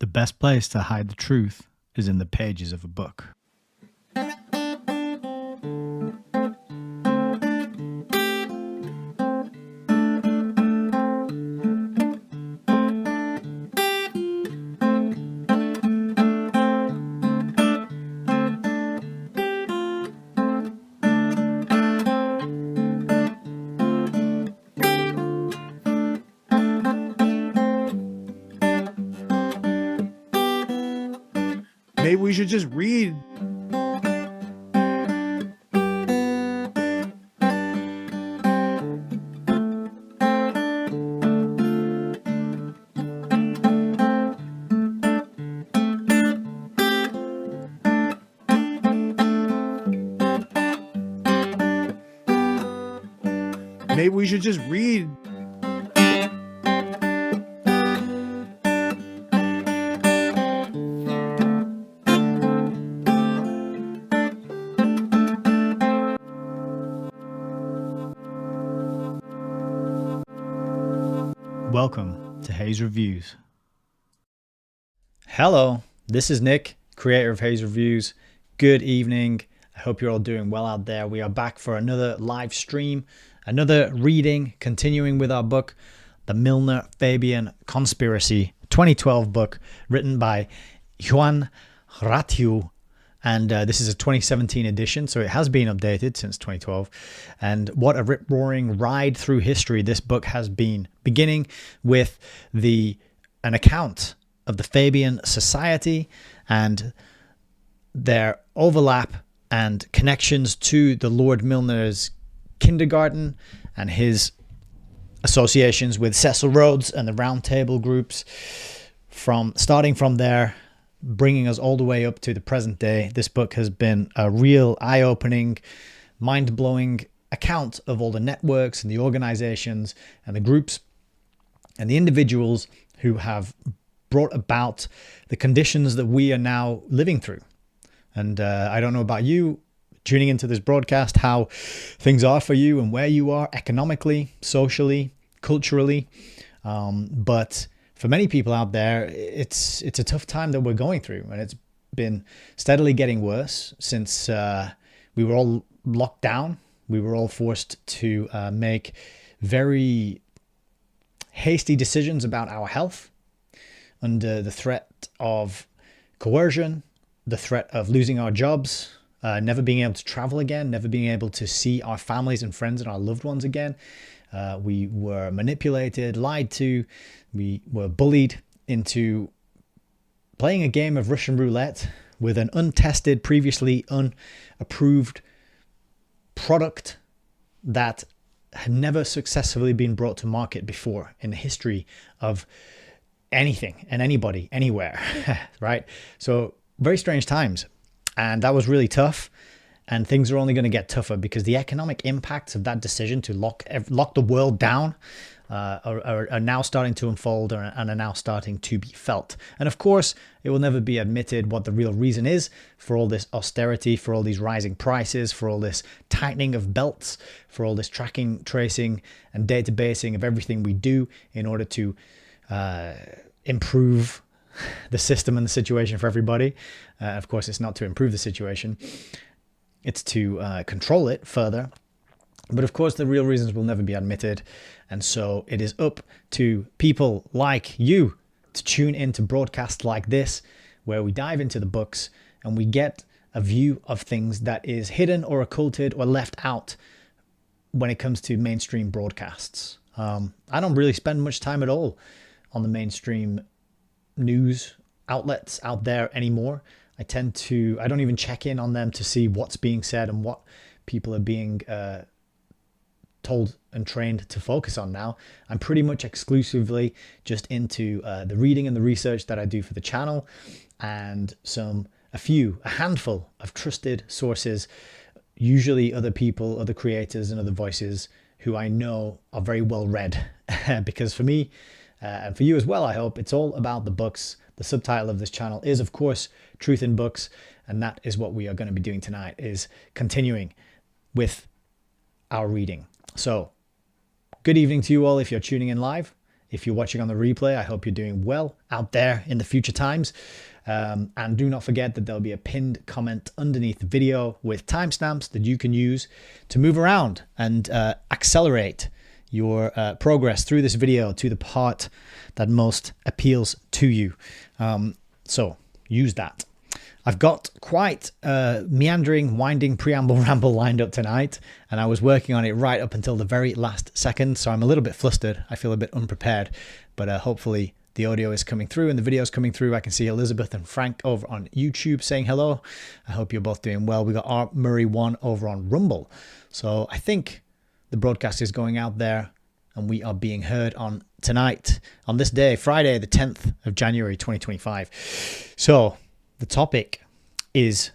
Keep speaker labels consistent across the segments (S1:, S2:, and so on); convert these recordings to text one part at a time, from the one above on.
S1: The best place to hide the truth is in the pages of a book.
S2: should just read. Maybe we should just read.
S1: Welcome to Hayes Reviews. Hello, this is Nick, creator of Hayes Reviews. Good evening. I hope you're all doing well out there. We are back for another live stream, another reading, continuing with our book, The Milner-Fabian Conspiracy, 2012 book written by Ioan, Ratiu. And this is a 2017 edition, so it has been updated since 2012. And what a rip-roaring ride through history this book has been, beginning with an account of the Fabian society and their overlap and connections to the Lord Milner's kindergarten and his associations with Cecil Rhodes and the Round Table groups. Starting from there, bringing us all the way up to the present day, this book has been a real eye-opening, mind-blowing account of all the networks and the organizations and the groups and the individuals who have brought about the conditions that we are now living through. And I don't know about you tuning into this broadcast, how things are for you and where you are economically, socially, culturally, but for many people out there, it's a tough time that we're going through, and it's been steadily getting worse since we were all locked down. We were all forced to make very hasty decisions about our health under the threat of coercion, the threat of losing our jobs, never being able to travel again, never being able to see our families and friends and our loved ones again. We were manipulated, lied to, we were bullied into playing a game of Russian roulette with an untested, previously unapproved product that had never successfully been brought to market before in the history of anything and anybody, anywhere, right? So very strange times. And that was really tough. And things are only going to get tougher because the economic impacts of that decision to lock the world down are now starting to unfold and are now starting to be felt. And of course, it will never be admitted what the real reason is for all this austerity, for all these rising prices, for all this tightening of belts, for all this tracking, tracing, and databasing of everything we do in order to improve the system and the situation for everybody. Of course, it's not to improve the situation. It's to control it further. But of course, the real reasons will never be admitted. And so it is up to people like you to tune into broadcasts like this, where we dive into the books and we get a view of things that is hidden or occulted or left out when it comes to mainstream broadcasts. I don't really spend much time at all on the mainstream news outlets out there anymore. I don't even check in on them to see what's being said and what people are being told and trained to focus on now. I'm pretty much exclusively just into the reading and the research that I do for the channel, and a handful of trusted sources, usually other people, other creators and other voices who I know are very well read. Because for me, and for you as well, I hope, it's all about the books. The subtitle of this channel is, of course, Truth in Books, and that is what we are going to be doing tonight, is continuing with our reading. So, good evening to you all if you're tuning in live. If you're watching on the replay, I hope you're doing well out there in the future times. And do not forget that there'll be a pinned comment underneath the video with timestamps that you can use to move around and accelerate your progress through this video to the part that most appeals to you. So use that. I've got quite a meandering, winding preamble ramble lined up tonight, and I was working on it right up until the very last second, so I'm a little bit flustered. I feel a bit unprepared, but hopefully the audio is coming through and the video is coming through. I can see Elizabeth and Frank over on YouTube saying hello. I hope you're both doing well. We got Art Murray 1 over on Rumble. So I think the broadcast is going out there and we are being heard on tonight, on this day, Friday, the 10th of January, 2025. So the topic is,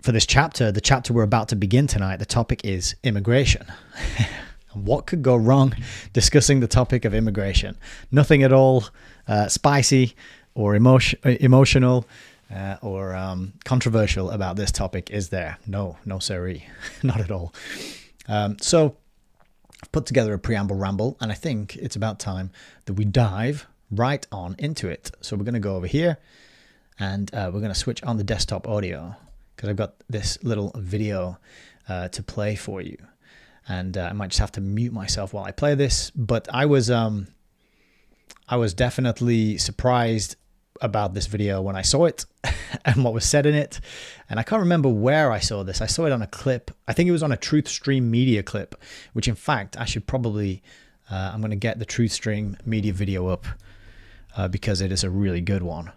S1: for this chapter, the chapter we're about to begin tonight, the topic is immigration. And what could go wrong discussing the topic of immigration? Nothing at all spicy or emotional or controversial about this topic, is there? No sirree, not at all. So I've put together a preamble ramble, and I think it's about time that we dive right on into it. So we're going to go over here, and we're going to switch on the desktop audio, because I've got this little video to play for you. And I might just have to mute myself while I play this. But I was definitely surprised about this video when I saw it and what was said in it. And I can't remember where I saw this. I saw it on a clip. I think it was on a TruthStream Media clip, which in fact, I should probably, I'm going to get the TruthStream Media video up because it is a really good one.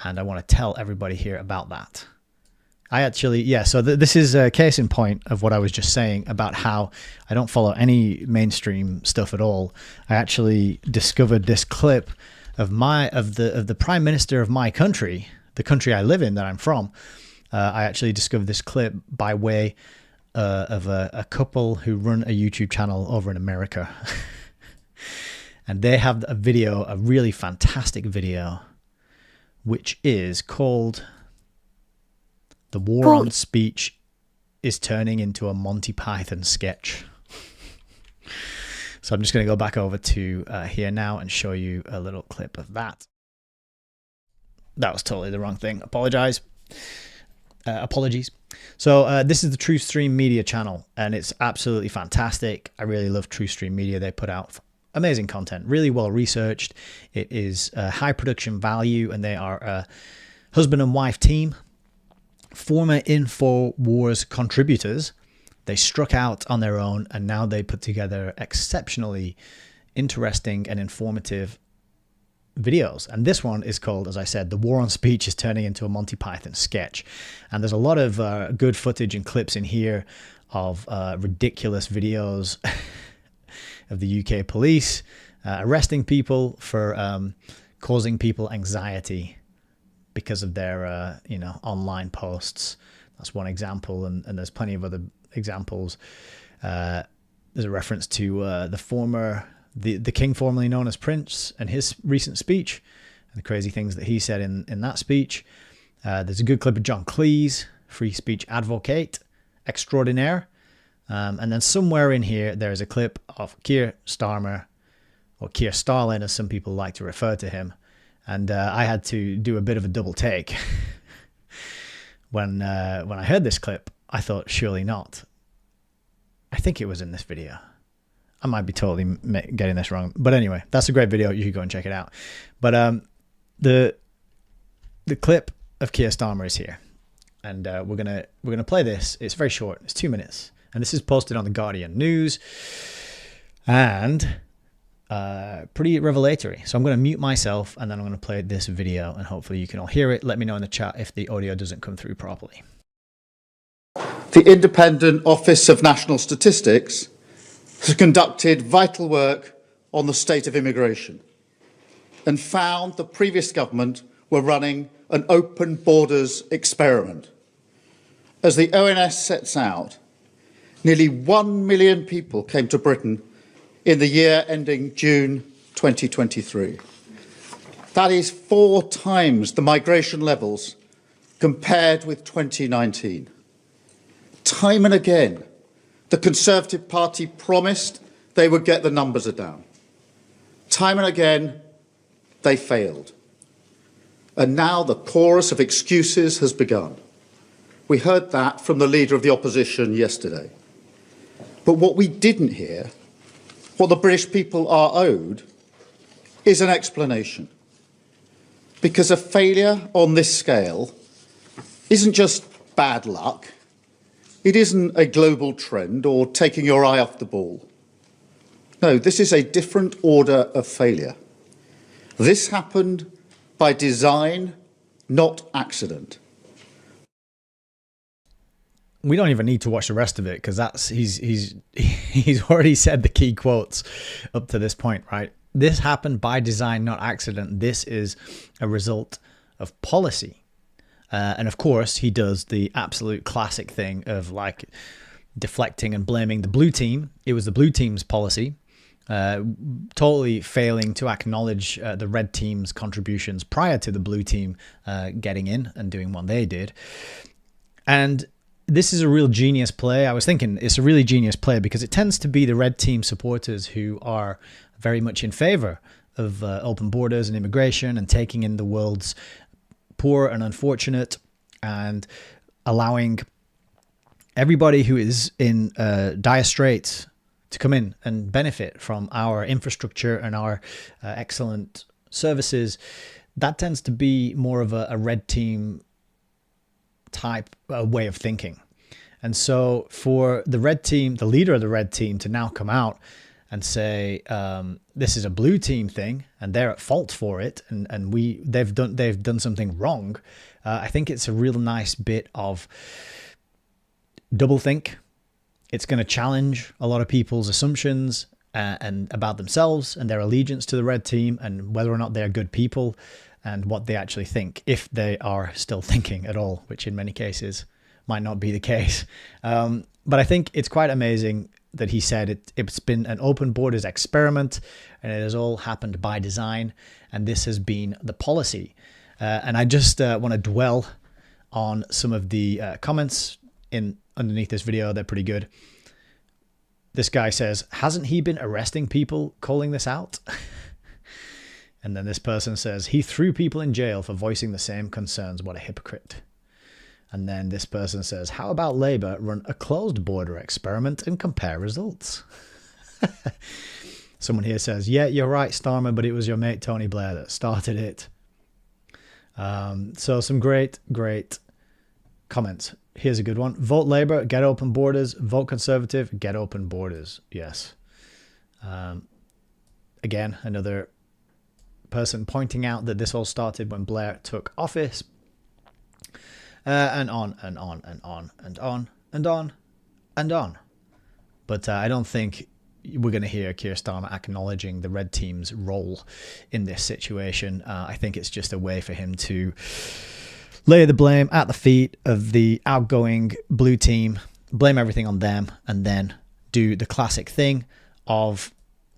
S1: And I want to tell everybody here about that. So this is a case in point of what I was just saying about how I don't follow any mainstream stuff at all. I actually discovered this clip of the prime minister of my country, the country I live in, that I'm from. I actually discovered this clip by way of a couple who run a YouTube channel over in America. And they have a video, a really fantastic video, which is called "The War on Speech is Turning into a Monty Python Sketch." So I'm just going to go back over to here now and show you a little clip of that. That was totally the wrong thing. Apologies. So this is the TruthStream Media channel, and it's absolutely fantastic. I really love TruthStream Media. They put out amazing content, really well researched. It is high production value, and they are a husband and wife team. Former InfoWars contributors. They struck out on their own, and now they put together exceptionally interesting and informative videos. And this one is called, as I said, "The War on Speech is Turning into a Monty Python Sketch." And there's a lot of good footage and clips in here of ridiculous videos of the UK police arresting people for causing people anxiety because of their online posts. That's one example, and there's plenty of other examples. There's a reference to the king formerly known as Prince and his recent speech and the crazy things that he said in that speech. There's a good clip of John Cleese, free speech advocate extraordinaire. And then somewhere in here, there's a clip of Keir Starmer, or Keir Starlin, as some people like to refer to him. And I had to do a bit of a double take. When I heard this clip, I thought, surely not. I think it was in this video. I might be totally getting this wrong. But anyway, that's a great video. You should go and check it out. But the clip of Keir Starmer is here. And we're gonna play this. It's very short. It's 2 minutes. And this is posted on the Guardian News. And pretty revelatory. So I'm going to mute myself, and then I'm going to play this video, and hopefully you can all hear it. Let me know in the chat if the audio doesn't come through properly.
S3: The Independent Office of National Statistics has conducted vital work on the state of immigration and found the previous government were running an open borders experiment. As the ONS sets out, nearly 1 million people came to Britain in the year ending June 2023. That is 4 times the migration levels compared with 2019. Time and again, the Conservative Party promised they would get the numbers down. Time and again, they failed. And now the chorus of excuses has begun. We heard that from the Leader of the Opposition yesterday. But what we didn't hear, what the British people are owed, is an explanation. Because a failure on this scale isn't just bad luck. It isn't a global trend or taking your eye off the ball. No, this is a different order of failure. This happened by design, not accident.
S1: We don't even need to watch the rest of it because he's already said the key quotes up to this point, right? This happened by design, not accident. This is a result of policy. And of course, he does the absolute classic thing of like deflecting and blaming the blue team. It was the blue team's policy, totally failing to acknowledge the red team's contributions prior to the blue team getting in and doing what they did. And this is a real genius play. I was thinking it's a really genius play because it tends to be the red team supporters who are very much in favor of open borders and immigration and taking in the world's poor and unfortunate and allowing everybody who is in dire straits to come in and benefit from our infrastructure and our excellent services. That tends to be more of a red team type way of thinking. And so for the red team, the leader of the red team, to now come out and say this is a blue team thing and they're at fault for it and they've done something wrong, I think it's a real nice bit of doublethink. It's going to challenge a lot of people's assumptions and about themselves and their allegiance to the red team and whether or not they're good people and what they actually think, if they are still thinking at all, which in many cases might not be the case. But I think it's quite amazing that he said it's been an open borders experiment and it has all happened by design and this has been the policy. And I just want to dwell on some of the comments underneath this video. They're pretty good. This guy says, hasn't he been arresting people calling this out? And then this person says, he threw people in jail for voicing the same concerns. What a hypocrite. And then this person says, how about Labour run a closed border experiment and compare results? Someone here says, yeah, you're right, Starmer, but it was your mate Tony Blair that started it. So some great comments. Here's a good one. Vote Labour, get open borders. Vote Conservative, get open borders. Yes. Again, another person pointing out that this all started when Blair took office. And on and on and on and on and on and on. But I don't think we're going to hear Keir Starmer acknowledging the red team's role in this situation. I think it's just a way for him to lay the blame at the feet of the outgoing blue team, blame everything on them, and then do the classic thing of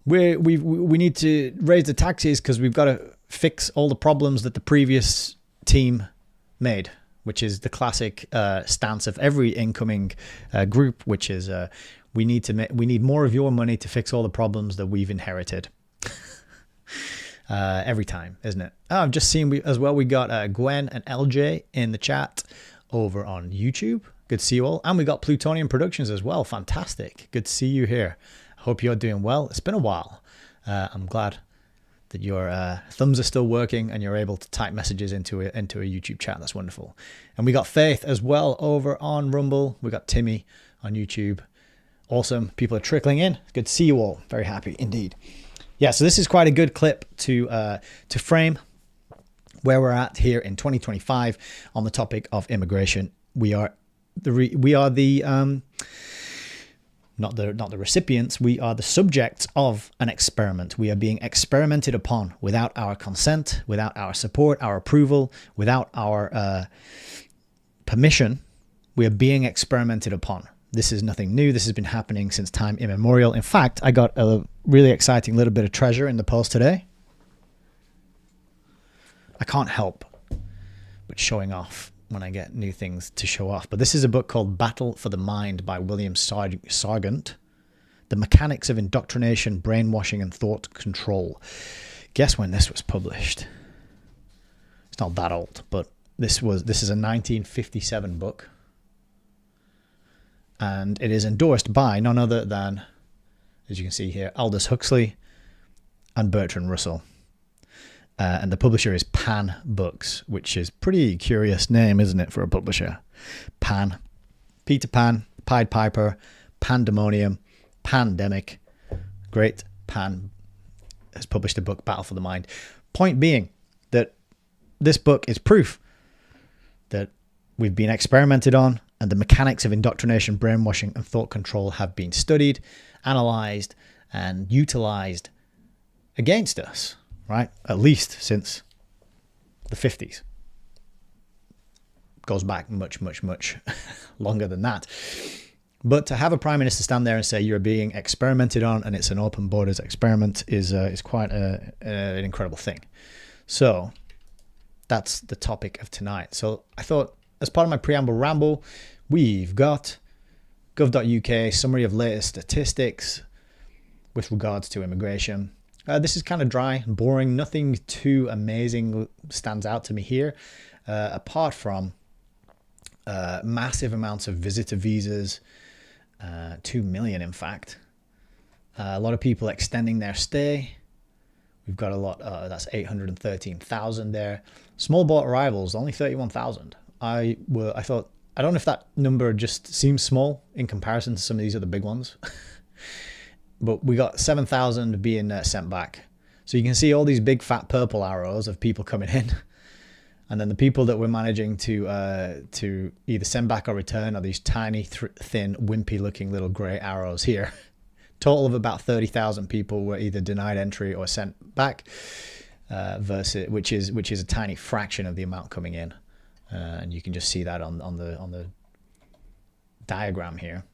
S1: we need to raise the taxes because we've got to fix all the problems that the previous team made, which is the classic stance of every incoming group, which is we need more of your money to fix all the problems that we've inherited. Every time, isn't it? Oh, I've just seen we got Gwen and LJ in the chat over on YouTube. Good to see you all. And we got Plutonium Productions as well. Fantastic. Good to see you here. Hope you're doing well. It's been a while. I'm glad that your thumbs are still working and you're able to type messages into a YouTube chat. That's wonderful. And we got Faith as well over on Rumble. We got Timmy on YouTube. Awesome. People are trickling in. Good to see you all. Very happy indeed. Yeah, so this is quite a good clip to frame where we're at here in 2025 on the topic of immigration. We are the not the recipients. We are the subjects of an experiment. We are being experimented upon without our consent, without our support, our approval, without our permission. We are being experimented upon. This is nothing new. This has been happening since time immemorial. In fact, I got a really exciting little bit of treasure in the post today. I can't help but showing off when I get new things to show off. But this is a book called Battle for the Mind by William Sargant. The Mechanics of Indoctrination, Brainwashing, and Thought Control. Guess when this was published? It's not that old, but this is a 1957 book. And it is endorsed by none other than, as you can see here, Aldous Huxley and Bertrand Russell. And the publisher is Pan Books, which is a pretty curious name, isn't it, for a publisher? Pan. Peter Pan, Pied Piper, Pandemonium, Pandemic. Great. Pan has published a book, Battle for the Mind. Point being that this book is proof that we've been experimented on, and the mechanics of indoctrination, brainwashing, and thought control have been studied, analyzed, and utilized against us, right? At least since the 50s. Goes back much, much, much longer than that. But to have a prime minister stand there and say you're being experimented on and it's an open borders experiment is quite an incredible thing. So that's the topic of tonight. So I thought, as part of my preamble ramble, we've got gov.uk summary of latest statistics with regards to immigration. This is kind of dry and boring. Nothing too amazing stands out to me here, apart from massive amounts of visitor visas, 2 million in fact. A lot of people extending their stay. We've got a lot, that's 813,000 there. Small boat arrivals, only 31,000. I thought, I don't know if that number just seems small in comparison to some of these other big ones. But we got 7,000 being sent back. So you can see all these big fat purple arrows of people coming in. And then the people that we're managing to either send back or return are these tiny, thin, wimpy looking little grey arrows here. Total of about 30,000 people were either denied entry or sent back, versus which is a tiny fraction of the amount coming in. And you can just see that on the diagram here.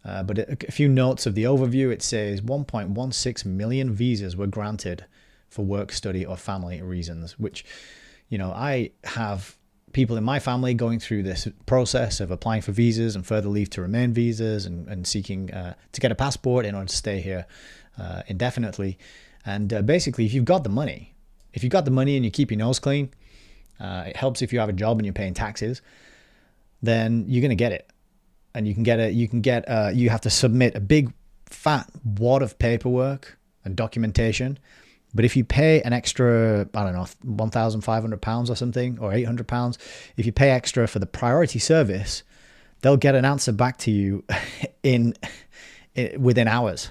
S1: But a few notes of the overview. It says 1.16 million visas were granted for work, study, or family reasons, which, you know, I have people in my family going through this process of applying for visas and further leave to remain visas and seeking to get a passport in order to stay here indefinitely. And basically, if you've got the money and you keep your nose clean, it helps if you have a job and you're paying taxes, then you're going to get it. And you have to submit a big fat wad of paperwork and documentation. But if you pay an extra, I don't know, £1,500 or something, or £800, if you pay extra for the priority service, they'll get an answer back to you within hours.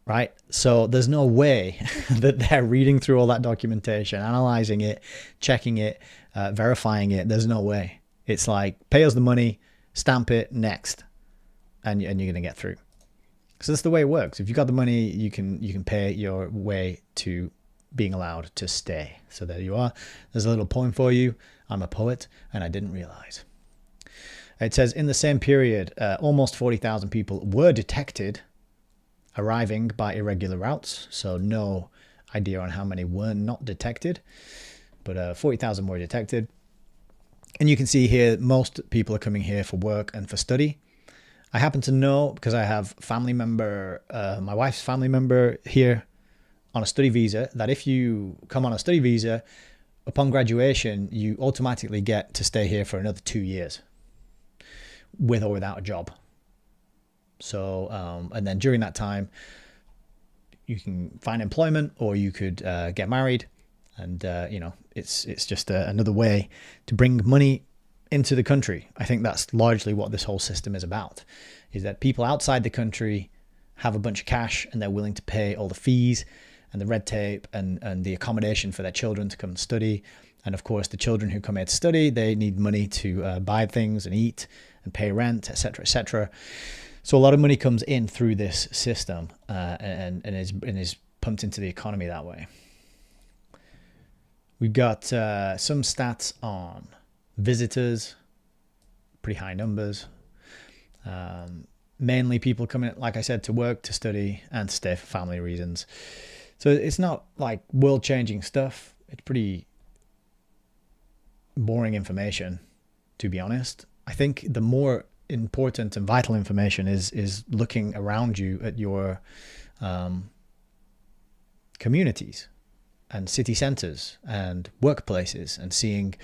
S1: Right? So there's no way that they're reading through all that documentation, analyzing it, checking it, verifying it. There's no way. It's like, pay us the money, stamp it, next, and you're going to get through. So that's the way it works. If you've got the money, you can pay your way to being allowed to stay. So there you are. There's a little poem for you. I'm a poet, and I didn't realize. It says, in the same period, almost 40,000 people were detected arriving by irregular routes. So no idea on how many were not detected, but 40,000 were detected. And you can see here, most people are coming here for work and for study. I happen to know, because I have my wife's family member here on a study visa, that if you come on a study visa, upon graduation, you automatically get to stay here for another 2 years, with or without a job. So, and then during that time, you can find employment, or you could get married. And, it's just another way to bring money into the country. I think that's largely what this whole system is about, is that people outside the country have a bunch of cash and they're willing to pay all the fees and the red tape and the accommodation for their children to come and study. And of course, the children who come here to study, they need money to buy things and eat and pay rent, etc., etc. So a lot of money comes in through this system and is pumped into the economy that way. We've got some stats on visitors, pretty high numbers. Mainly people coming, like I said, to work, to study, and to stay for family reasons. So it's not like world-changing stuff. It's pretty boring information, to be honest. I think the more important and vital information is looking around you at your communities and city centers and workplaces and seeing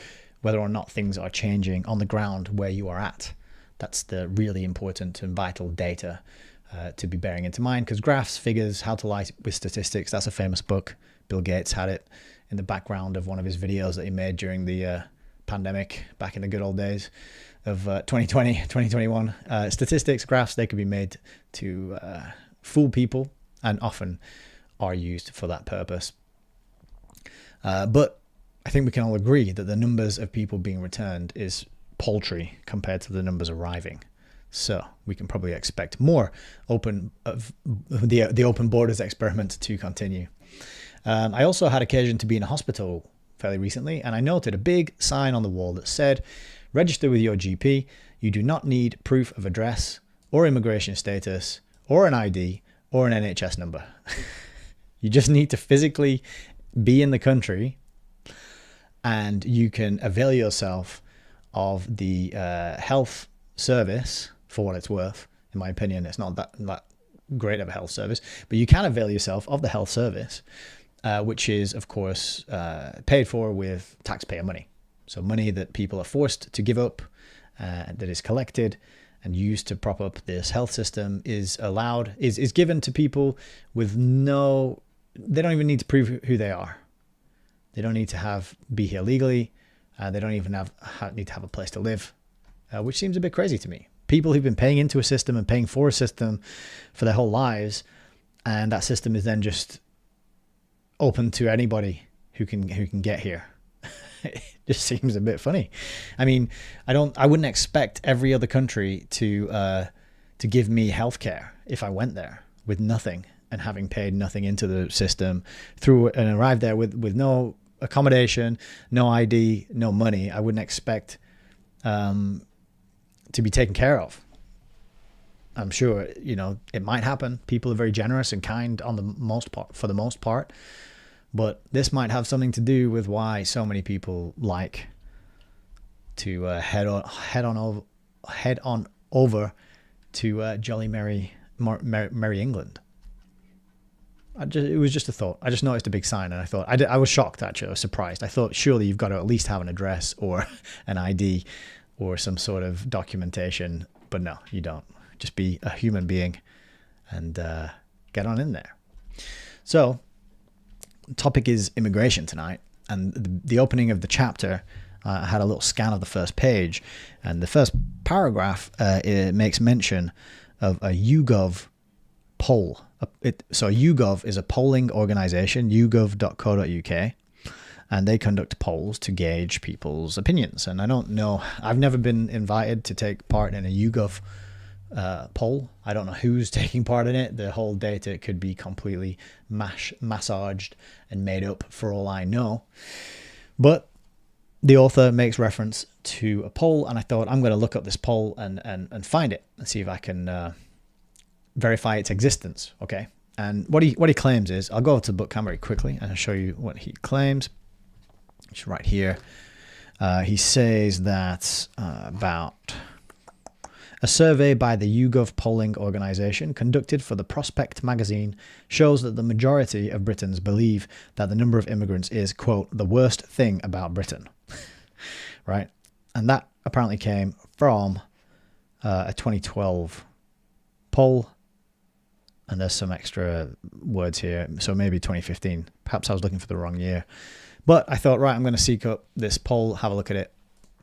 S1: whether or not things are changing on the ground where you are at. That's the really important and vital data to be bearing into mind, because graphs, figures, how to lie with statistics, that's a famous book. Bill Gates had it in the background of one of his videos that he made during the pandemic back in the good old days of 2020, 2021. Statistics, graphs, they could be made to fool people and often are used for that purpose. But I think we can all agree that the numbers of people being returned is paltry compared to the numbers arriving. So we can probably expect more the open borders experiment to continue. I also had occasion to be in a hospital fairly recently, and I noted a big sign on the wall that said, register with your GP. You do not need proof of address or immigration status or an ID or an NHS number. You just need to physically be in the country, and you can avail yourself of the health service for what it's worth. In my opinion, it's not that great of a health service, but you can avail yourself of the health service, which is, of course, paid for with taxpayer money. So money that people are forced to give up, that is collected and used to prop up this health system is given to people with they don't even need to prove who they are. They don't need to be here legally. They don't even need to have a place to live, which seems a bit crazy to me. People who've been paying into a system and paying for a system for their whole lives, and that system is then just open to anybody who can get here. It just seems a bit funny. I mean, I wouldn't expect every other country to give me healthcare if I went there with nothing and having paid nothing into the system and arrived there with no accommodation, no ID, no money. I wouldn't expect to be taken care of. I'm sure, it might happen. People are very generous and kind for the most part. But this might have something to do with why so many people like to head on over to jolly merry England. It was just a thought. I just noticed a big sign, and I thought I was shocked. Actually, I was surprised. I thought surely you've got to at least have an address or an ID or some sort of documentation, but no, you don't. Just be a human being and get on in there. So, topic is immigration tonight, and the opening of the chapter, I had a little scan of the first page, and the first paragraph it makes mention of a YouGov poll. So YouGov is a polling organization, yougov.co.uk, and they conduct polls to gauge people's opinions. And I don't know, I've never been invited to take part in a YouGov poll. I don't know who's taking part in it. The whole data could be completely massaged and made up for all I know. But the author makes reference to a poll, and I thought I'm going to look up this poll and find it and see if I can verify its existence. Okay. And what he claims is, I'll go to the book camera very quickly and I'll show you what he claims. It's right here. He says that about a survey by the YouGov polling organization conducted for the Prospect magazine shows that the majority of Britons believe that the number of immigrants is, quote, the worst thing about Britain. Right? And that apparently came from a 2012 poll. And there's some extra words here. So maybe 2015. Perhaps I was looking for the wrong year. But I thought, right, I'm going to seek up this poll, have a look at it,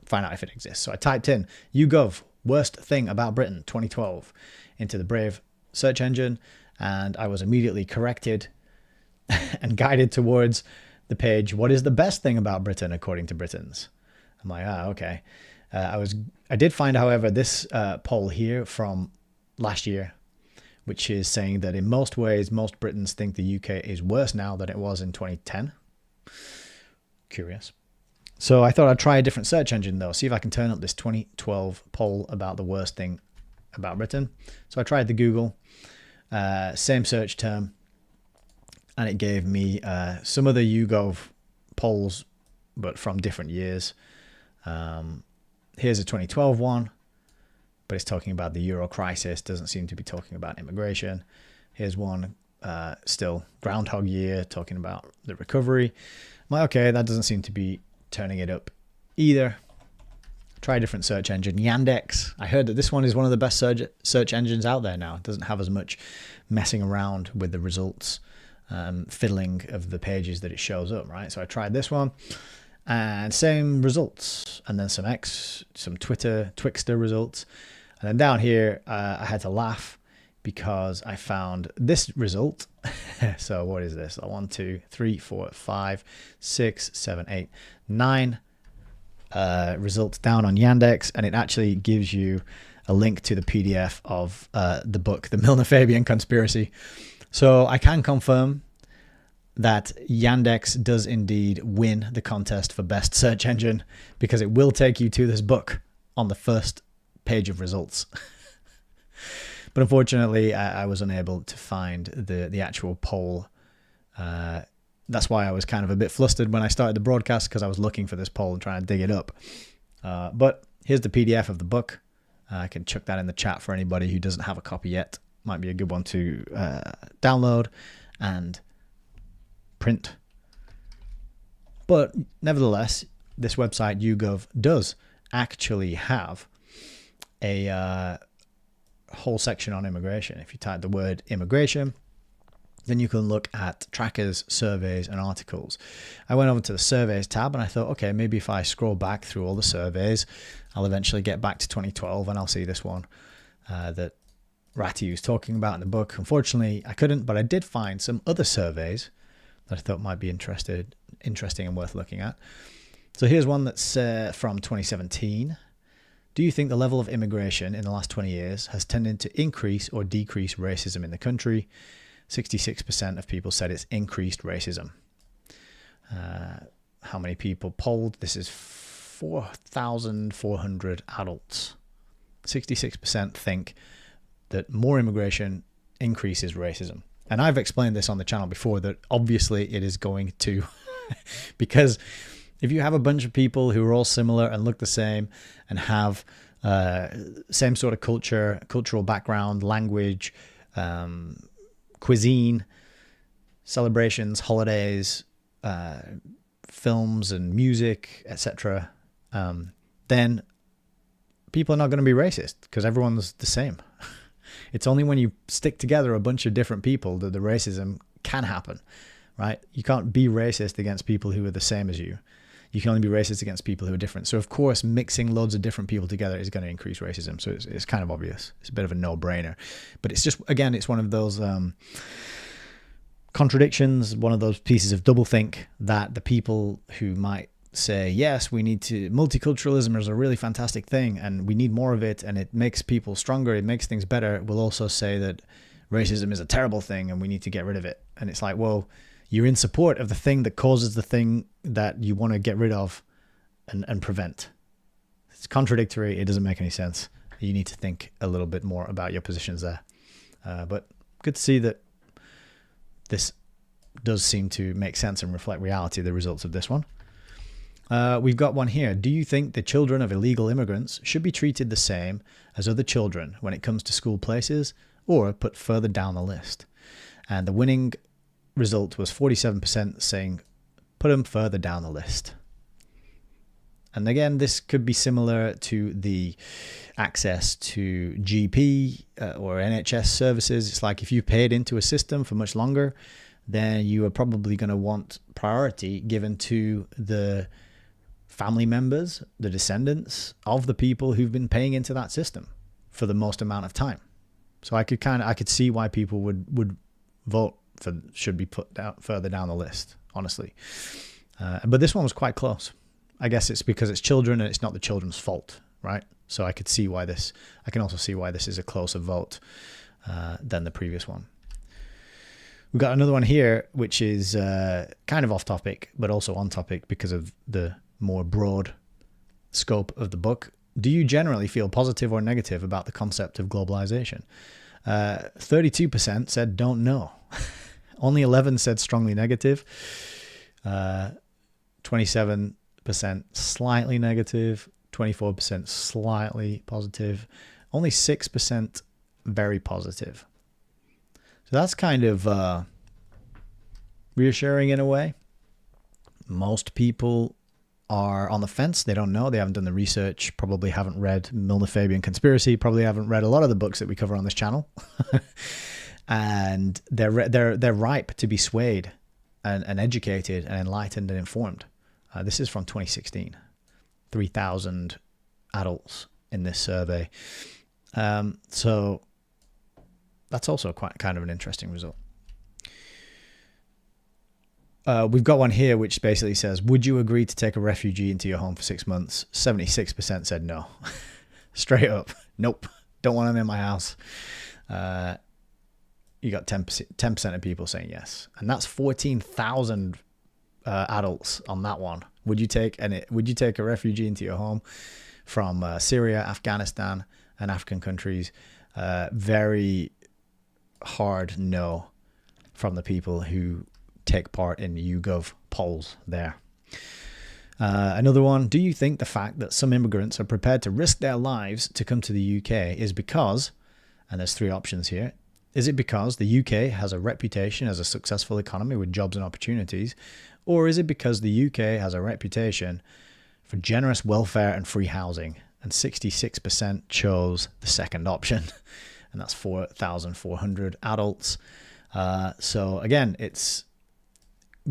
S1: find out if it exists. So I typed in YouGov, worst thing about Britain 2012 into the Brave search engine, and I was immediately corrected and guided towards the page, what is the best thing about Britain according to Britons? I'm like, okay. I did find, however, this poll here from last year, which is saying that in most ways, most Britons think the UK is worse now than it was in 2010. Curious. So I thought I'd try a different search engine though, see if I can turn up this 2012 poll about the worst thing about Britain. So I tried the Google, same search term, and it gave me some of the YouGov polls, but from different years. Here's a 2012 one, but it's talking about the Euro crisis, doesn't seem to be talking about immigration. Here's one, still Groundhog Year, talking about the recovery. I'm like, okay, that doesn't seem to be turning it up either. Try a different search engine, Yandex. I heard that this one is one of the best search engines out there now. It doesn't have as much messing around with the results, fiddling of the pages that it shows up, right? So I tried this one, and same results, and then some Twixter results. And then down here, I had to laugh because I found this result. So what is this? 1, 2, 3, 4, 5, 6, 7, 8, 9 results down on Yandex, and it actually gives you a link to the PDF of the book, The Milner-Fabian Conspiracy. So I can confirm that Yandex does indeed win the contest for best search engine, because it will take you to this book on the first page of results. But unfortunately, I was unable to find the actual poll. That's why I was kind of a bit flustered when I started the broadcast, because I was looking for this poll and trying to dig it up. But here's the PDF of the book. I can chuck that in the chat for anybody who doesn't have a copy yet. Might be a good one to download and print. But nevertheless, this website, YouGov, does actually have a whole section on immigration. If you type the word immigration, then you can look at trackers, surveys, and articles. I went over to the surveys tab and I thought, okay, maybe if I scroll back through all the surveys, I'll eventually get back to 2012 and I'll see this one that Ratiu is talking about in the book. Unfortunately, I couldn't, but I did find some other surveys that I thought might be interesting and worth looking at. So here's one that's from 2017. Do you think the level of immigration in the last 20 years has tended to increase or decrease racism in the country? 66% of people said it's increased racism. How many people polled? This is 4,400 adults. 66% think that more immigration increases racism. And I've explained this on the channel before, that obviously it is going to, because if you have a bunch of people who are all similar and look the same and have same sort of cultural background, language, cuisine, celebrations, holidays, films and music, etc., then people are not going to be racist, because everyone's the same. It's only when you stick together a bunch of different people that the racism can happen, right? You can't be racist against people who are the same as you. You can only be racist against people who are different. So of course, mixing loads of different people together is going to increase racism. So it's kind of obvious. It's a bit of a no-brainer. But it's just, again, it's one of those contradictions, one of those pieces of doublethink that the people who might say, yes, we need to, multiculturalism is a really fantastic thing and we need more of it and it makes people stronger, it makes things better, will also say that racism is a terrible thing and we need to get rid of it. And it's like, well, you're in support of the thing that causes the thing that you want to get rid of and prevent. It's contradictory. It doesn't make any sense. You need to think a little bit more about your positions there. But good to see that this does seem to make sense and reflect reality, the results of this one. We've got one here. Do you think the children of illegal immigrants should be treated the same as other children when it comes to school places, or put further down the list? And the winning result was 47% saying put them further down the list. And again, this could be similar to the access to GP or NHS services. It's like if you paid into a system for much longer, then you are probably going to want priority given to the family members, the descendants of the people who've been paying into that system for the most amount of time. So I could see why people would vote for should be put down further down the list, honestly. But this one was quite close. I guess it's because it's children and it's not the children's fault, right? So I can also see why this is a closer vote than the previous one. We've got another one here, which is kind of off topic, but also on topic because of the more broad scope of the book. Do you generally feel positive or negative about the concept of globalization? 32% said don't know. Only 11 said strongly negative. 27% slightly negative. 24% slightly positive. Only 6% very positive. So that's kind of reassuring in a way. Most people are on the fence. They don't know. They haven't done the research. Probably haven't read Milner-Fabian Conspiracy. Probably haven't read a lot of the books that we cover on this channel. And they're ripe to be swayed and educated and enlightened and informed. This is from 2016. 3,000 adults in this survey. So that's also quite kind of an interesting result. We've got one here which basically says, would you agree to take a refugee into your home for 6 months? 76% said no. Straight up. Nope. Don't want them in my house. You got 10% of people saying yes. And that's 14,000 adults on that one. Would you take a refugee into your home from Syria, Afghanistan, and African countries? Very hard no from the people who take part in YouGov polls there. Another one, do you think the fact that some immigrants are prepared to risk their lives to come to the UK is because, and there's 3 options here, is it because the UK has a reputation as a successful economy with jobs and opportunities, or is it because the UK has a reputation for generous welfare and free housing? And 66% chose the second option, and that's 4,400 adults. So again, it's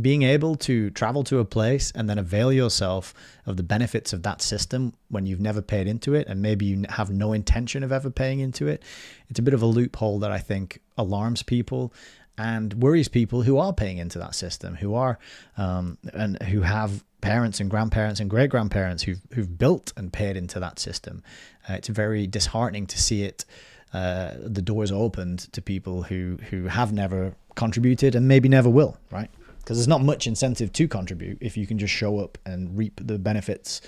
S1: being able to travel to a place and then avail yourself of the benefits of that system when you've never paid into it, and maybe you have no intention of ever paying into it. It's a bit of a loophole that I think alarms people and worries people who are paying into that system, who are and who have parents and grandparents and great grandparents who've built and paid into that system. It's very disheartening to see it. The doors opened to people who have never contributed and maybe never will, right? Because there's not much incentive to contribute if you can just show up and reap the benefits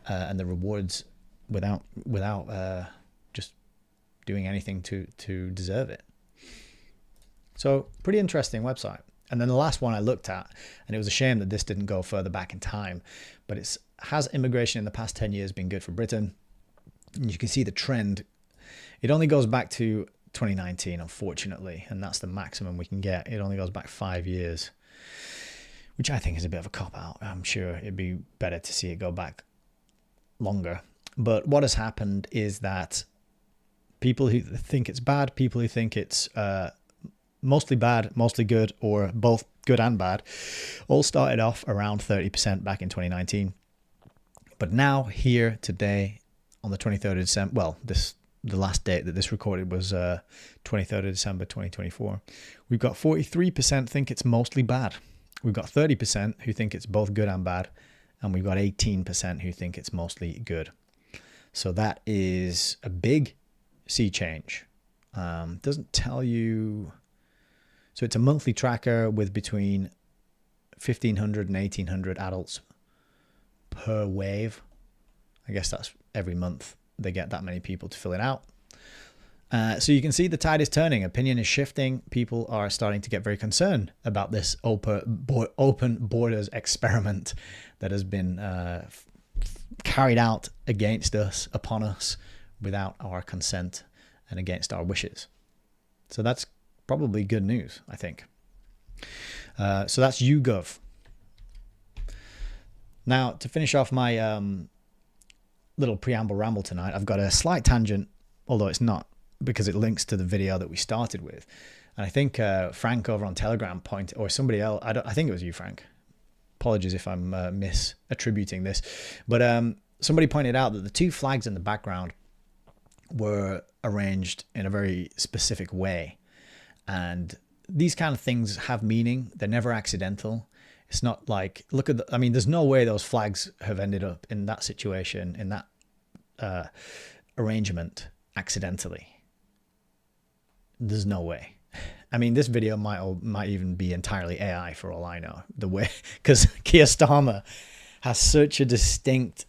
S1: and the rewards without just doing anything to deserve it. So pretty interesting website. And then the last one I looked at, and it was a shame that this didn't go further back in time, but has immigration in the past 10 years been good for Britain? And you can see the trend. It only goes back to 2019, unfortunately, and that's the maximum we can get. It only goes back 5 years, which I think is a bit of a cop-out. I'm sure it'd be better to see it go back longer. But what has happened is that people who think it's bad, people who think it's mostly bad, mostly good, or both good and bad, all started off around 30% back in 2019. But now, here, today, on the 23rd of December, well, the last date that this recorded was 23rd of December 2024, we've got 43% think it's mostly bad. We've got 30% who think it's both good and bad, and we've got 18% who think it's mostly good. So that is a big sea change. Doesn't tell you. So it's a monthly tracker with between 1,500 and 1,800 adults per wave. I guess that's every month they get that many people to fill it out. So you can see the tide is turning. Opinion is shifting. People are starting to get very concerned about this open borders experiment that has been carried out against us, upon us, without our consent and against our wishes. So that's probably good news, I think. So that's YouGov. Now, to finish off my little preamble ramble tonight, I've got a slight tangent, although it's not, because it links to the video that we started with. And I think Frank over on Telegram or somebody else, I think it was you, Frank. Apologies if I'm misattributing this. But somebody pointed out that the 2 flags in the background were arranged in a very specific way. And these kind of things have meaning. They're never accidental. It's not like, there's no way those flags have ended up in that situation, in that arrangement, accidentally. There's no way. I mean, this video might even be entirely AI for all I know. The way, because Keir Starmer has such a distinct,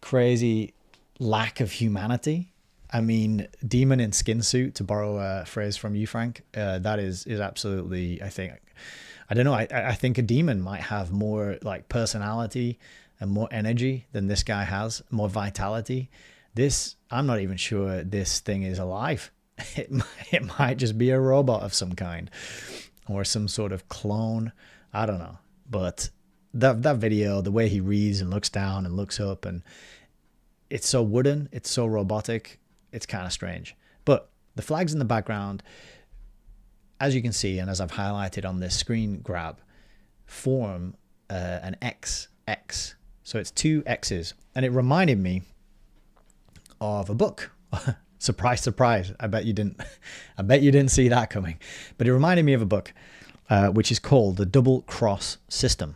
S1: crazy lack of humanity. I mean, demon in skin suit, to borrow a phrase from you, Frank, that is absolutely, I don't know. I think a demon might have more like personality and more energy than this guy has, more vitality. I'm not even sure this thing is alive. It might just be a robot of some kind or some sort of clone. I don't know. But that video, the way he reads and looks down and looks up, and it's so wooden, it's so robotic, it's kind of strange. But the flags in the background, as you can see, and as I've highlighted on this screen grab, form an XX. So it's 2 X's. And it reminded me of a book Surprise, surprise. I bet you didn't. I bet you didn't see that coming. But it reminded me of a book, which is called The Double Cross System.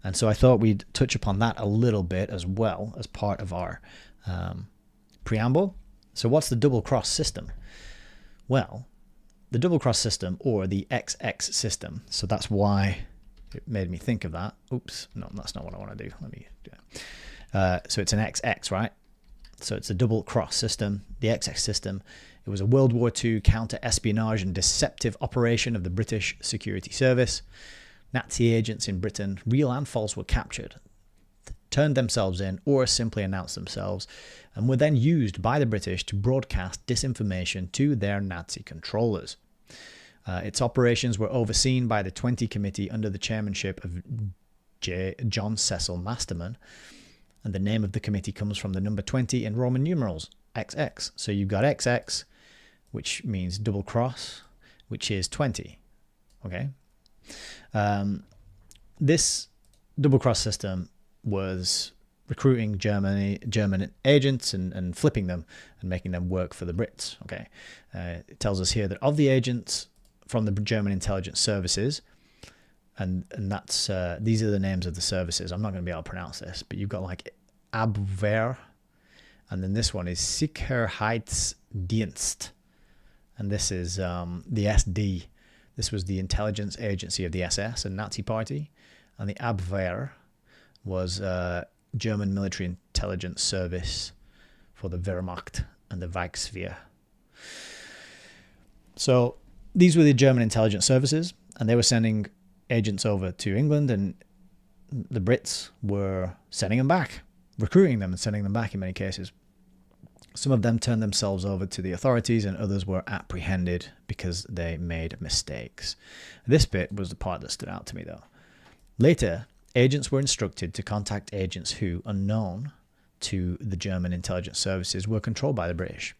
S1: And so I thought we'd touch upon that a little bit as well as part of our preamble. So what's the double cross system? Well, the double cross system, or the XX system. So that's why it made me think of that. Oops, no, that's not what I want to do. Let me do it. So it's an XX, right? So it's a double cross system, the XX system. It was a World War II counter-espionage and deceptive operation of the British Security Service. Nazi agents in Britain, real and false, were captured, turned themselves in, or simply announced themselves, and were then used by the British to broadcast disinformation to their Nazi controllers. Its operations were overseen by the 20 Committee under the chairmanship of John Cecil Masterman, and the name of the committee comes from the number 20 in Roman numerals, XX. So you've got XX, which means double cross, which is 20. Okay. This double cross system was recruiting German agents and flipping them and making them work for the Brits. Okay. It tells us here that of the agents from the German intelligence services, and that's these are the names of the services. I'm not going to be able to pronounce this, but you've got like Abwehr, and then this one is Sicherheitsdienst, and this is the SD. This was the intelligence agency of the SS and Nazi Party, and the Abwehr was German military intelligence service for the Wehrmacht and the Reichswehr. So these were the German intelligence services, and they were sending agents over to England, and the Brits were sending them back, recruiting them and sending them back in many cases. Some of them turned themselves over to the authorities, and others were apprehended because they made mistakes. This bit was the part that stood out to me, though. Later, agents were instructed to contact agents who, unknown to the German intelligence services, were controlled by the British.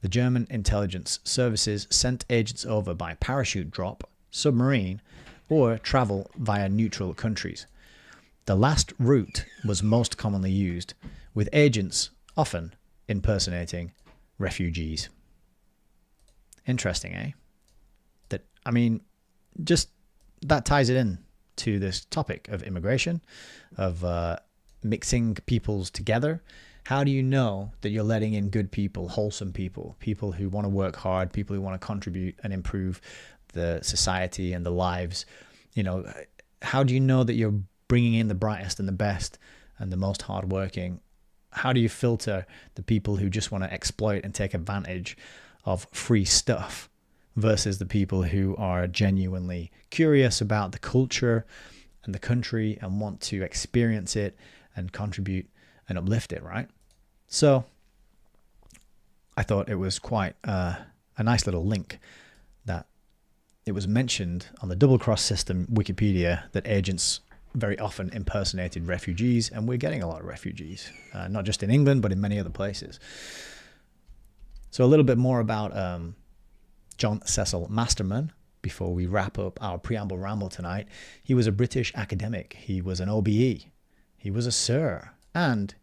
S1: The German intelligence services sent agents over by parachute drop, submarine, or travel via neutral countries. The last route was most commonly used, with agents often impersonating refugees. Interesting, eh? Just that ties it in to this topic of immigration, of mixing peoples together. How do you know that you're letting in good people, wholesome people, people who want to work hard, people who want to contribute and improve the society and the lives? You know, how do you know that you're bringing in the brightest and the best and the most hardworking? How do you filter the people who just want to exploit and take advantage of free stuff versus the people who are genuinely curious about the culture and the country and want to experience it and contribute and uplift it, right? So I thought it was quite a nice little link that it was mentioned on the double cross system Wikipedia that agents very often impersonated refugees, and we're getting a lot of refugees, not just in England, but in many other places. So a little bit more about John Cecil Masterman before we wrap up our preamble ramble tonight. He was a British academic. He was an OBE. He was a Sir, and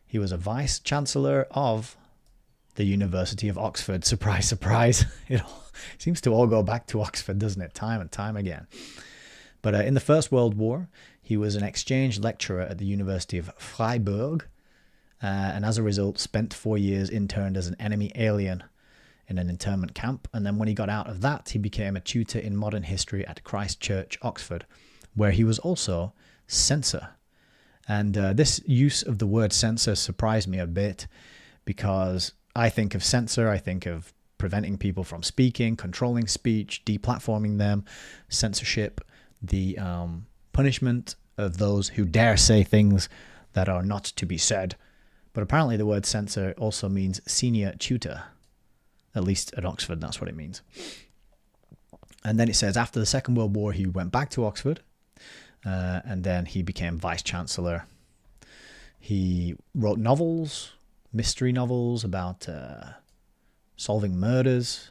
S1: he was a Vice Chancellor of the University of Oxford. Surprise, surprise. It seems to all go back to Oxford, doesn't it? Time and time again. But in the First World War, he was an exchange lecturer at the University of Freiburg, and as a result spent 4 years interned as an enemy alien in an internment camp. And then when he got out of that, he became a tutor in modern history at Christ Church, Oxford, where he was also censor. And this use of the word censor surprised me a bit, because I think of censor, I think of preventing people from speaking, controlling speech, deplatforming them, censorship, the punishment of those who dare say things that are not to be said. But apparently the word censor also means senior tutor. At least at Oxford, that's what it means. And then it says after the Second World War, he went back to Oxford, and then he became Vice Chancellor. He wrote novels, mystery novels about solving murders.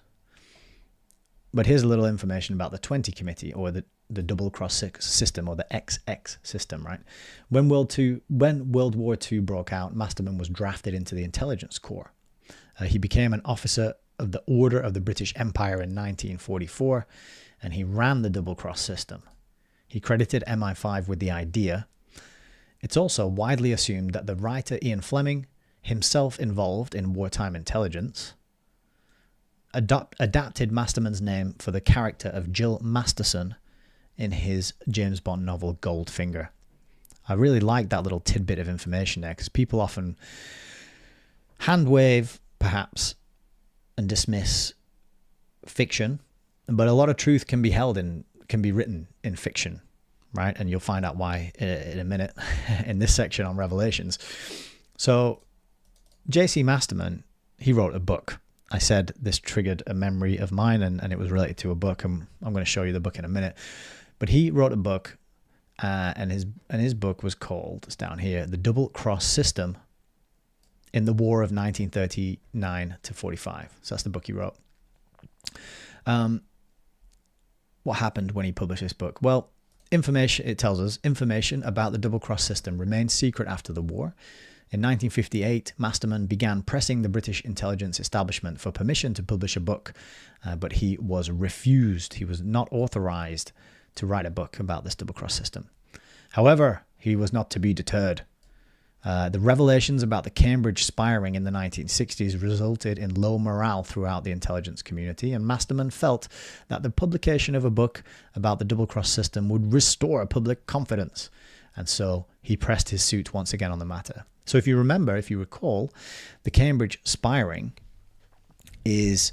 S1: But here's a little information about the 20 Committee, or the double cross system, or the XX system, right? When World War II broke out, Masterman was drafted into the intelligence corps. He became an officer of the Order of the British Empire in 1944, and he ran the double-cross system. He credited MI5 with the idea. It's also widely assumed that the writer Ian Fleming, himself involved in wartime intelligence, adapted Masterman's name for the character of Jill Masterson in his James Bond novel Goldfinger. I really like that little tidbit of information there, because people often hand wave, perhaps, and dismiss fiction, but a lot of truth can be written in fiction, right? And you'll find out why in a minute in this section on Revelations. So J.C. Masterman, he wrote a book. I said this triggered a memory of mine, and it was related to a book. I'm going to show you the book in a minute. But he wrote a book, and his book was called, it's down here, The Double Cross System in the War of 1939 to 45. So that's the book he wrote. What happened when he published this book? Well, it tells us information about the double cross system remained secret after the war. In 1958, Masterman began pressing the British intelligence establishment for permission to publish a book, but he was refused. He was not authorized to write a book about this double cross system. However, he was not to be deterred. The revelations about the Cambridge spying in the 1960s resulted in low morale throughout the intelligence community, and Masterman felt that the publication of a book about the double-cross system would restore public confidence, and so he pressed his suit once again on the matter. So if you recall, the Cambridge spying is...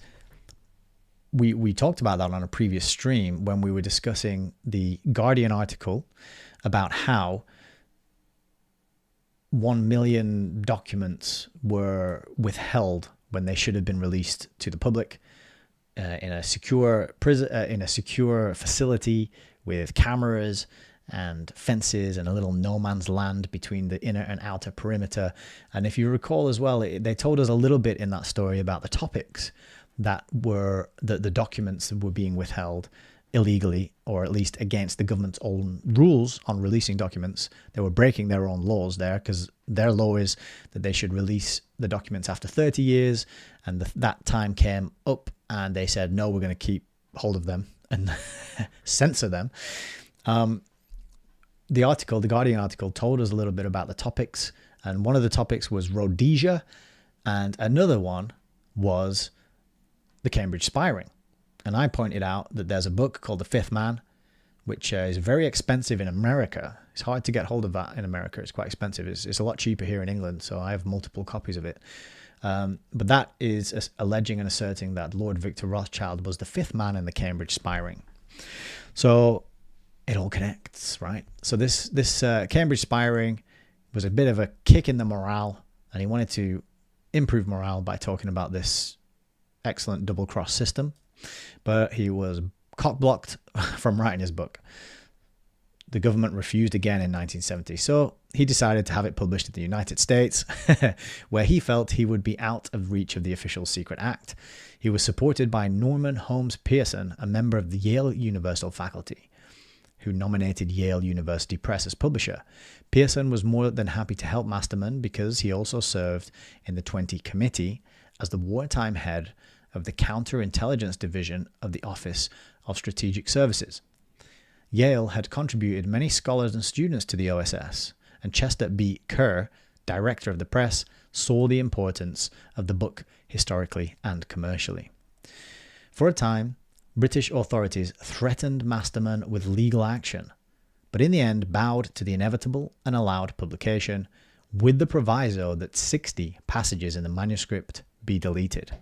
S1: We talked about that on a previous stream when we were discussing the Guardian article about how 1 million documents were withheld when they should have been released to the public in a secure facility with cameras and fences and a little no man's land between the inner and outer perimeter. And if you recall as well, they told us a little bit in that story about the topics that were the documents that were being withheld illegally, or at least against the government's own rules on releasing documents. They were breaking their own laws there, because their law is that they should release the documents after 30 years, and that time came up and they said, no, we're going to keep hold of them and censor them. The Guardian article told us a little bit about the topics, and one of the topics was Rhodesia, and another one was the Cambridge spying. And I pointed out that there's a book called The Fifth Man, which is very expensive in America. It's hard to get hold of that in America. It's quite expensive. It's a lot cheaper here in England, so I have multiple copies of it. But that is alleging and asserting that Lord Victor Rothschild was the fifth man in the Cambridge spying. So it all connects, right? So this Cambridge spying was a bit of a kick in the morale, and he wanted to improve morale by talking about this excellent double-cross system. But he was cock-blocked from writing his book. The government refused again in 1970, so he decided to have it published in the United States, where he felt he would be out of reach of the official Secret Act. He was supported by Norman Holmes Pearson, a member of the Yale Universal faculty, who nominated Yale University Press as publisher. Pearson was more than happy to help Masterman because he also served in the 20 Committee as the wartime head of the Counterintelligence Division of the Office of Strategic Services. Yale had contributed many scholars and students to the OSS, and Chester B. Kerr, director of the press, saw the importance of the book historically and commercially. For a time, British authorities threatened Masterman with legal action, but in the end bowed to the inevitable and allowed publication, with the proviso that 60 passages in the manuscript be deleted.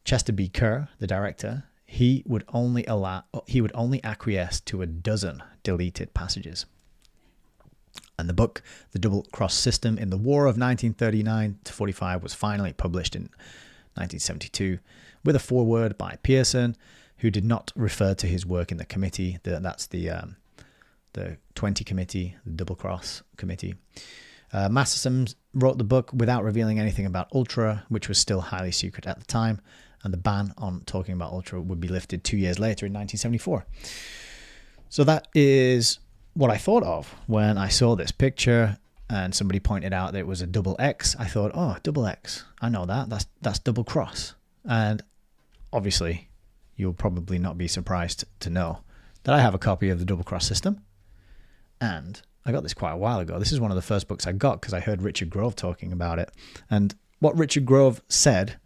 S1: Chester B. Kerr, the director, he would only acquiesce to a dozen deleted passages. And the book, The Double Cross System in the War of 1939 to 45, was finally published in 1972 with a foreword by Pearson, who did not refer to his work in the committee. That's the 20 Committee, the Double Cross Committee. Masterson wrote the book without revealing anything about Ultra, which was still highly secret at the time, and the ban on talking about Ultra would be lifted 2 years later in 1974. So that is what I thought of when I saw this picture. and somebody pointed out that it was a double X, I thought, oh, double X, I know that. That's double cross. And obviously, you'll probably not be surprised to know that I have a copy of the double cross system. And I got this quite a while ago. This is one of the first books I got because I heard Richard Grove talking about it. And what Richard Grove said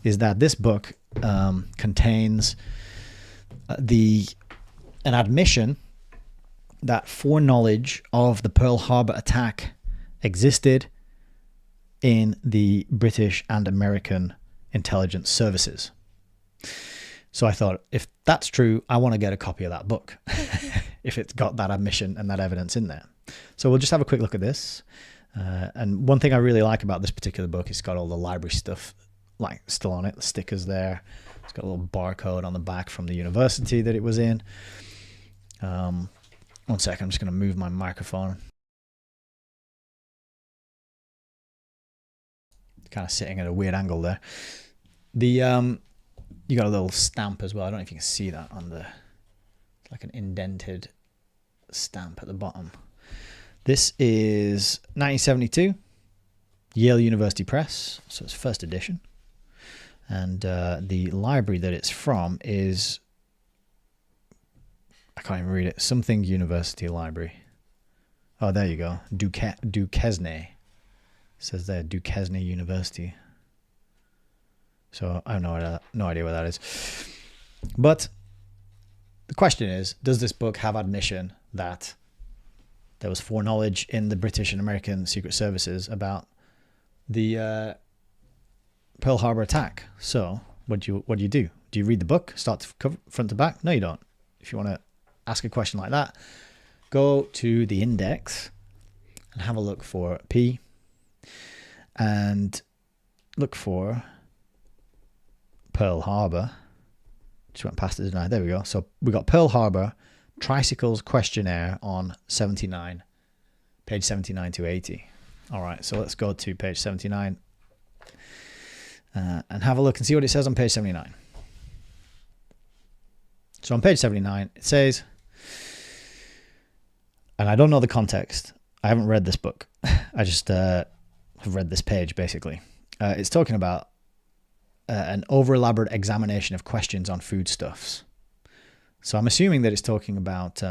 S1: is that this book contains an admission that foreknowledge of the Pearl Harbor attack existed in the British and American intelligence services. So I thought, if that's true, I want to get a copy of that book, if it's got that admission and that evidence in there. So we'll just have a quick look at this. And one thing I really like about this particular book, it's got all the library stuff like still on it, the stickers there. It's got a little barcode on the back from the university that it was in. One second, I'm just going to move my microphone. Kind of sitting at a weird angle there. You got a little stamp as well. I don't know if you can see that on the, like an indented stamp at the bottom. This is 1972, Yale University Press, so it's first edition. And the library that it's from is, I can't even read it, something University Library. Oh, there you go, Duquesne. It says there, Duquesne University. So I have no idea what that is. But the question is, does this book have admission that there was foreknowledge in the British and American Secret Services about the Pearl Harbor attack? So what do you do? Do you read the book, start to cover, front to back? No, you don't. If you want to ask a question like that, go to the index and have a look for P and look for Pearl Harbor. Just went past it, didn't I? There we go. So we got Pearl Harbor Tricycles Questionnaire on 79, page 79 to 80. All right, so let's go to page 79 and have a look and see what it says on page 79. So on page 79, it says, and I don't know the context. I haven't read this book. I just have read this page, basically. It's talking about an over-elaborate examination of questions on foodstuffs. So I'm assuming that it's talking about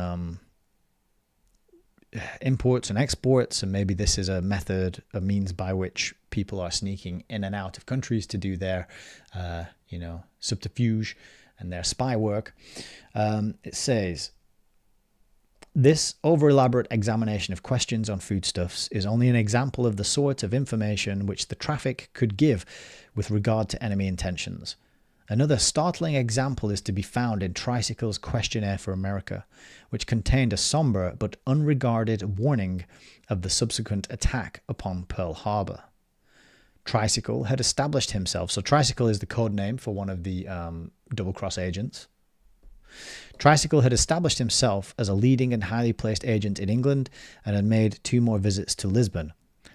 S1: imports and exports, and maybe this is a method, a means by which people are sneaking in and out of countries to do their, subterfuge and their spy work. It says, this over-elaborate examination of questions on foodstuffs is only an example of the sort of information which the traffic could give with regard to enemy intentions. Another startling example is to be found in Tricycle's Questionnaire for America, which contained a somber but unregarded warning of the subsequent attack upon Pearl Harbor. Tricycle had established himself, so Tricycle is the code name for one of the double-cross agents. Tricycle had established himself as a leading and highly placed agent in England and had made 2 more visits to Lisbon,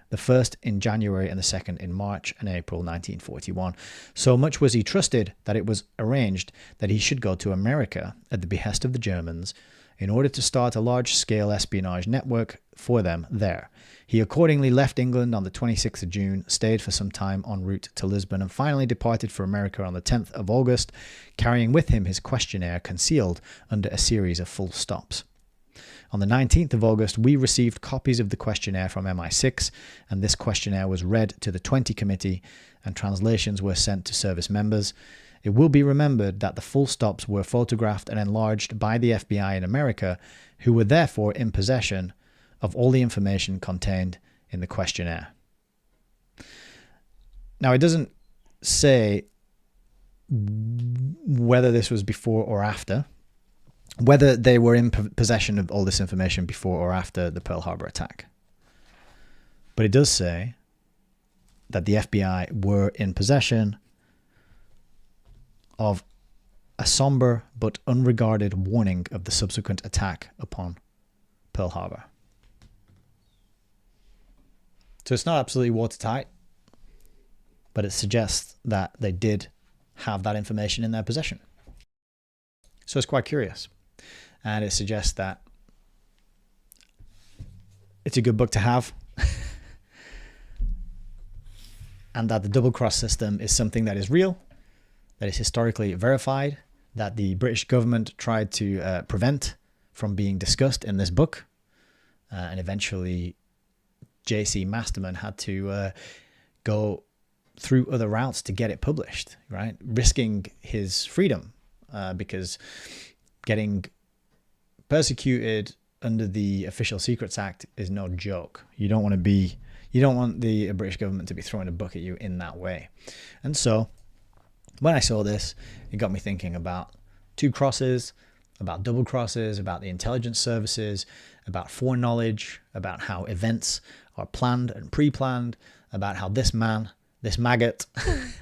S1: the first in January and the second in March and April 1941. So much was he trusted that it was arranged that he should go to America at the behest of the Germans in order to start a large-scale espionage network for them there. He accordingly left England on the 26th of June, stayed for some time en route to Lisbon, and finally departed for America on the 10th of August, carrying with him his questionnaire concealed under a series of full stops. On the 19th of August, we received copies of the questionnaire from MI6, and this questionnaire was read to the 20 committee, and translations were sent to service members. It will be remembered that the full stops were photographed and enlarged by the FBI in America, who were therefore in possession of all the information contained in the questionnaire. Now, it doesn't say whether this was before or after, whether they were in possession of all this information before or after the Pearl Harbor attack. But it does say that the FBI were in possession of a somber but unregarded warning of the subsequent attack upon Pearl Harbor. So it's not absolutely watertight, but it suggests that they did have that information in their possession. So it's quite curious. And it suggests that it's a good book to have and that the double cross system is something that is real, that is historically verified, that the British government tried to prevent from being discussed in this book, and eventually J.C. Masterman had to go through other routes to get it published, right? Risking his freedom because getting persecuted under the Official Secrets Act is no joke. You don't want the British government to be throwing a book at you in that way. And so when I saw this, it got me thinking about two crosses, about double crosses, about the intelligence services, about foreknowledge, about how events are planned and pre-planned, about how this man, this maggot,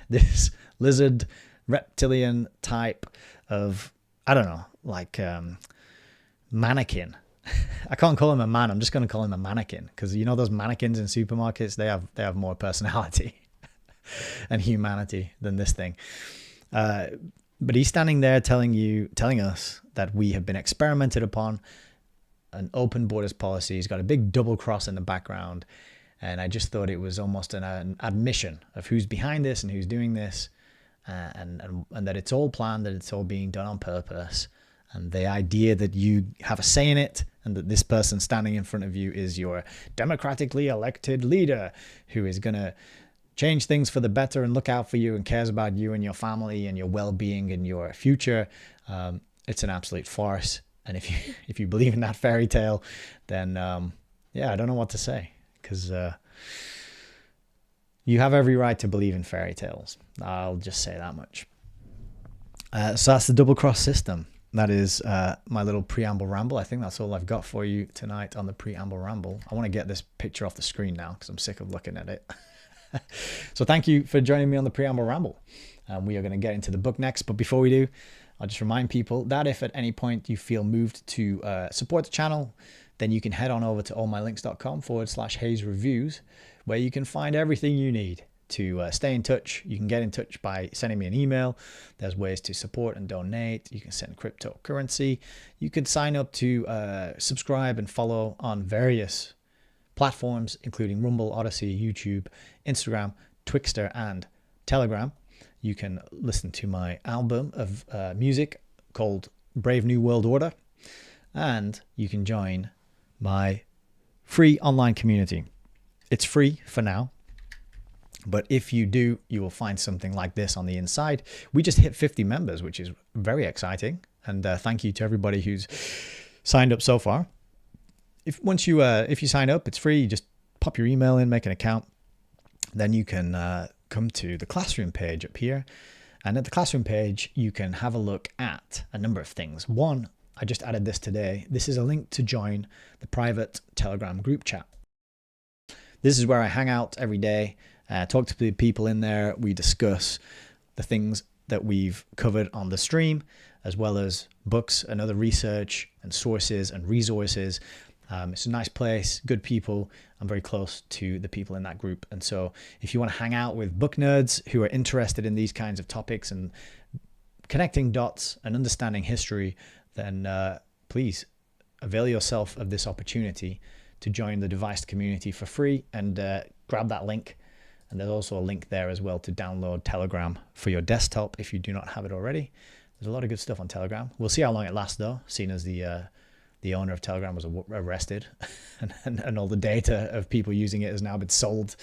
S1: this lizard, reptilian type of, I don't know, like mannequin. I can't call him a man. I'm just going to call him a mannequin, because you know those mannequins in supermarkets, they have more personality and humanity than this thing. But he's standing there telling us that we have been experimented upon, an open borders policy. He's got a big double cross in the background. And I just thought it was almost an admission of who's behind this and who's doing this, and that it's all planned, that it's all being done on purpose. And the idea that you have a say in it, and that this person standing in front of you is your democratically elected leader who is going to change things for the better and look out for you and cares about you and your family and your well-being and your future. It's an absolute farce. And if you believe in that fairy tale, then I don't know what to say, because you have every right to believe in fairy tales. I'll just say that much. So that's the double cross system. That is my little preamble ramble. I think that's all I've got for you tonight on the preamble ramble. I want to get this picture off the screen now because I'm sick of looking at it. So thank you for joining me on the preamble ramble. We are going to get into the book next. But before we do, I'll just remind people that if at any point you feel moved to support the channel, then you can head on over to allmylinks.com/Hayes Reviews, where you can find everything you need to stay in touch. You can get in touch by sending me an email. There's ways to support and donate. You can send cryptocurrency. You could sign up to subscribe and follow on various platforms, including Rumble, Odyssey, YouTube, Instagram, Twixter, and Telegram. You can listen to my album of music called Brave New World Order, and you can join my free online community. It's free for now, but if you do, you will find something like this on the inside. We just hit 50 members, which is very exciting, and thank you to everybody who's signed up so far. If you sign up, it's free. You just pop your email in, make an account, then you can come to the classroom page up here, and at the classroom page you can have a look at a number of things. One, I just added this today. This is a link to join the private Telegram group chat. This is where I hang out every day, talk to the people in there. We discuss the things that we've covered on the stream, as well as books and other research and sources and resources. It's a nice place, good people. I'm very close to the people in that group. And so if you want to hang out with book nerds who are interested in these kinds of topics and connecting dots and understanding history, then please avail yourself of this opportunity to join the device community for free, and grab that link. And there's also a link there as well to download Telegram for your desktop if you do not have it already. There's a lot of good stuff on Telegram. We'll see how long it lasts though, seeing as the owner of Telegram was arrested and all the data of people using it has now been sold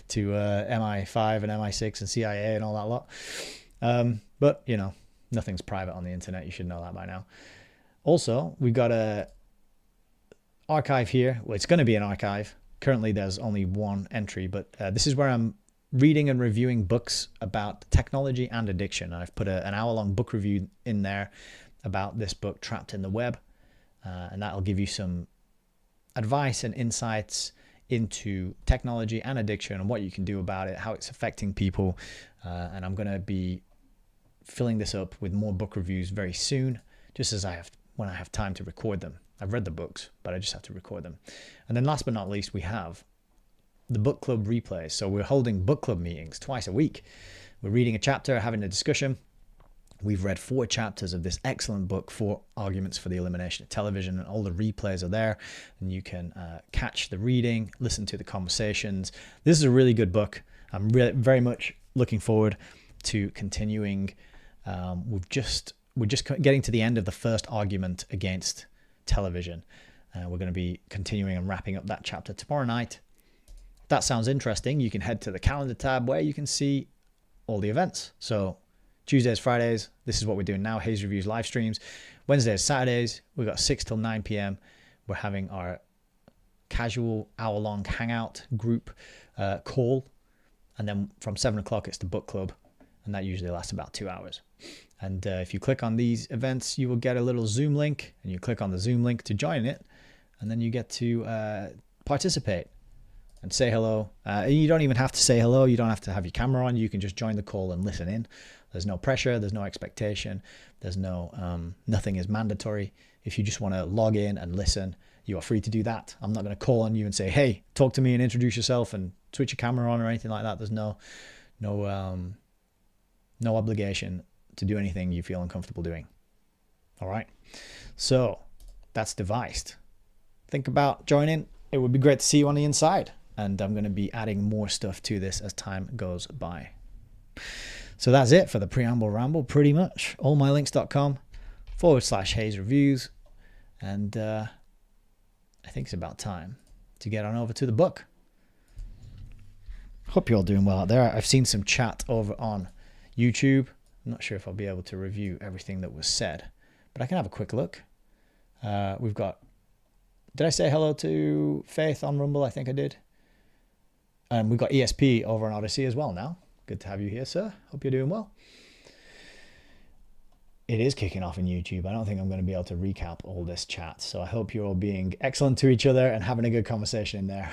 S1: to MI5 and MI6 and CIA and all that lot. But, you know, nothing's private on the internet. You should know that by now. Also, we've got a archive here. Well, it's going to be an archive. Currently, there's only one entry, but this is where I'm reading and reviewing books about technology and addiction. I've put an hour-long book review in there about this book, Trapped in the Web. And that'll give you some advice and insights into technology and addiction and what you can do about it, how it's affecting people. And I'm going to be filling this up with more book reviews very soon, just as when I have time to record them. I've read the books, but I just have to record them. And then last but not least, we have the book club replays. So we're holding book club meetings twice a week. We're reading a chapter, having a discussion. We've read 4 chapters of this excellent book, 4 Arguments for the Elimination of Television, and all the replays are there, and you can catch the reading, listen to the conversations. This is a really good book. I'm very much looking forward to continuing. We're just getting to the end of the first argument against television. We're going to be continuing and wrapping up that chapter tomorrow night. If that sounds interesting, you can head to the calendar tab where you can see all the events. So Tuesdays, Fridays, this is what we're doing now, Hayes Reviews live streams. Wednesdays, Saturdays, we've got 6 till 9 p.m. We're having our casual hour-long hangout group call. And then from 7 o'clock, it's the book club. And that usually lasts about 2 hours. And if you click on these events, you will get a little Zoom link. And you click on the Zoom link to join it. And then you get to participate and say hello. You don't even have to say hello. You don't have to have your camera on. You can just join the call and listen in. There's no pressure. There's no expectation. There's no, nothing is mandatory. If you just want to log in and listen, you are free to do that. I'm not going to call on you and say, hey, talk to me and introduce yourself and switch your camera on or anything like that. There's no obligation to do anything you feel uncomfortable doing. All right. So that's devised. Think about joining. It would be great to see you on the inside. And I'm going to be adding more stuff to this as time goes by. So that's it for the preamble ramble, pretty much. allmylinks.com/Hayes Reviews. And I think it's about time to get on over to the book. Hope you're all doing well out there. I've seen some chat over on YouTube. I'm not sure if I'll be able to review everything that was said, but I can have a quick look. We've got, did I say hello to Faith on Rumble? I think I did. And we've got ESP over on Odyssey as well now. Good to have you here, sir. Hope you're doing well. It is kicking off in YouTube. I don't think I'm going to be able to recap all this chat. So I hope you're all being excellent to each other and having a good conversation in there.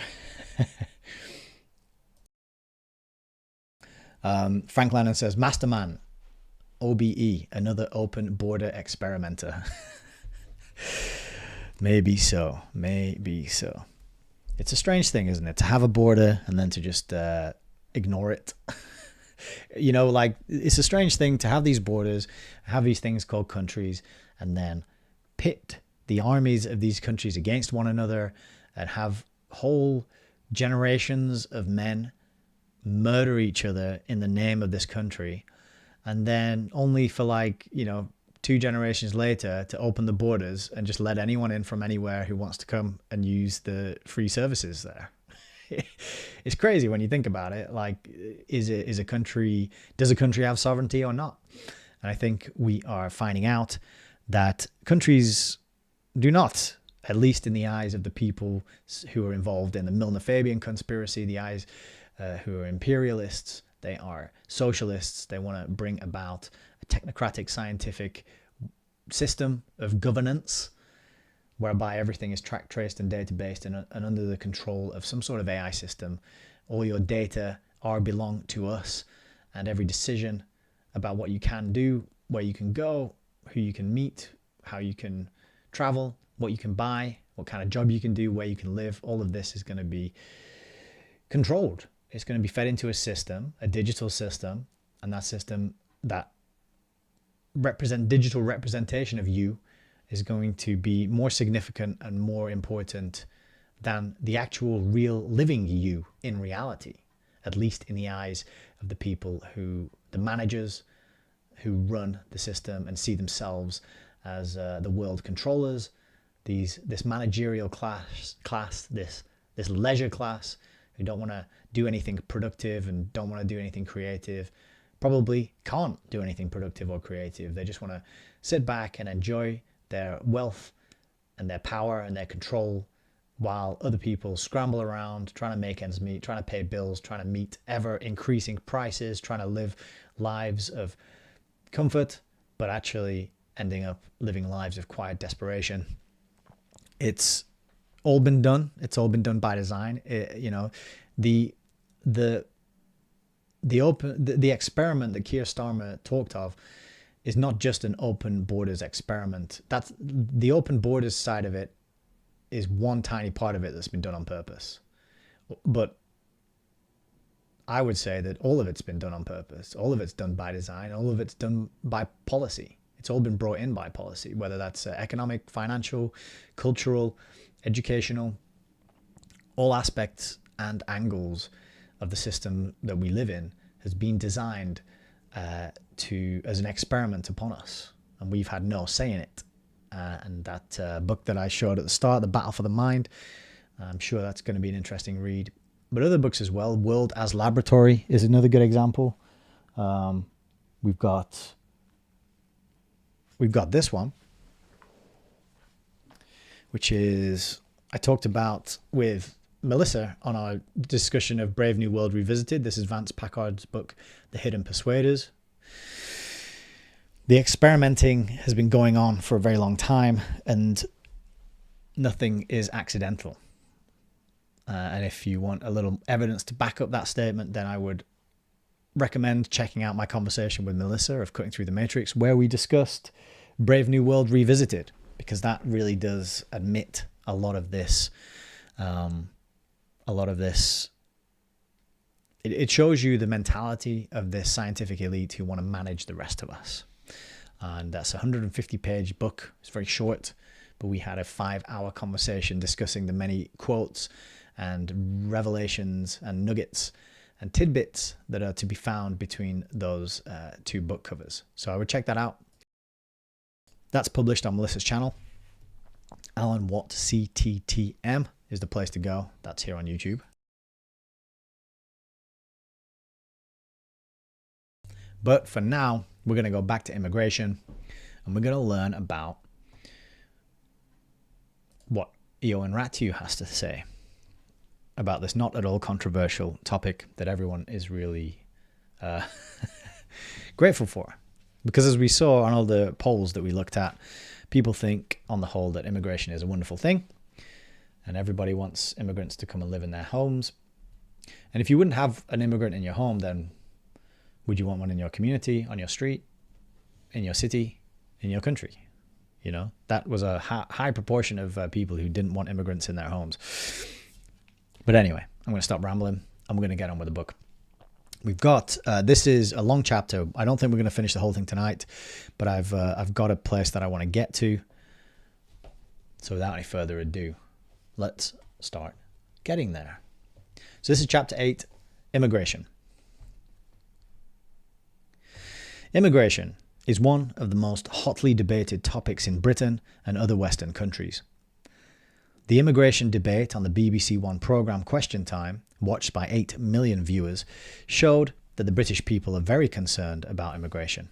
S1: Frank Lennon says, Masterman, OBE, another open border experimenter. Maybe so. Maybe so. It's a strange thing, isn't it? To have a border and then to just ignore it. You know, like, it's a strange thing to have these borders, have these things called countries, and then pit the armies of these countries against one another and have whole generations of men murder each other in the name of this country. And then only for, like, you know, 2 generations later to open the borders and just let anyone in from anywhere who wants to come and use the free services there. It's crazy when you think about it. Like, does a country have sovereignty or not? And I think we are finding out that countries do not, at least in the eyes of the people who are involved in the Milner-Fabian conspiracy, the eyes who are imperialists. They are socialists. They want to bring about a technocratic scientific system of governance whereby everything is tracked, traced, and databased and under the control of some sort of AI system. All your data belong to us, and every decision about what you can do, where you can go, who you can meet, how you can travel, what you can buy, what kind of job you can do, where you can live, all of this is going to be controlled. It's going to be fed into a system, a digital system, and that system, that digital representation of you, is going to be more significant and more important than the actual real living you in reality, at least in the eyes of the people the managers who run the system and see themselves as the world controllers, this managerial class, this leisure class who don't want to do anything productive and don't want to do anything creative, probably can't do anything productive or creative. They just want to sit back and enjoy their wealth and their power and their control while other people scramble around trying to make ends meet, trying to pay bills, trying to meet ever increasing prices, trying to live lives of comfort, but actually ending up living lives of quiet desperation. It's all been done. It's all been done by design. The experiment that Keir Starmer talked of is not just an open borders experiment. That's the open borders side of it is one tiny part of it that's been done on purpose. But I would say that all of it's been done on purpose. All of it's done by design. All of it's done by policy. It's all been brought in by policy, whether that's economic, financial, cultural, educational, all aspects and angles of the system that we live in has been designed as an experiment upon us, and we've had no say in it. And that book that I showed at the start, The Battle for the Mind, I'm sure that's going to be an interesting read. But other books as well. World as Laboratory is another good example. We've got this one, which is I talked about with Melissa on our discussion of Brave New World Revisited. This is Vance Packard's book, The Hidden Persuaders. The experimenting has been going on for a very long time, and nothing is accidental. And if you want a little evidence to back up that statement, then I would recommend checking out my conversation with Melissa of Cutting Through the Matrix, where we discussed Brave New World Revisited, because that really does admit a lot of this. It shows you the mentality of this scientific elite who want to manage the rest of us. And that's a 150-page book. It's very short, but we had a 5-hour conversation discussing the many quotes and revelations and nuggets and tidbits that are to be found between those two book covers. So I would check that out. That's published on Melissa's channel. Alan Watt CTTM is the place to go. That's here on YouTube. But for now, we're going to go back to immigration, and we're going to learn about what Ioan Ratiu has to say about this not at all controversial topic that everyone is really grateful for. Because as we saw on all the polls that we looked at, people think on the whole that immigration is a wonderful thing, and everybody wants immigrants to come and live in their homes. And if you wouldn't have an immigrant in your home, then would you want one in your community, on your street, in your city, in your country? You know, that was a high proportion of people who didn't want immigrants in their homes. But anyway, I'm going to stop rambling, and we're going to get on with the book. We've got, this is a long chapter. I don't think we're going to finish the whole thing tonight, but I've got a place that I want to get to. So without any further ado, let's start getting there. So this is chapter 8, Immigration. Immigration is one of the most hotly debated topics in Britain and other Western countries. The immigration debate on the BBC One programme Question Time, watched by 8 million viewers, showed that the British people are very concerned about immigration.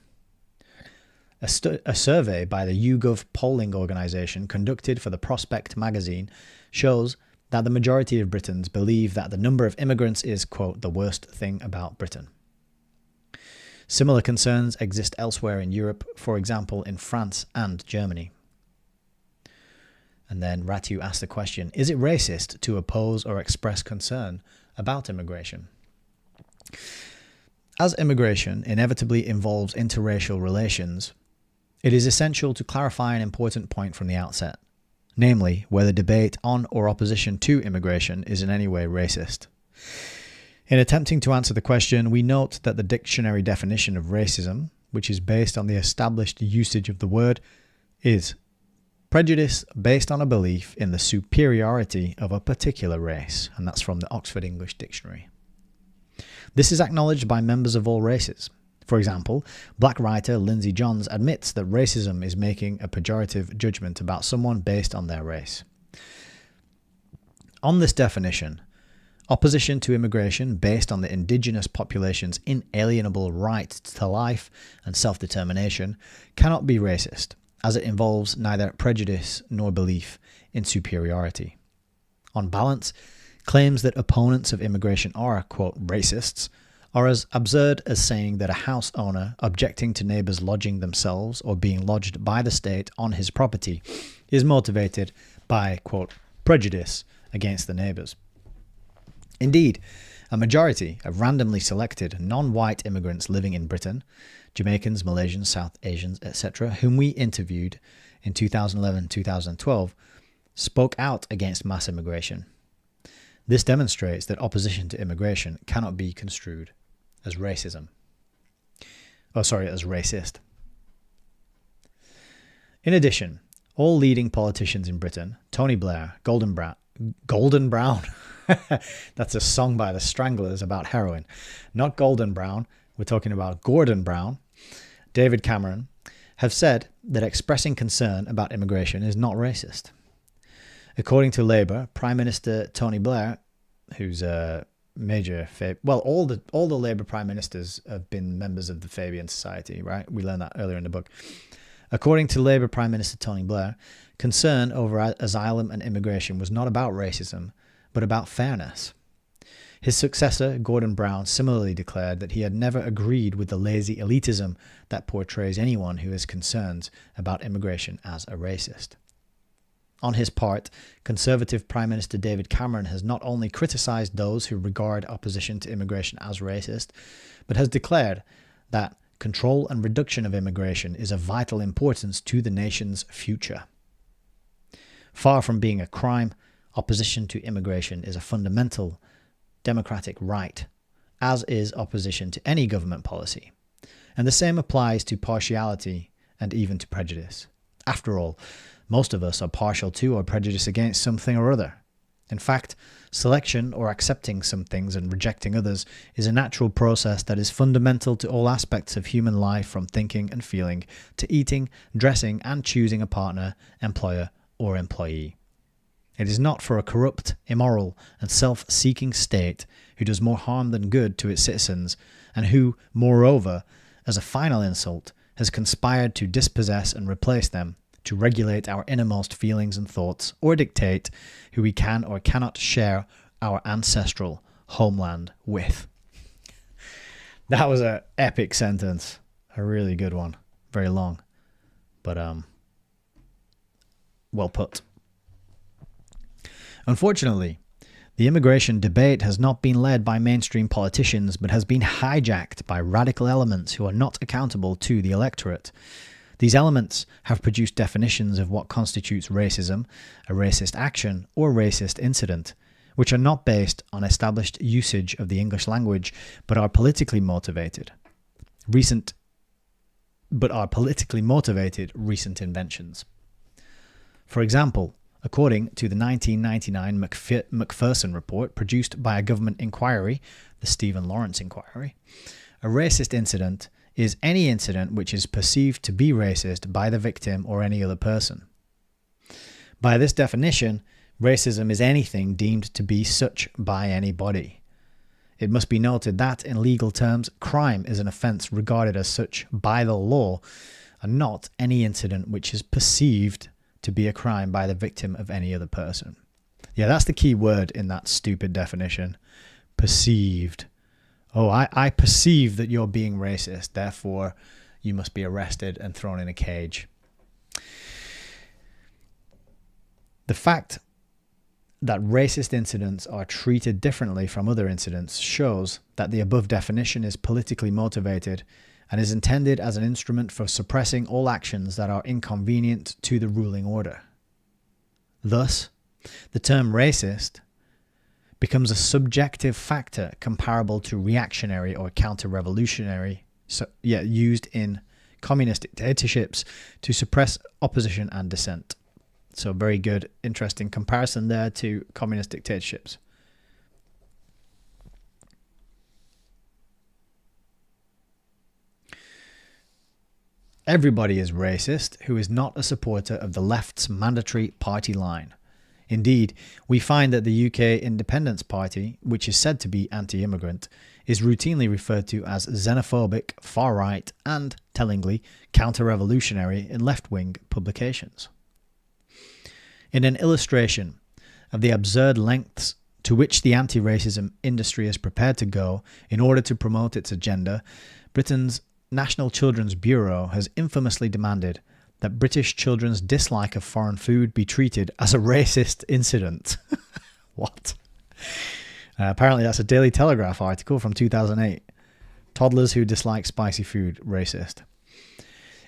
S1: A survey by the YouGov polling organisation conducted for the Prospect magazine shows that the majority of Britons believe that the number of immigrants is, quote, the worst thing about Britain. Similar concerns exist elsewhere in Europe, for example in France and Germany. And then Ratiu asked the question, is it racist to oppose or express concern about immigration? As immigration inevitably involves interracial relations, it is essential to clarify an important point from the outset, namely whether debate on or opposition to immigration is in any way racist. In attempting to answer the question, we note that the dictionary definition of racism, which is based on the established usage of the word, is prejudice based on a belief in the superiority of a particular race, and that's from the Oxford English Dictionary. This is acknowledged by members of all races. For example, black writer Lindsay Johns admits that racism is making a pejorative judgment about someone based on their race. On this definition, opposition to immigration based on the indigenous population's inalienable right to life and self-determination cannot be racist, as it involves neither prejudice nor belief in superiority. On balance, claims that opponents of immigration are, quote, racists, are as absurd as saying that a house owner objecting to neighbours lodging themselves or being lodged by the state on his property is motivated by, quote, prejudice against the neighbours. Indeed, a majority of randomly selected non-white immigrants living in Britain, Jamaicans, Malaysians, South Asians, etc., whom we interviewed in 2011-2012, spoke out against mass immigration. This demonstrates that opposition to immigration cannot be construed as racism. As racist. In addition, all leading politicians in Britain, Tony Blair, Golden Brown, That's a song by the Stranglers about heroin. Not Golden Brown, we're talking about Gordon Brown, David Cameron, have said that expressing concern about immigration is not racist. According to Labour, Prime Minister Tony Blair, who's a major all the Labour Prime Ministers have been members of the Fabian Society, right? We learned that earlier in the book. According to Labour Prime Minister Tony Blair, concern over asylum and immigration was not about racism, but about fairness. His successor, Gordon Brown, similarly declared that he had never agreed with the lazy elitism that portrays anyone who has concerns about immigration as a racist. On his part, Conservative Prime Minister David Cameron has not only criticised those who regard opposition to immigration as racist, but has declared that control and reduction of immigration is of vital importance to the nation's future. Far from being a crime, opposition to immigration is a fundamental democratic right, as is opposition to any government policy. And the same applies to partiality and even to prejudice. After all, most of us are partial to or prejudiced against something or other. In fact, selection or accepting some things and rejecting others is a natural process that is fundamental to all aspects of human life, from thinking and feeling to eating, dressing, and choosing a partner, employer, or employee. It is not for a corrupt, immoral, and self-seeking state who does more harm than good to its citizens, and who, moreover, as a final insult, has conspired to dispossess and replace them, to regulate our innermost feelings and thoughts, or dictate who we can or cannot share our ancestral homeland with. That was an epic sentence. A really good one. Very long. But, well put. Unfortunately, the immigration debate has not been led by mainstream politicians, but has been hijacked by radical elements who are not accountable to the electorate. These elements have produced definitions of what constitutes racism, a racist action, or racist incident, which are not based on established usage of the English language, but are politically motivated recent inventions. For example, according to the 1999 Macpherson report produced by a government inquiry, the Stephen Lawrence Inquiry, a racist incident is any incident which is perceived to be racist by the victim or any other person. By this definition, racism is anything deemed to be such by anybody. It must be noted that, in legal terms, crime is an offence regarded as such by the law, and not any incident which is perceived to be a crime by the victim of any other person. Yeah, that's the key word in that stupid definition. Perceived. Oh, I perceive that you're being racist, therefore you must be arrested and thrown in a cage. The fact that racist incidents are treated differently from other incidents shows that the above definition is politically motivated and is intended as an instrument for suppressing all actions that are inconvenient to the ruling order. Thus, the term racist becomes a subjective factor comparable to reactionary or counter-revolutionary, used in communist dictatorships to suppress opposition and dissent. So very good, interesting comparison there to communist dictatorships. Everybody is racist who is not a supporter of the left's mandatory party line. Indeed, we find that the UK Independence Party, which is said to be anti-immigrant, is routinely referred to as xenophobic, far-right, and, tellingly, counter-revolutionary in left-wing publications. In an illustration of the absurd lengths to which the anti-racism industry is prepared to go in order to promote its agenda, Britain's National Children's Bureau has infamously demanded that British children's dislike of foreign food be treated as a racist incident. What? Apparently that's a Daily Telegraph article from 2008. Toddlers who dislike spicy food, racist.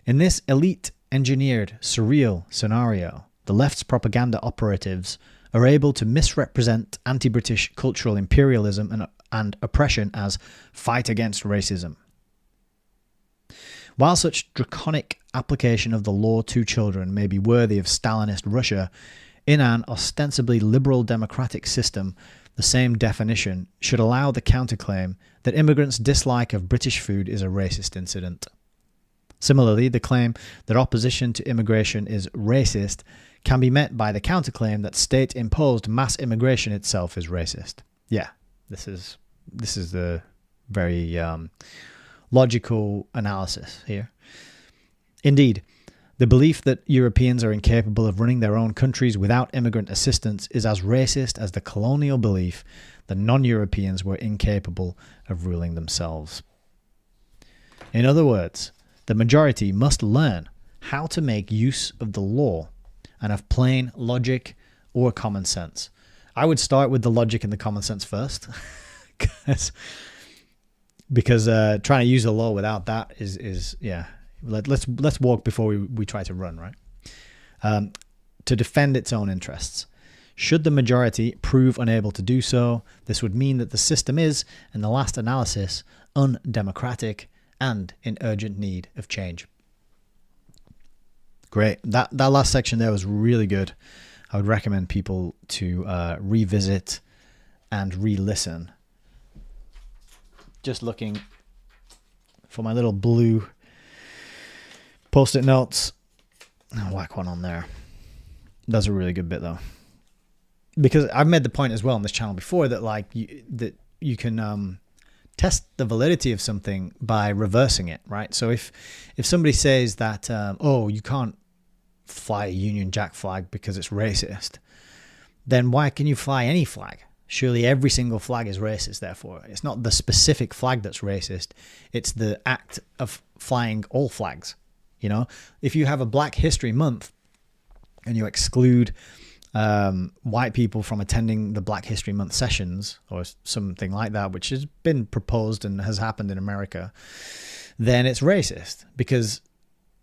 S1: In this elite, engineered, surreal scenario, the left's propaganda operatives are able to misrepresent anti-British cultural imperialism and oppression as fight against racism. While such draconic application of the law to children may be worthy of Stalinist Russia, In an ostensibly liberal democratic system, the same definition should allow the counterclaim that immigrants' dislike of British food is a racist incident. Similarly, the claim that opposition to immigration is racist can be met by the counterclaim that state-imposed mass immigration itself is racist. Yeah, this is the very logical analysis here. Indeed, the belief that Europeans are incapable of running their own countries without immigrant assistance is as racist as the colonial belief that non-Europeans were incapable of ruling themselves. In other words, the majority must learn how to make use of the law and of plain logic or common sense. I would start with the logic and the common sense first, because trying to use the law without that is yeah. Let's walk before we try to run, right? To defend its own interests. Should the majority prove unable to do so, this would mean that the system is, in the last analysis, undemocratic and in urgent need of change. Great. That last section there was really good. I would recommend people to revisit and re-listen. Just looking for my little blue Post-it notes. I'll whack one on there. That's a really good bit though, because I've made the point as well on this channel before that you can test the validity of something by reversing it, right? So if somebody says that you can't fly a Union Jack flag because it's racist, then why can you fly any flag? Surely every single flag is racist. Therefore, it's not the specific flag that's racist; it's the act of flying all flags. You know, if you have a Black History Month and you exclude white people from attending the Black History Month sessions or something like that, which has been proposed and has happened in America, then it's racist, because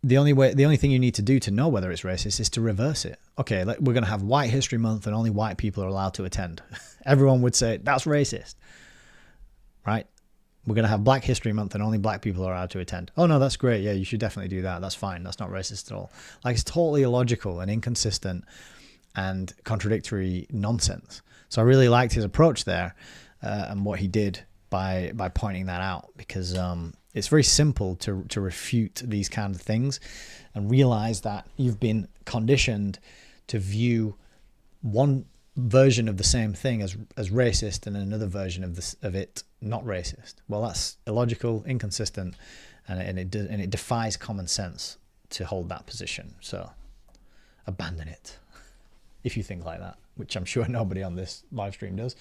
S1: the only thing you need to do to know whether it's racist is to reverse it. Okay, we're going to have White History Month and only white people are allowed to attend. Everyone would say that's racist, right? We're going to have Black History Month and only black people are allowed to attend. Oh, no, that's great. Yeah, you should definitely do that. That's fine. That's not racist at all. It's totally illogical and inconsistent and contradictory nonsense. So I really liked his approach there and what he did by pointing that out, because it's very simple to refute these kinds of things and realize that you've been conditioned to view one version of the same thing as racist and another version of it not racist. Well, that's illogical, inconsistent, and it defies common sense to hold that position. So abandon it if you think like that, which I'm sure nobody on this live stream does.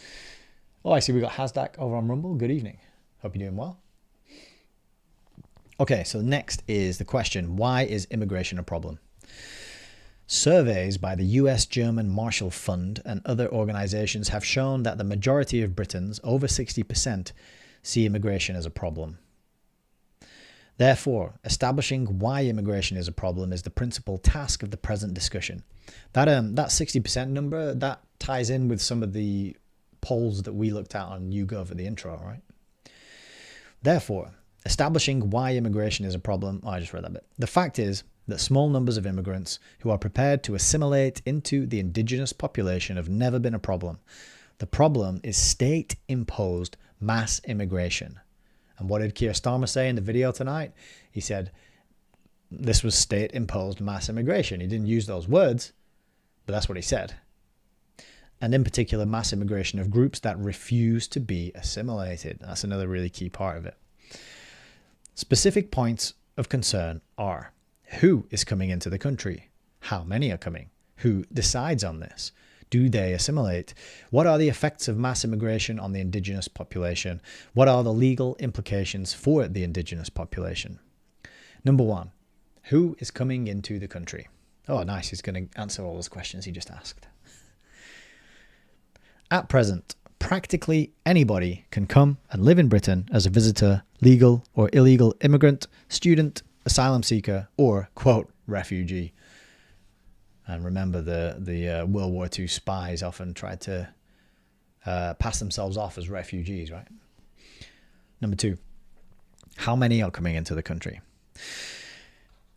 S1: Oh, I see we got Hasdak over on Rumble. Good evening. Hope you're doing well. Okay, so next is the question: why is immigration a problem? Surveys by the US German Marshall Fund and other organizations have shown that the majority of Britons, over 60%, see immigration as a problem. Therefore, establishing why immigration is a problem is the principal task of the present discussion. That 60% number, that ties in with some of the polls that we looked at on YouGov at the intro, right? Therefore, establishing why immigration is a problem. Oh, I just read that bit. The fact is that small numbers of immigrants who are prepared to assimilate into the indigenous population have never been a problem. The problem is state-imposed mass immigration. And what did Keir Starmer say in the video tonight? He said this was state-imposed mass immigration. He didn't use those words, but that's what he said. And in particular, mass immigration of groups that refuse to be assimilated. That's another really key part of it. Specific points of concern are: who is coming into the country? How many are coming? Who decides on this? Do they assimilate? What are the effects of mass immigration on the indigenous population? What are the legal implications for the indigenous population? Number one, who is coming into the country? Oh, nice. He's going to answer all those questions he just asked. At present, practically anybody can come and live in Britain as a visitor, legal or illegal immigrant, student, asylum seeker, or, quote, refugee. And remember, the World War II spies often tried to pass themselves off as refugees, right? Number two, how many are coming into the country?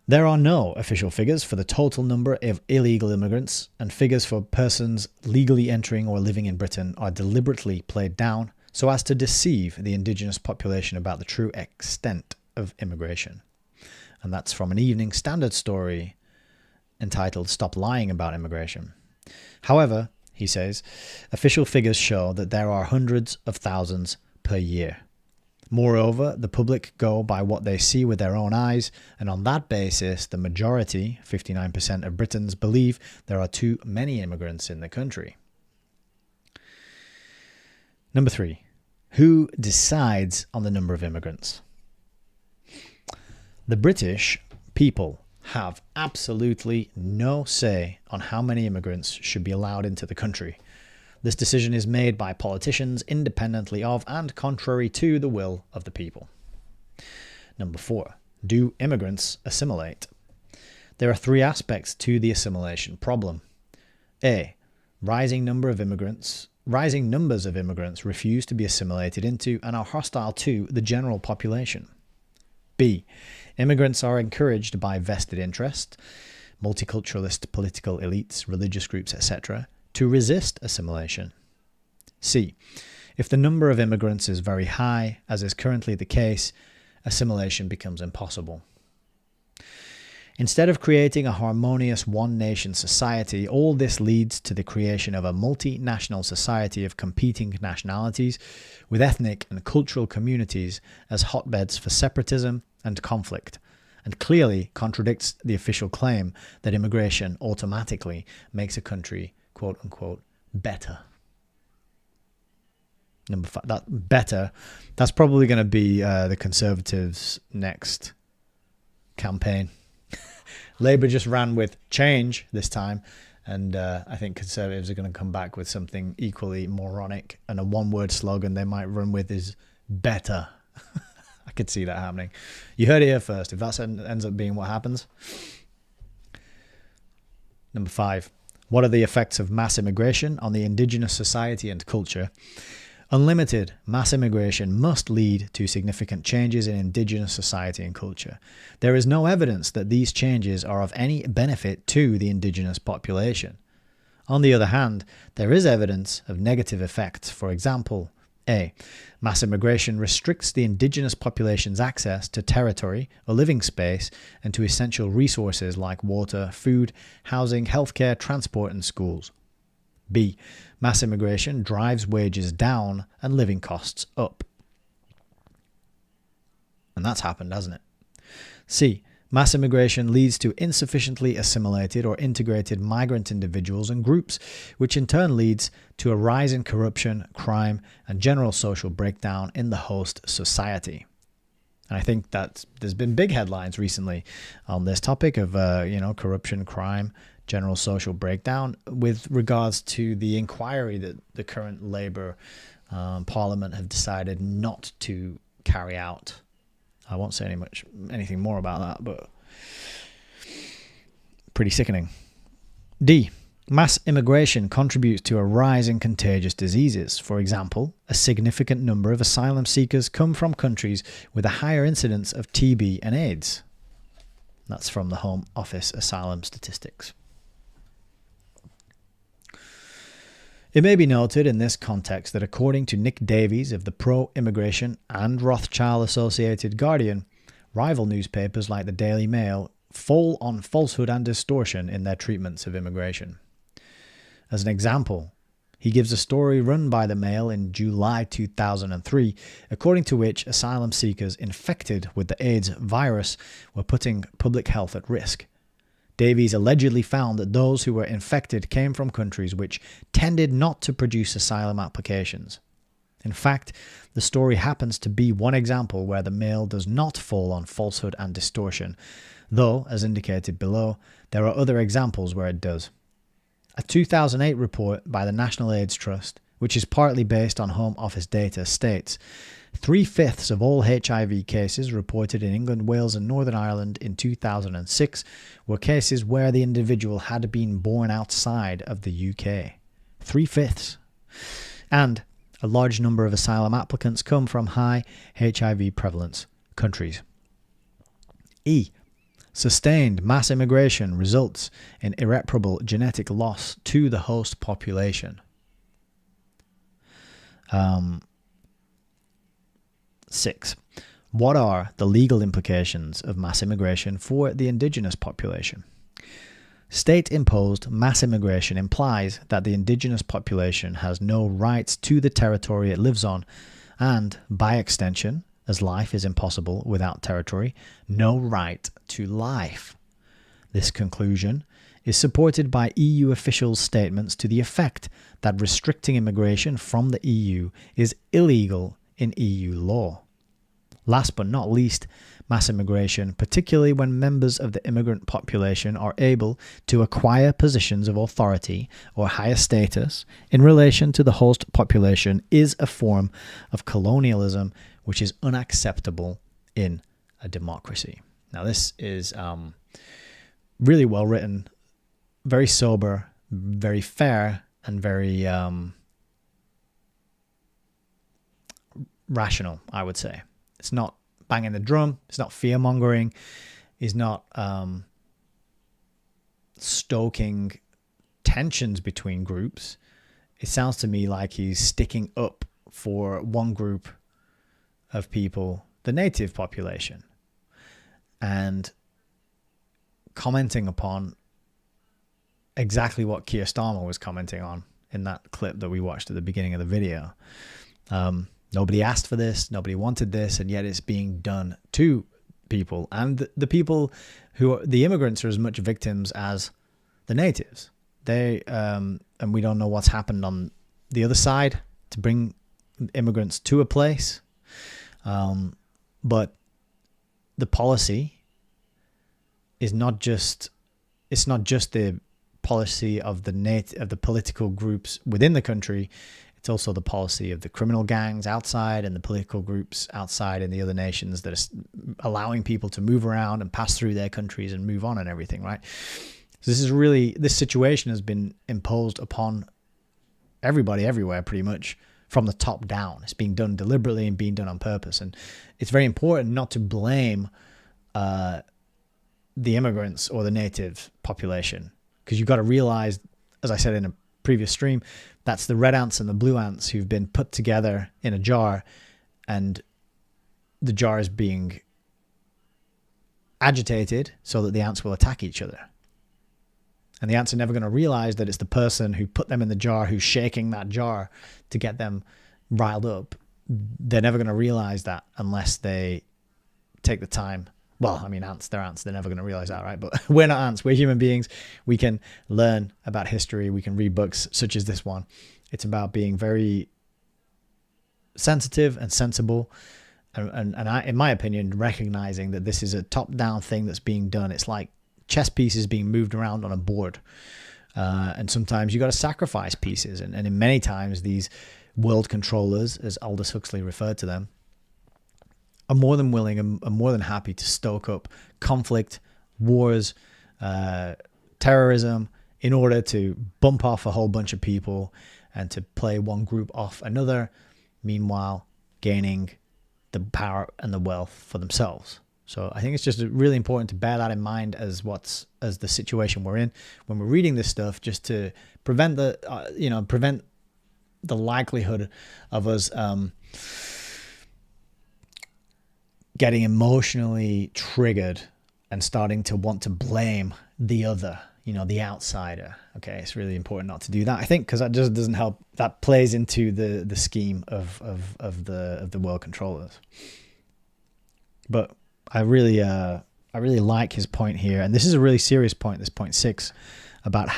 S1: There are no official figures for the total number of illegal immigrants, and figures for persons legally entering or living in Britain are deliberately played down so as to deceive the indigenous population about the true extent of immigration. And that's from an Evening Standard story entitled "Stop Lying About Immigration." However, he says, official figures show that there are hundreds of thousands per year. Moreover, the public go by what they see with their own eyes, and on that basis, the majority, 59% of Britons, believe there are too many immigrants in the country. Number 3. Who decides on the number of immigrants? The British people have absolutely no say on how many immigrants should be allowed into the country. This decision is made by politicians independently of and contrary to the will of the people. Number 4. Do immigrants assimilate? There are 3 aspects to the assimilation problem. A. Rising numbers of immigrants refuse to be assimilated into and are hostile to the general population. B. Immigrants are encouraged by vested interest, multiculturalist political elites, religious groups, etc., to resist assimilation. C. If the number of immigrants is very high, as is currently the case, assimilation becomes impossible. Instead of creating a harmonious one-nation society, all this leads to the creation of a multinational society of competing nationalities with ethnic and cultural communities as hotbeds for separatism and conflict, and clearly contradicts the official claim that immigration automatically makes a country quote-unquote better. Number 5, that's probably going to be the Conservatives' next campaign. Labour just ran with change this time, and I think Conservatives are going to come back with something equally moronic, and a one-word slogan they might run with is better. I could see that happening. You heard it here first. If that ends up being what happens. Number 5. What are the effects of mass immigration on the indigenous society and culture? Unlimited mass immigration must lead to significant changes in indigenous society and culture. There is no evidence that these changes are of any benefit to the indigenous population. On the other hand, there is evidence of negative effects. For example, A. Mass immigration restricts the indigenous population's access to territory or living space and to essential resources like water, food, housing, healthcare, transport, and schools. B. Mass immigration drives wages down and living costs up. And that's happened, hasn't it? C. Mass immigration leads to insufficiently assimilated or integrated migrant individuals and groups, which in turn leads to a rise in corruption, crime, and general social breakdown in the host society. And I think that there's been big headlines recently on this topic of corruption, crime, general social breakdown with regards to the inquiry that the current Labour Parliament have decided not to carry out. I won't say anything more about that, but pretty sickening. D. Mass immigration contributes to a rise in contagious diseases. For example, a significant number of asylum seekers come from countries with a higher incidence of TB and AIDS. That's from the Home Office Asylum Statistics. It may be noted in this context that according to Nick Davies of the pro-immigration and Rothschild-associated Guardian, rival newspapers like the Daily Mail fall on falsehood and distortion in their treatments of immigration. As an example, he gives a story run by the Mail in July 2003, according to which asylum seekers infected with the AIDS virus were putting public health at risk. Davies allegedly found that those who were infected came from countries which tended not to produce asylum applications. In fact, the story happens to be one example where the Mail does not fall on falsehood and distortion, though, as indicated below, there are other examples where it does. A 2008 report by the National AIDS Trust, which is partly based on Home Office data, states 3/5 of all HIV cases reported in England, Wales and Northern Ireland in 2006 were cases where the individual had been born outside of the UK. 3/5. And a large number of asylum applicants come from high HIV prevalence countries. E. Sustained mass immigration results in irreparable genetic loss to the host population. 6. What are the legal implications of mass immigration for the indigenous population? State-imposed mass immigration implies that the indigenous population has no rights to the territory it lives on, and, by extension, as life is impossible without territory, no right to life. This conclusion is supported by EU officials' statements to the effect that restricting immigration from the EU is illegal in EU law. Last but not least, mass immigration, particularly when members of the immigrant population are able to acquire positions of authority or higher status in relation to the host population, is a form of colonialism which is unacceptable in a democracy. Now, this is really well written, very sober, very fair, and very rational, I would say. It's not banging the drum. It's not fear-mongering. He's not stoking tensions between groups. It sounds to me like he's sticking up for one group of people, the native population, and commenting upon exactly what Keir Starmer was commenting on in that clip that we watched at the beginning of the video. Nobody asked for this, nobody wanted this, and yet it's being done to people. And the people who are the immigrants are as much victims as the natives. They and we don't know what's happened on the other side to bring immigrants to a place. But the policy is not just the policy of the political groups within the country. It's also the policy of the criminal gangs outside and the political groups outside in the other nations that are allowing people to move around and pass through their countries and move on and everything, right? So this situation has been imposed upon everybody everywhere pretty much from the top down. It's being done deliberately and being done on purpose. And it's very important not to blame the immigrants or the native population, because you've got to realize, as I said in a previous stream, that's the red ants and the blue ants who've been put together in a jar, and the jar is being agitated so that the ants will attack each other. And the ants are never going to realize that it's the person who put them in the jar who's shaking that jar to get them riled up. They're never going to realize that unless they take the time. Well, I mean, ants, they're ants. They're never going to realize that, right? But we're not ants. We're human beings. We can learn about history. We can read books such as this one. It's about being very sensitive and sensible. And I, in my opinion, recognizing that this is a top-down thing that's being done. It's like chess pieces being moved around on a board. And sometimes you got to sacrifice pieces. And in many times, these world controllers, as Aldous Huxley referred to them, are more than willing and are more than happy to stoke up conflict, wars, terrorism, in order to bump off a whole bunch of people and to play one group off another, meanwhile gaining the power and the wealth for themselves. So I think it's just really important to bear that in mind as the situation we're in when we're reading this stuff, just to prevent the likelihood of us getting emotionally triggered and starting to want to blame the other, the outsider. Okay, it's really important not to do that, I think, because that just doesn't help. That plays into the scheme of the world controllers. But I really like his point here, and this is a really serious point. This point 6 about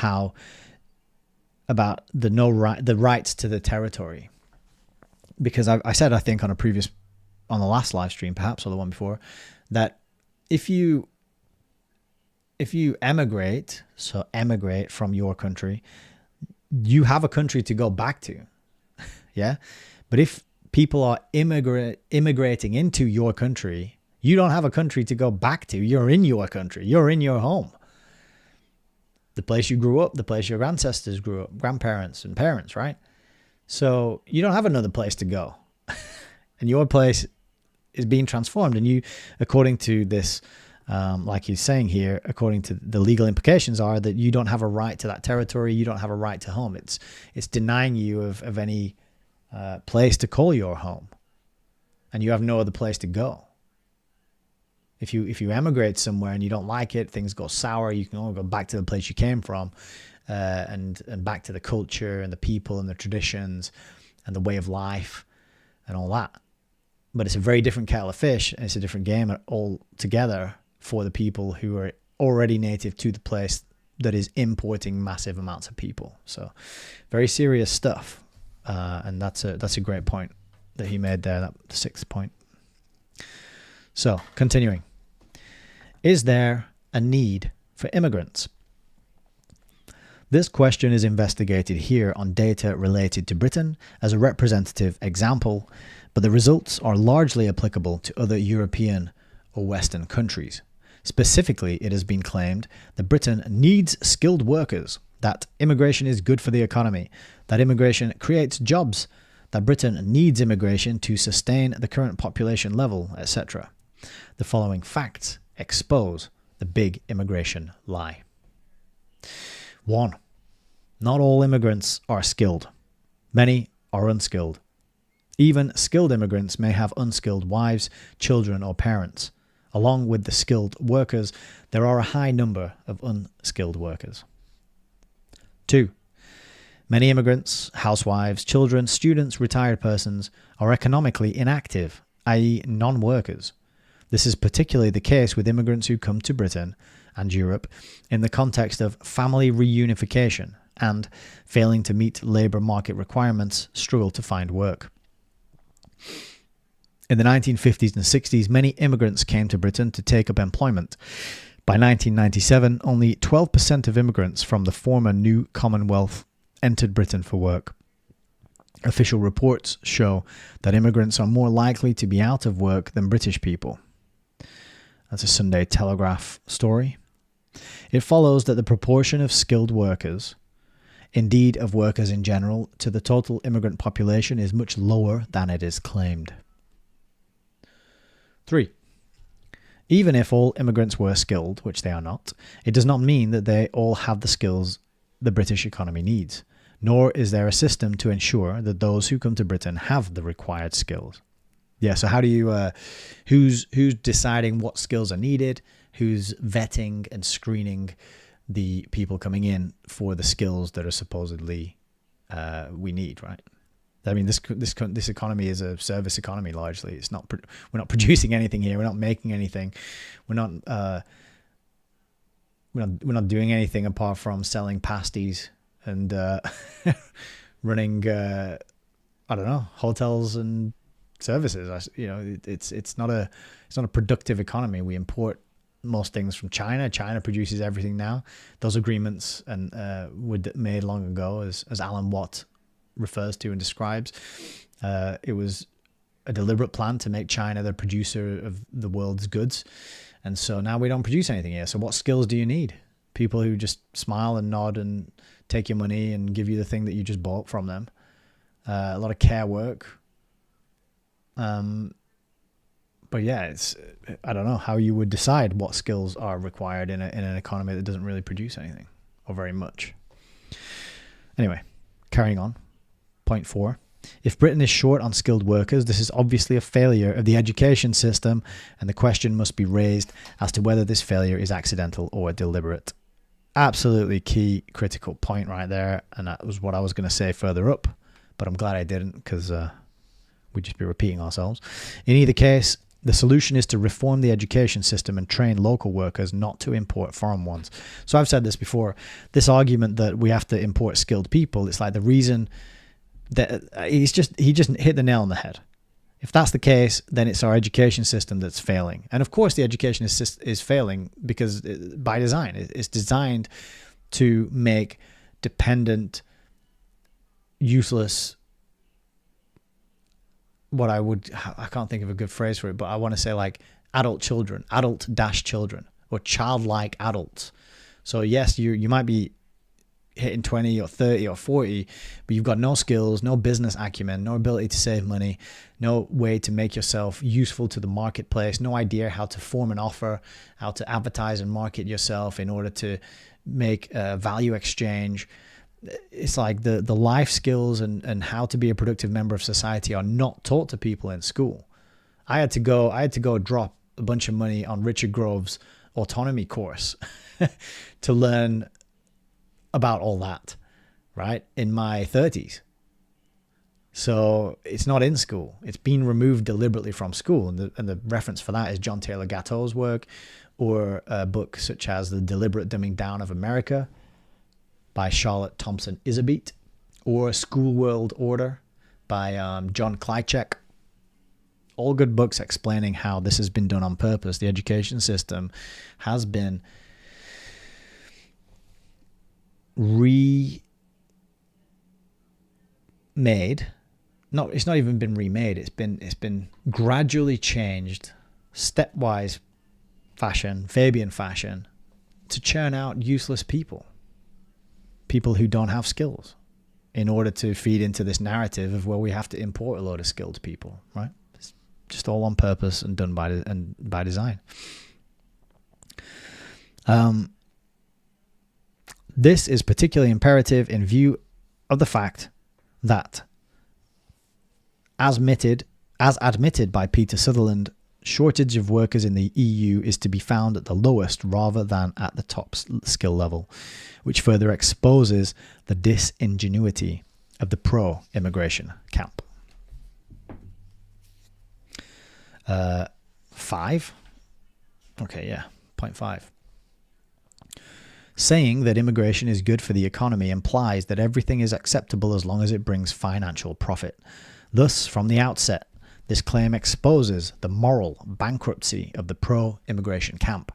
S1: the rights to the territory, because I said, I think on the last live stream, perhaps, or the one before, that if you emigrate from your country, you have a country to go back to. Yeah. But if people are immigrating into your country, you don't have a country to go back to. You're in your country. You're in your home. The place you grew up, the place your ancestors grew up, grandparents and parents, right? So you don't have another place to go. And your place is being transformed. And you, according to this like he's saying here, according to the legal implications are that you don't have a right to that territory. You don't have a right to home. It's denying you of any place to call your home, and you have no other place to go. If you emigrate somewhere and you don't like it, things go sour, you can only go back to the place you came from, and back to the culture and the people and the traditions and the way of life and all that. But it's a very different kettle of fish, and it's a different game altogether for the people who are already native to the place that is importing massive amounts of people. So very serious stuff. And that's a great point that he made there, that the 6th point. So continuing. Is there a need for immigrants? This question is investigated here on data related to Britain as a representative example, but the results are largely applicable to other European or Western countries. Specifically, it has been claimed that Britain needs skilled workers, that immigration is good for the economy, that immigration creates jobs, that Britain needs immigration to sustain the current population level, etc. The following facts expose the big immigration lie. 1. Not all immigrants are skilled. Many are unskilled. Even skilled immigrants may have unskilled wives, children, or parents. Along with the skilled workers, there are a high number of unskilled workers. 2. Many immigrants, housewives, children, students, retired persons are economically inactive, i.e. non-workers. This is particularly the case with immigrants who come to Britain and Europe in the context of family reunification and, failing to meet labour market requirements, struggle to find work. In the 1950s and 60s, many immigrants came to Britain to take up employment. By 1997, only 12% of immigrants from the former New Commonwealth entered Britain for work. Official reports show that immigrants are more likely to be out of work than British people. That's a Sunday Telegraph story. It follows that the proportion of skilled workers, indeed of workers in general, to the total immigrant population is much lower than it is claimed. 3. Even if all immigrants were skilled, which they are not, it does not mean that they all have the skills the British economy needs, nor is there a system to ensure that those who come to Britain have the required skills. Yeah, so how do you, who's deciding what skills are needed, who's vetting and screening the people coming in for the skills that are supposedly we need, right? I mean, this economy is a service economy largely. It's not we're not producing anything here. We're not making anything. We're not doing anything apart from selling pasties and running I don't know, hotels and services. It's not a productive economy. We import most things from China. China produces everything now. Those agreements were made long ago, as Alan Watt refers to and describes. It was a deliberate plan to make China the producer of the world's goods, and so now we don't produce anything here. So what skills do you need? People who just smile and nod and take your money and give you the thing that you just bought from them. A lot of care work. But yeah, I don't know how you would decide what skills are required in an economy that doesn't really produce anything or very much. Anyway, carrying on. Point 4. If Britain is short on skilled workers, this is obviously a failure of the education system, and the question must be raised as to whether this failure is accidental or deliberate. Absolutely key, critical point right there, and that was what I was going to say further up, but I'm glad I didn't, because we'd just be repeating ourselves. In either case, the solution is to reform the education system and train local workers, not to import foreign ones. So I've said this before, this argument that we have to import skilled people, it's like the reason that he just hit the nail on the head. If that's the case, then it's our education system that's failing. And of course the education is failing because by design, it's designed to make dependent, useless, I can't think of a good phrase for it, but I want to say like adult children, adult-children, or childlike adults. So yes, you might be hitting 20 or 30 or 40, but you've got no skills, no business acumen, no ability to save money, no way to make yourself useful to the marketplace, no idea how to form an offer, how to advertise and market yourself in order to make a value exchange. It's like the life skills and how to be a productive member of society are not taught to people in school. I had to go drop a bunch of money on Richard Grove's Autonomy course to learn about all that, right, in my 30s. So it's not in school. It's been removed deliberately from school. And the reference for that is John Taylor Gatto's work, or a book such as The Deliberate Dumbing Down of America by Charlotte Thompson Iserbyt, or School World Order by John Krycek. All good books explaining how this has been done on purpose. The education system has been remade. No, it's not even been remade. It's been gradually changed, stepwise fashion, Fabian fashion, to churn out useless people who don't have skills, in order to feed into this narrative of, well, we have to import a load of skilled people, right? It's just all on purpose and done by design. This is particularly imperative in view of the fact that, as admitted by Peter Sutherland, shortage of workers in the EU is to be found at the lowest rather than at the top skill level, which further exposes the disingenuity of the pro-immigration camp. 5? Okay, yeah, point 5. Saying that immigration is good for the economy implies that everything is acceptable as long as it brings financial profit. Thus, from the outset, this claim exposes the moral bankruptcy of the pro-immigration camp.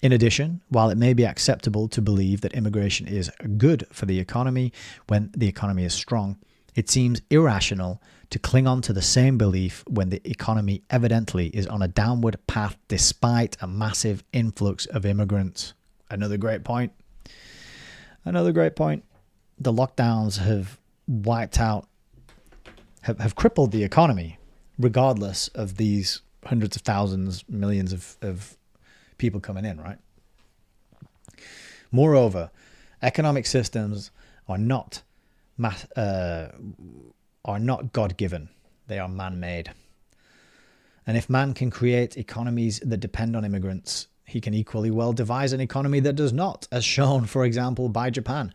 S1: In addition, while it may be acceptable to believe that immigration is good for the economy when the economy is strong, it seems irrational to cling on to the same belief when the economy evidently is on a downward path despite a massive influx of immigrants. Another great point. The lockdowns have wiped out, have crippled the economy, regardless of these hundreds of thousands, millions of people coming in, right? Moreover, economic systems are not God-given. They are man-made. And if man can create economies that depend on immigrants, he can equally well devise an economy that does not, as shown, for example, by Japan.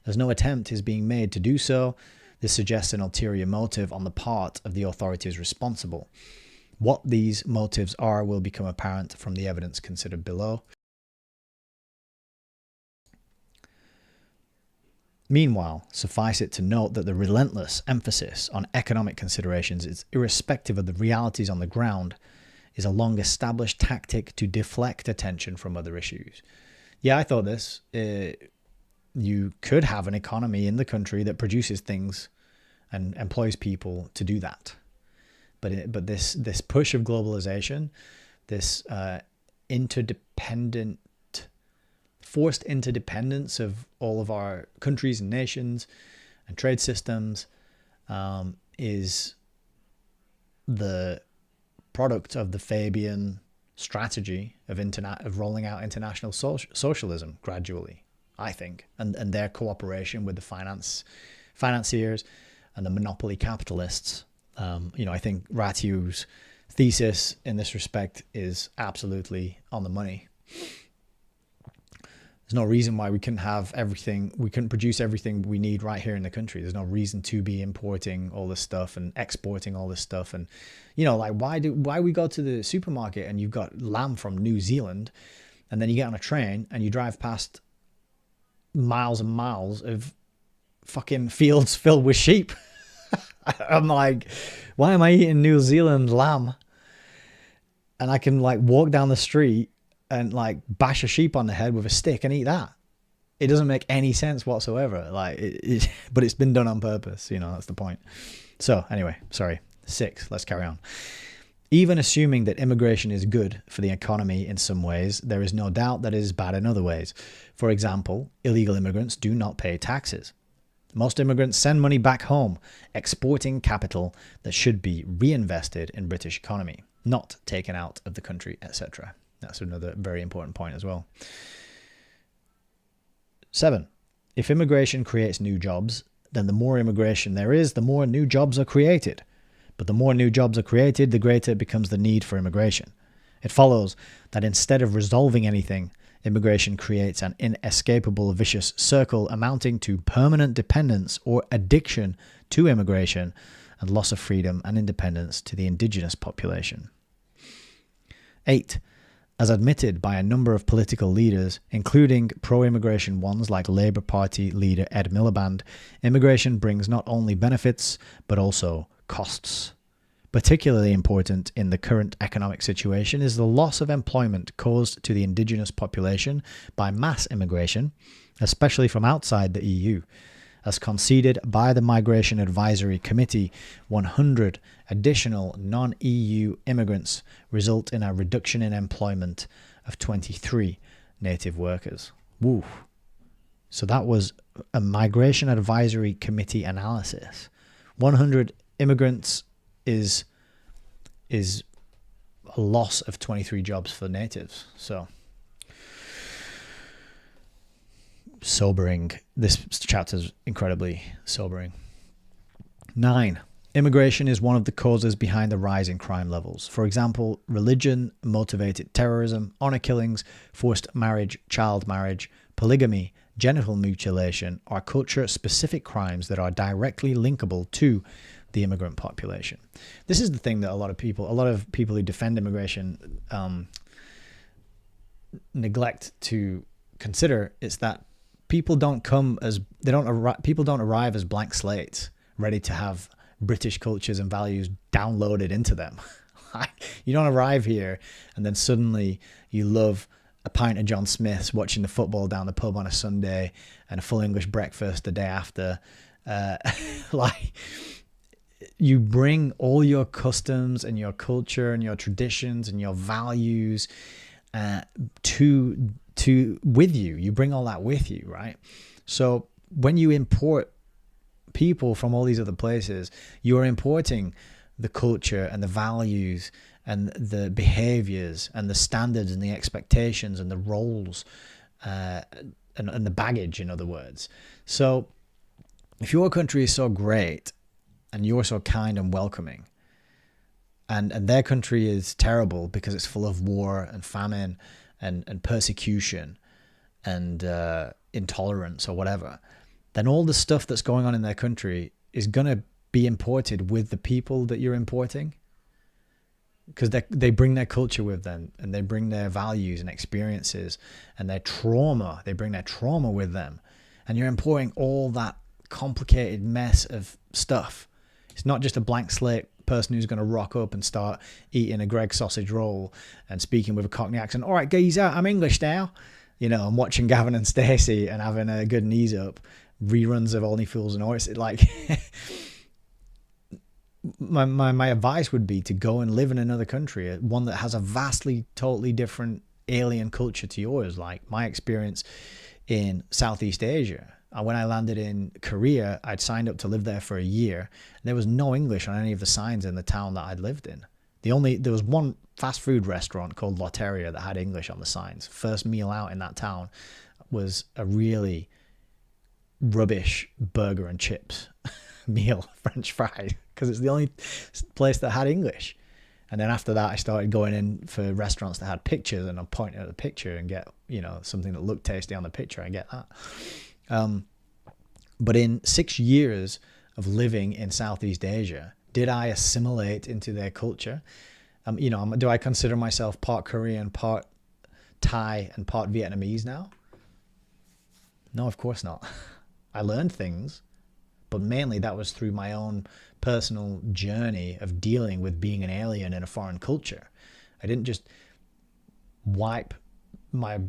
S1: As no attempt is being made to do so, this suggests an ulterior motive on the part of the authorities responsible. What these motives are will become apparent from the evidence considered below. Meanwhile, suffice it to note that the relentless emphasis on economic considerations is irrespective of the realities on the ground, is a long-established tactic to deflect attention from other issues. Yeah, I thought this. You could have an economy in the country that produces things and employs people to do that. But this push of globalization, this forced interdependence of all of our countries and nations and trade systems, is the product of the Fabian strategy of rolling out international socialism gradually, I think, and their cooperation with the financiers and the monopoly capitalists. I think Ratiu's thesis in this respect is absolutely on the money. There's no reason why we couldn't have everything. We couldn't produce everything we need right here in the country. There's no reason to be importing all this stuff and exporting all this stuff. And, why we go to the supermarket and you've got lamb from New Zealand, and then you get on a train and you drive past miles and miles of fucking fields filled with sheep. I'm like, why am I eating New Zealand lamb? And I can walk down the street and bash a sheep on the head with a stick and eat that. It doesn't make any sense whatsoever. But it's been done on purpose. That's the point. So anyway, sorry. 6. Let's carry on. Even assuming that immigration is good for the economy in some ways, there is no doubt that it is bad in other ways. For example, illegal immigrants do not pay taxes. Most immigrants send money back home, exporting capital that should be reinvested in British economy, not taken out of the country, etc. That's another very important point as well. 7. If immigration creates new jobs, then the more immigration there is, the more new jobs are created. But the more new jobs are created, the greater becomes the need for immigration. It follows that instead of resolving anything, immigration creates an inescapable vicious circle amounting to permanent dependence or addiction to immigration and loss of freedom and independence to the indigenous population. 8. As admitted by a number of political leaders, including pro-immigration ones like Labour Party leader Ed Miliband, immigration brings not only benefits, but also costs. Particularly important in the current economic situation is the loss of employment caused to the indigenous population by mass immigration, especially from outside the EU. As conceded by the Migration Advisory Committee, 100 additional non-EU immigrants result in a reduction in employment of 23 native workers. Woo. So that was a Migration Advisory Committee analysis. 100 immigrants is a loss of 23 jobs for natives. So sobering. This chapter is incredibly sobering. 9. Immigration is one of the causes behind the rise in crime levels. For example, religion-motivated terrorism, honor killings, forced marriage, child marriage, polygamy, genital mutilation are culture-specific crimes that are directly linkable to the immigrant population. This is the thing that a lot of people who defend immigration neglect to consider. It's that people don't arrive as blank slates, ready to have British cultures and values downloaded into them. You don't arrive here and then suddenly you love a pint of John Smith's, watching the football down the pub on a Sunday, and a full English breakfast the day after. You bring all your customs and your culture and your traditions and your values with you. You bring all that with you, right? So when you import people from all these other places, you're importing the culture and the values and the behaviors and the standards and the expectations and the roles and the baggage, in other words. So if your country is so great and you're so kind and welcoming, and their country is terrible because it's full of war and famine and persecution and intolerance or whatever, then all the stuff that's going on in their country is going to be imported with the people that you're importing, because they bring their culture with them, and they bring their values and experiences and their trauma. They bring their trauma with them, and you're importing all that complicated mess of stuff. It's not just a blank slate person who's going to rock up and start eating a Greggs sausage roll and speaking with a Cockney accent. All right, geezer, I'm English now. You know, I'm watching Gavin and Stacey and having a good knees up. Reruns of Only Fools and Horses. Like, my advice would be to go and live in another country, one that has a vastly, totally different alien culture to yours. Like my experience in Southeast Asia. When I landed in Korea, I'd signed up to live there for a year. There was no English on any of the signs in the town that I'd lived in. There was one fast food restaurant called Lotteria that had English on the signs. First meal out in that town was a really rubbish burger and chips meal, French fries, because it's the only place that had English. And then after that, I started going in for restaurants that had pictures, and I'm pointing at the picture and get, something that looked tasty on the picture. I get that. But in 6 years of living in Southeast Asia, did I assimilate into their culture? Do I consider myself part Korean, part Thai, and part Vietnamese now? No, of course not. I learned things, but mainly that was through my own personal journey of dealing with being an alien in a foreign culture. I didn't just wipe my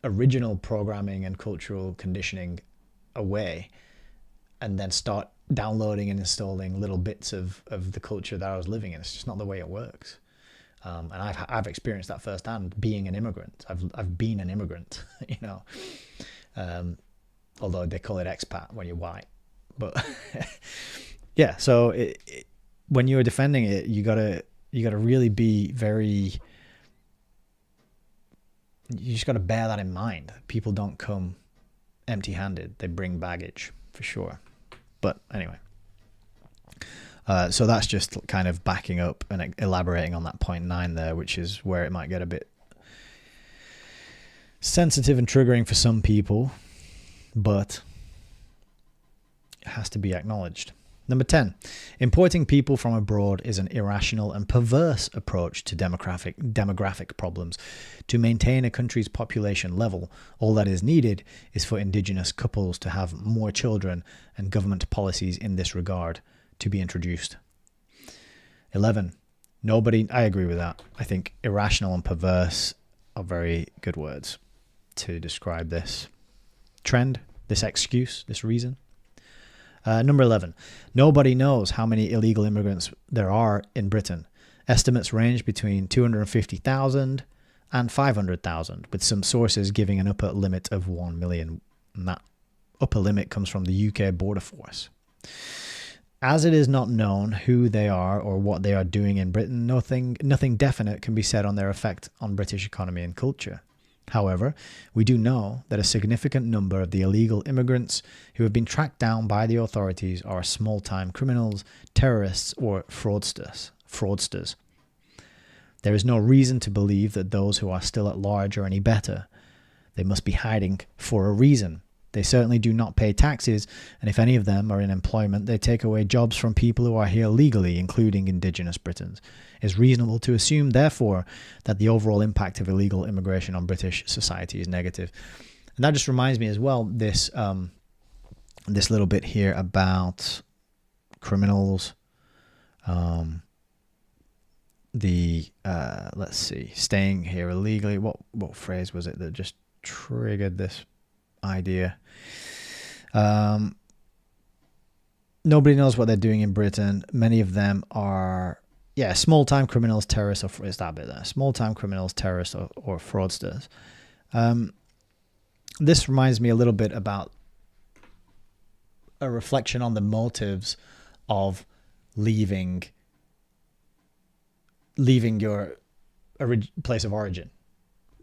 S1: original programming and cultural conditioning away. and then start downloading and installing little bits of the culture that I was living in. It's just not the way it works. And I've experienced that firsthand being an immigrant. I've been an immigrant, you know, although they call it expat when you're white. But yeah, so when you're defending it, you gotta really be very. You just gotta bear that in mind. People don't come empty-handed; they bring baggage for sure. But anyway, so that's just kind of backing up and elaborating on that point 9 there, which is where it might get a bit sensitive and triggering for some people, but it has to be acknowledged. Number 10, importing people from abroad is an irrational and perverse approach to demographic problems. To maintain a country's population level, all that is needed is for indigenous couples to have more children and government policies in this regard to be introduced. 11, I agree with that. I think irrational and perverse are very good words to describe this trend, this excuse, this reason. Number 11, nobody knows how many illegal immigrants there are in Britain. Estimates range between 250,000 and 500,000, with some sources giving an upper limit of 1 million. And that upper limit comes from the UK Border Force. As it is not known who they are or what they are doing in Britain, nothing definite can be said on their effect on British economy and culture. However, we do know that a significant number of the illegal immigrants who have been tracked down by the authorities are small-time criminals, terrorists, or fraudsters. There is no reason to believe that those who are still at large are any better. They must be hiding for a reason. They certainly do not pay taxes, and if any of them are in employment, they take away jobs from people who are here legally, including indigenous Britons. It is reasonable to assume, therefore, that the overall impact of illegal immigration on British society is negative. And that just reminds me as well, this little bit here about criminals, let's see, staying here illegally. What phrase was it that just triggered this idea? Nobody knows what they're doing in Britain. Many of them are small-time criminals, terrorists, or is that bit there? Small-time criminals, terrorists, or fraudsters. This reminds me a little bit about a reflection on the motives of leaving your place of origin,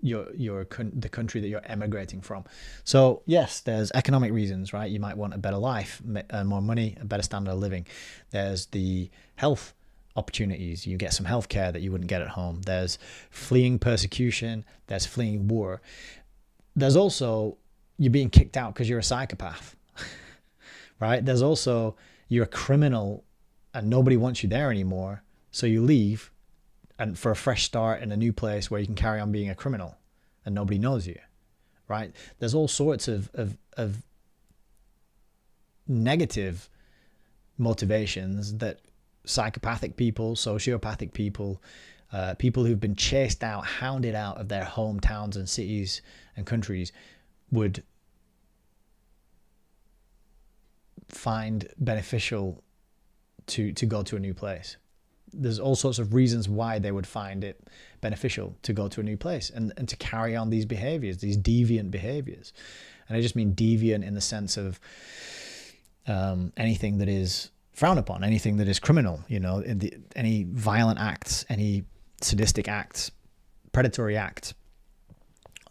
S1: the country that you're emigrating from. So yes, there's economic reasons, right? You might want a better life, earn more money, a better standard of living. There's the health opportunities. You get some health care that you wouldn't get at home. There's fleeing persecution. There's fleeing war. There's also you being kicked out because you're a psychopath, right? There's also you're a criminal and nobody wants you there anymore. So you leave and for a fresh start in a new place where you can carry on being a criminal and nobody knows you, right? There's all sorts of negative motivations that psychopathic people, sociopathic people, people who've been chased out, hounded out of their hometowns and cities and countries would find beneficial to go to a new place. There's all sorts of reasons why they would find it beneficial to go to a new place and to carry on these behaviors, these deviant behaviors. And I just mean deviant in the sense of anything that is frowned upon, anything that is criminal, any violent acts, any sadistic acts, predatory acts.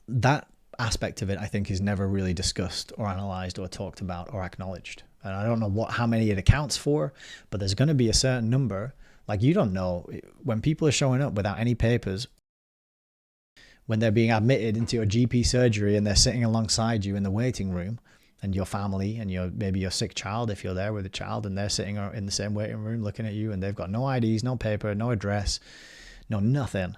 S1: That aspect of it, I think, is never really discussed or analyzed or talked about or acknowledged. And I don't know how many it accounts for, but there's going to be a certain number. Like, you don't know when people are showing up without any papers, when they're being admitted into your GP surgery and they're sitting alongside you in the waiting room, and your family and maybe your sick child, if you're there with a child, and they're sitting in the same waiting room looking at you, and they've got no IDs, no paper, no address, no nothing,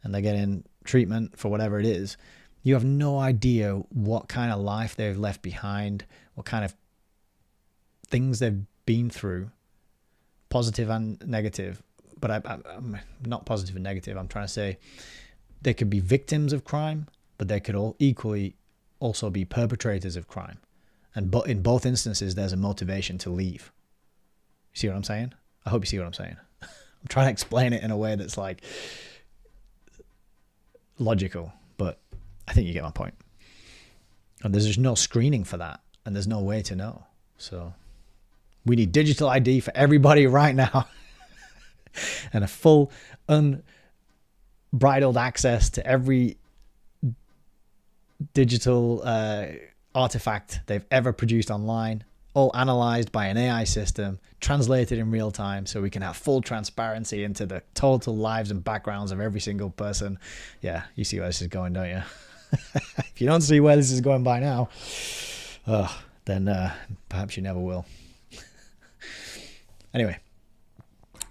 S1: and they're getting treatment for whatever it is. You have no idea what kind of life they've left behind, what kind of things they've been through, positive and negative. But I'm not positive and negative. I'm trying to say they could be victims of crime, but they could all equally also be perpetrators of crime. And in both instances, there's a motivation to leave. You see what I'm saying? I hope you see what I'm saying. I'm trying to explain it in a way that's like logical, but I think you get my point. And there's just no screening for that, and there's no way to know. So we need digital ID for everybody right now, and a full unbridled access to every digital artifact they've ever produced online, all analyzed by an AI system, translated in real time, so we can have full transparency into the total lives and backgrounds of every single person. Yeah, you see where this is going, don't you? If you don't see where this is going by now, then perhaps you never will. Anyway,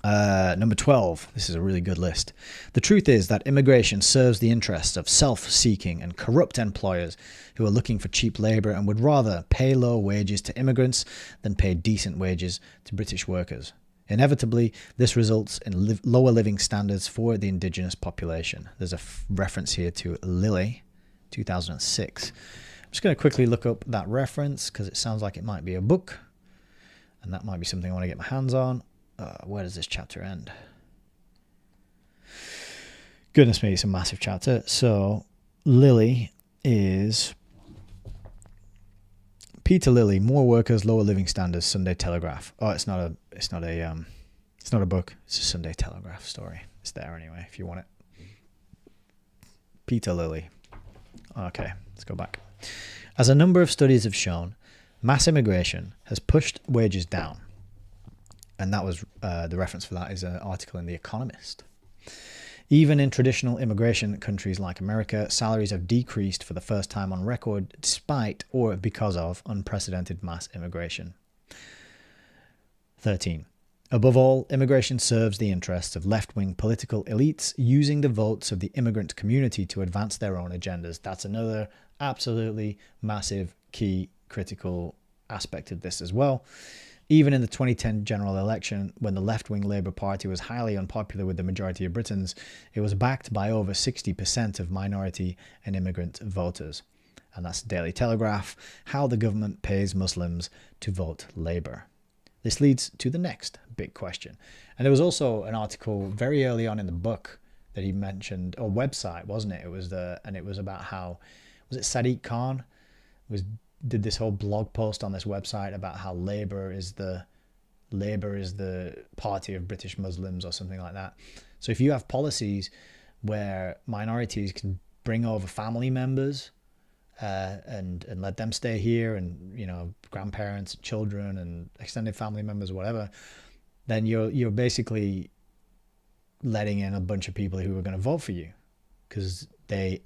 S1: number 12. This is a really good list. The truth is that immigration serves the interests of self-seeking and corrupt employers who are looking for cheap labour and would rather pay low wages to immigrants than pay decent wages to British workers. Inevitably, this results in lower living standards for the indigenous population. There's a reference here to Lilly, 2006. I'm just going to quickly look up that reference because it sounds like it might be a book, and that might be something I want to get my hands on. Where does this chapter end? Goodness me, it's a massive chapter. So Lilly is Peter Lilly, More Workers, Lower Living Standards, Sunday Telegraph. Oh, it's not a book. It's a Sunday Telegraph story. It's there anyway if you want it. Peter Lilly. Okay, let's go back. As a number of studies have shown, mass immigration has pushed wages down. And that was the reference for that is an article in The Economist. Even in traditional immigration countries like America, salaries have decreased for the first time on record despite or because of unprecedented mass immigration. 13. Above all, immigration serves the interests of left-wing political elites using the votes of the immigrant community to advance their own agendas. That's another absolutely massive, key, critical aspect of this as well. Even in the 2010 general election, when the left-wing Labour Party was highly unpopular with the majority of Britons, it was backed by over 60% of minority and immigrant voters. And that's the Daily Telegraph, how the government pays Muslims to vote Labour. This leads to the next big question. And there was also an article very early on in the book that he mentioned, or website, wasn't it? It was about how, was it Sadiq Khan did this whole blog post on this website about how Labour is the party of British Muslims or something like that. So if you have policies where minorities can bring over family members and let them stay here, and grandparents, children, and extended family members, whatever, then you're basically letting in a bunch of people who are going to vote for you because they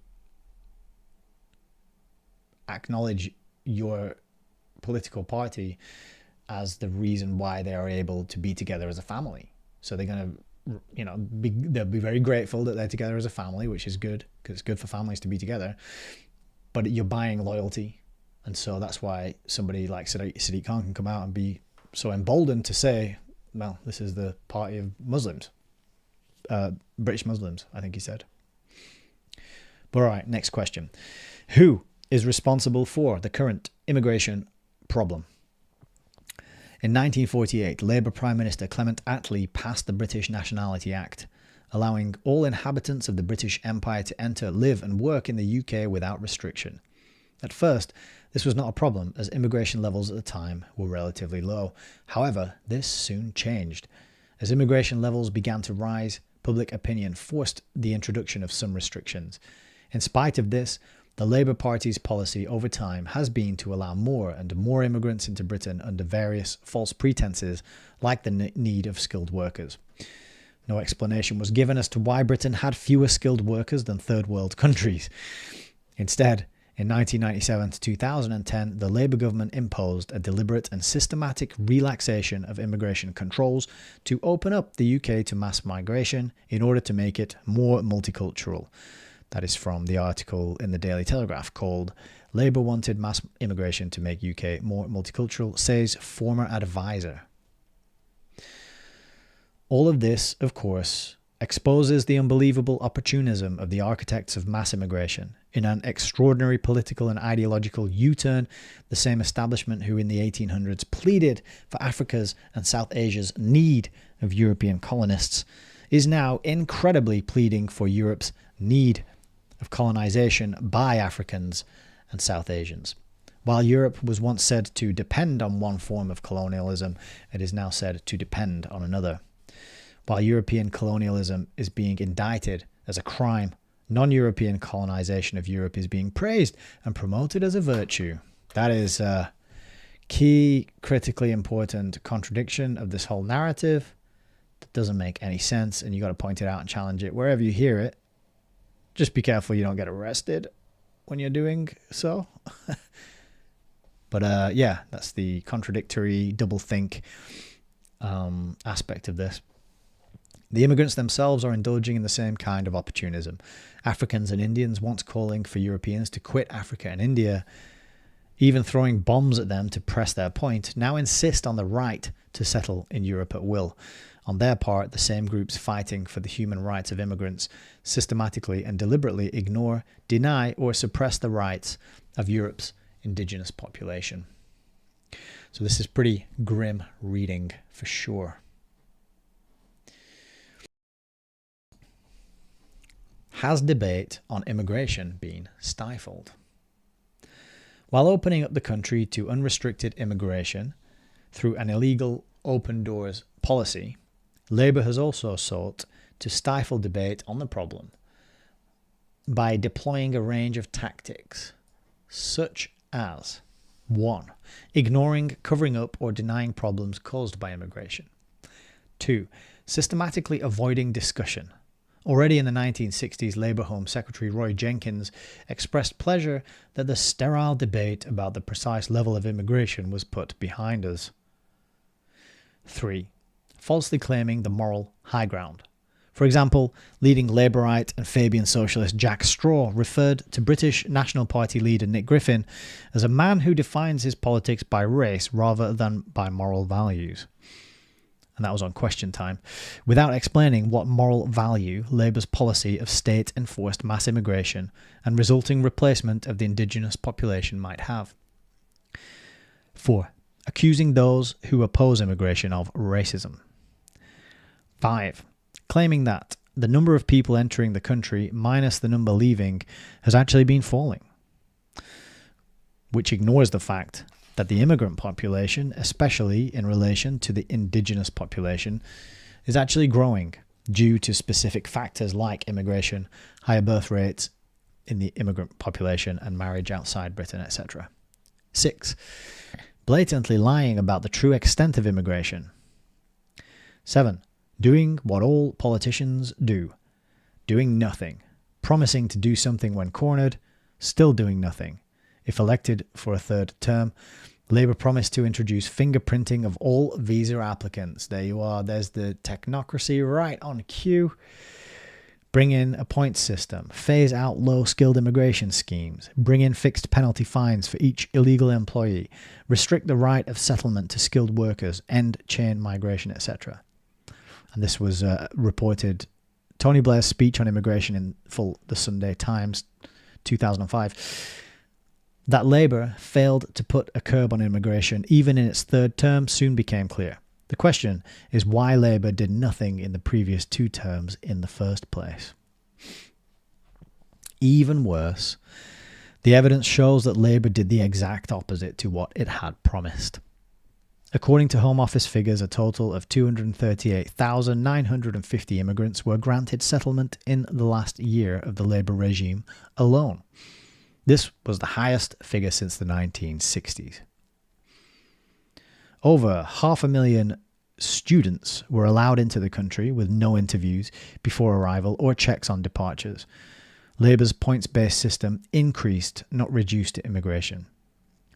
S1: acknowledge your political party as the reason why they are able to be together as a family. So they're going to, they'll be very grateful that they're together as a family, which is good because it's good for families to be together. But you're buying loyalty, and so that's why somebody like Sadiq Khan can come out and be so emboldened to say, "Well, this is the party of Muslims, British Muslims," I think he said. But all right, next question: who is responsible for the current immigration problem? In 1948, Labour Prime Minister Clement Attlee passed the British Nationality Act, allowing all inhabitants of the British Empire to enter, live and work in the UK without restriction. At first, this was not a problem as immigration levels at the time were relatively low. However, this soon changed. As immigration levels began to rise, public opinion forced the introduction of some restrictions. In spite of this, the Labour Party's policy over time has been to allow more and more immigrants into Britain under various false pretenses, like the need of skilled workers. No explanation was given as to why Britain had fewer skilled workers than third world countries. Instead, in 1997 to 2010, the Labour government imposed a deliberate and systematic relaxation of immigration controls to open up the UK to mass migration in order to make it more multicultural. That is from the article in the Daily Telegraph called "Labour Wanted Mass Immigration to Make UK More Multicultural," says former advisor. All of this, of course, exposes the unbelievable opportunism of the architects of mass immigration. In an extraordinary political and ideological U-turn, the same establishment who in the 1800s pleaded for Africa's and South Asia's need of European colonists is now incredibly pleading for Europe's need of colonization by Africans and South Asians. While Europe was once said to depend on one form of colonialism, it is now said to depend on another. While European colonialism is being indicted as a crime, non-European colonization of Europe is being praised and promoted as a virtue. That is a key, critically important contradiction of this whole narrative that doesn't make any sense, and you got to point it out and challenge it wherever you hear it. Just be careful you don't get arrested when you're doing so. But yeah, that's the contradictory doublethink aspect of this. The immigrants themselves are indulging in the same kind of opportunism. Africans and Indians, once calling for Europeans to quit Africa and India, even throwing bombs at them to press their point, now insist on the right to settle in Europe at will. On their part, the same groups fighting for the human rights of immigrants systematically and deliberately ignore, deny, or suppress the rights of Europe's indigenous population. So this is pretty grim reading for sure. Has debate on immigration been stifled? While opening up the country to unrestricted immigration through an illegal open doors policy, Labour has also sought to stifle debate on the problem by deploying a range of tactics, such as 1. Ignoring, covering up, or denying problems caused by immigration. 2. Systematically avoiding discussion. Already in the 1960s, Labour Home Secretary Roy Jenkins expressed pleasure that the sterile debate about the precise level of immigration was put behind us. 3. Falsely claiming the moral high ground. For example, leading Labourite and Fabian socialist Jack Straw referred to British National Party leader Nick Griffin as a man who defines his politics by race rather than by moral values. And that was on Question Time, without explaining what moral value Labour's policy of state-enforced mass immigration and resulting replacement of the indigenous population might have. 4. Accusing those who oppose immigration of racism. 5. Claiming that the number of people entering the country minus the number leaving has actually been falling, which ignores the fact that the immigrant population, especially in relation to the indigenous population, is actually growing due to specific factors like immigration, higher birth rates in the immigrant population, and marriage outside Britain, etc. 6. Blatantly lying about the true extent of immigration. 7. Doing what all politicians do. Doing nothing. Promising to do something when cornered, still doing nothing. If elected for a third term, Labour promised to introduce fingerprinting of all visa applicants. There you are. There's the technocracy right on cue. Bring in a points system. Phase out low-skilled immigration schemes. Bring in fixed penalty fines for each illegal employee. Restrict the right of settlement to skilled workers. End chain migration, etc. And this was reported, Tony Blair's speech on immigration in full, the Sunday Times, 2005. That Labour failed to put a curb on immigration even in its third term soon became clear. The question is why Labour did nothing in the previous 2 terms in the first place. Even worse, the evidence shows that Labour did the exact opposite to what it had promised. According to Home Office figures, a total of 238,950 immigrants were granted settlement in the last year of the Labour regime alone. This was the highest figure since the 1960s. Over 500,000 students were allowed into the country with no interviews before arrival or checks on departures. Labour's points-based system increased, not reduced immigration.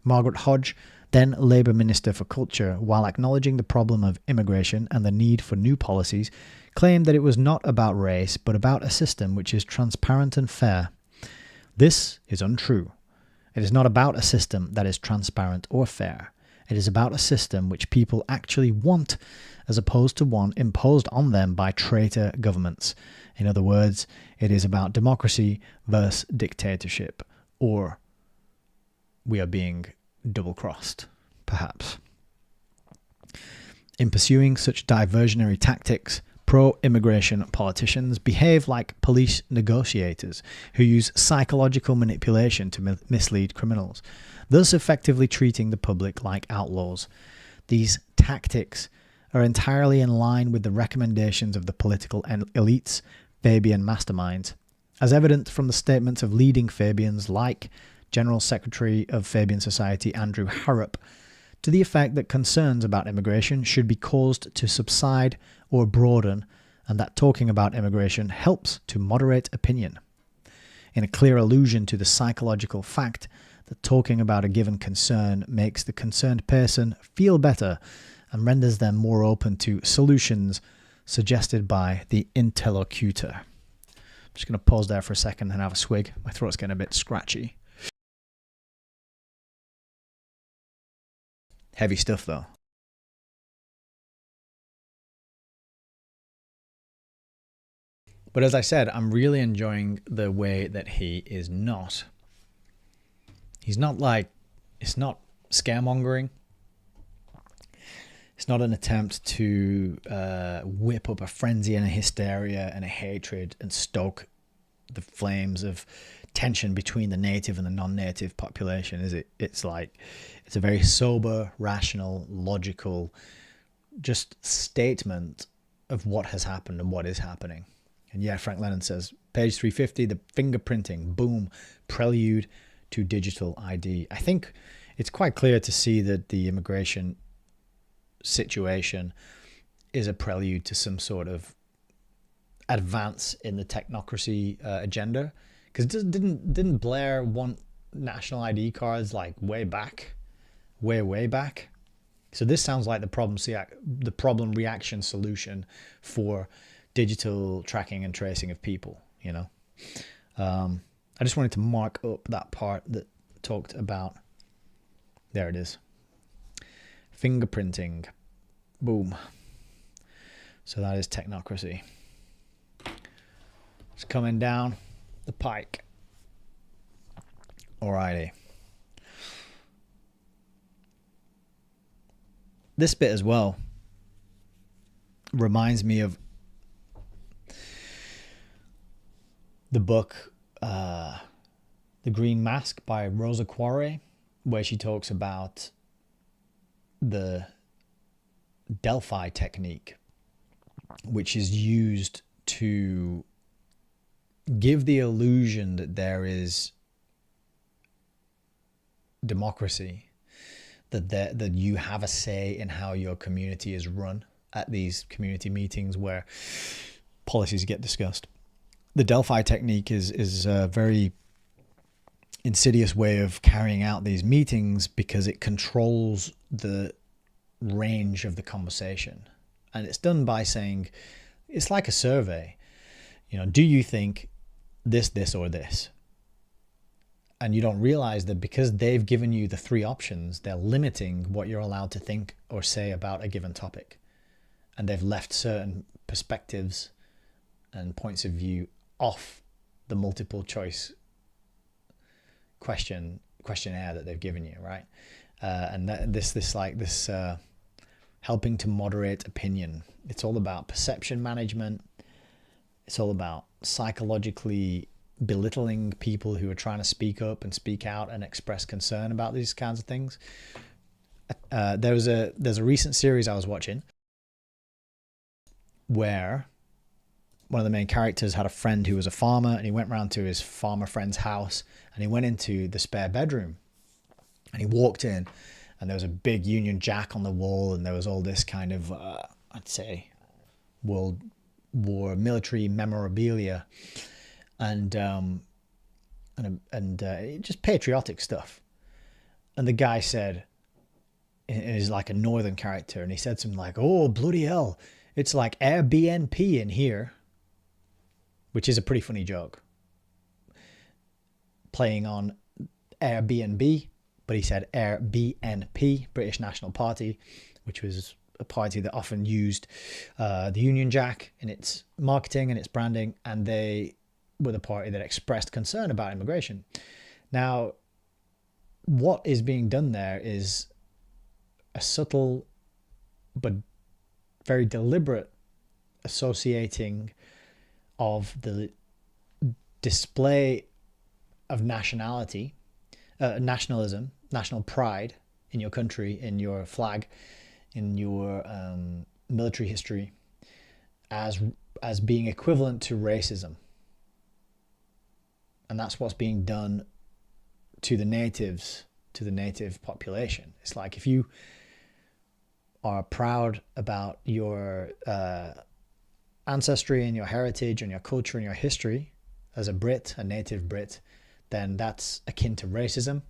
S1: Margaret Hodge, then Labour Minister for Culture, while acknowledging the problem of immigration and the need for new policies, claimed that it was not about race but about a system which is transparent and fair. This is untrue. It is not about a system that is transparent or fair. It is about a system which people actually want, as opposed to one imposed on them by traitor governments. In other words, it is about democracy versus dictatorship, or we are being double-crossed, perhaps. In pursuing such diversionary tactics, pro-immigration politicians behave like police negotiators who use psychological manipulation to mislead criminals, thus effectively treating the public like outlaws. These tactics are entirely in line with the recommendations of the political elites, Fabian masterminds, as evident from the statements of leading Fabians like General Secretary of Fabian Society Andrew Harrop, to the effect that concerns about immigration should be caused to subside or broaden, and that talking about immigration helps to moderate opinion. In a clear allusion to the psychological fact that talking about a given concern makes the concerned person feel better and renders them more open to solutions suggested by the interlocutor. I'm just going to pause there for a second and have a swig. My throat's getting a bit scratchy. Heavy stuff though. But as I said, I'm really enjoying the way that he is not. He's not like, it's not scaremongering. It's not an attempt to whip up a frenzy and a hysteria and a hatred and stoke the flames of tension between the native and the non-native population, is it? It's like, it's a very sober, rational, logical, just statement of what has happened and what is happening. And yeah, Frank Lennon says, page 350, the fingerprinting, boom, prelude to digital ID. I think it's quite clear to see that the immigration situation is a prelude to some sort of advance in the technocracy agenda. Because didn't Blair want national ID cards like way back? Way back? So this sounds like the problem reaction solution for digital tracking and tracing of people, you know. I just wanted to mark up that part that talked about, there it is, fingerprinting, boom. So that is technocracy. It's coming down the pike. Alrighty. This bit as well reminds me of the book The Green Mask by Rosa Quare, where she talks about the Delphi technique, which is used to give the illusion that there is democracy, that you have a say in how your community is run at these community meetings where policies get discussed. The Delphi technique is a very insidious way of carrying out these meetings because it controls the range of the conversation. And it's done by saying, it's like a survey. You know, do you think this, or this? And you don't realize that because they've given you the three options, they're limiting what you're allowed to think or say about a given topic. And they've left certain perspectives and points of view off the multiple choice questionnaire that they've given you, right? And this helping to moderate opinion. It's all about perception management. It's all about psychologically belittling people who are trying to speak up and speak out and express concern about these kinds of things. There's a recent series I was watching where one of the main characters had a friend who was a farmer, and he went round to his farmer friend's house and he went into the spare bedroom and he walked in and there was a big Union Jack on the wall and there was all this kind of, I'd say, World War military memorabilia and just patriotic stuff. And the guy said, is like a northern character, and he said something like, "Oh, bloody hell, it's like Airbnb in here," which is a pretty funny joke. Playing on Airbnb, but he said BNP, British National Party, which was a party that often used the Union Jack in its marketing and its branding, and they were the party that expressed concern about immigration. Now, what is being done there is a subtle but very deliberate associating of the display of nationalism, national pride in your country, in your flag, in your military history, as being equivalent to racism. And that's what's being done to the natives, to the native population. It's like, if you are proud about your ancestry and your heritage and your culture and your history as a Brit, a native Brit, then that's akin to racism.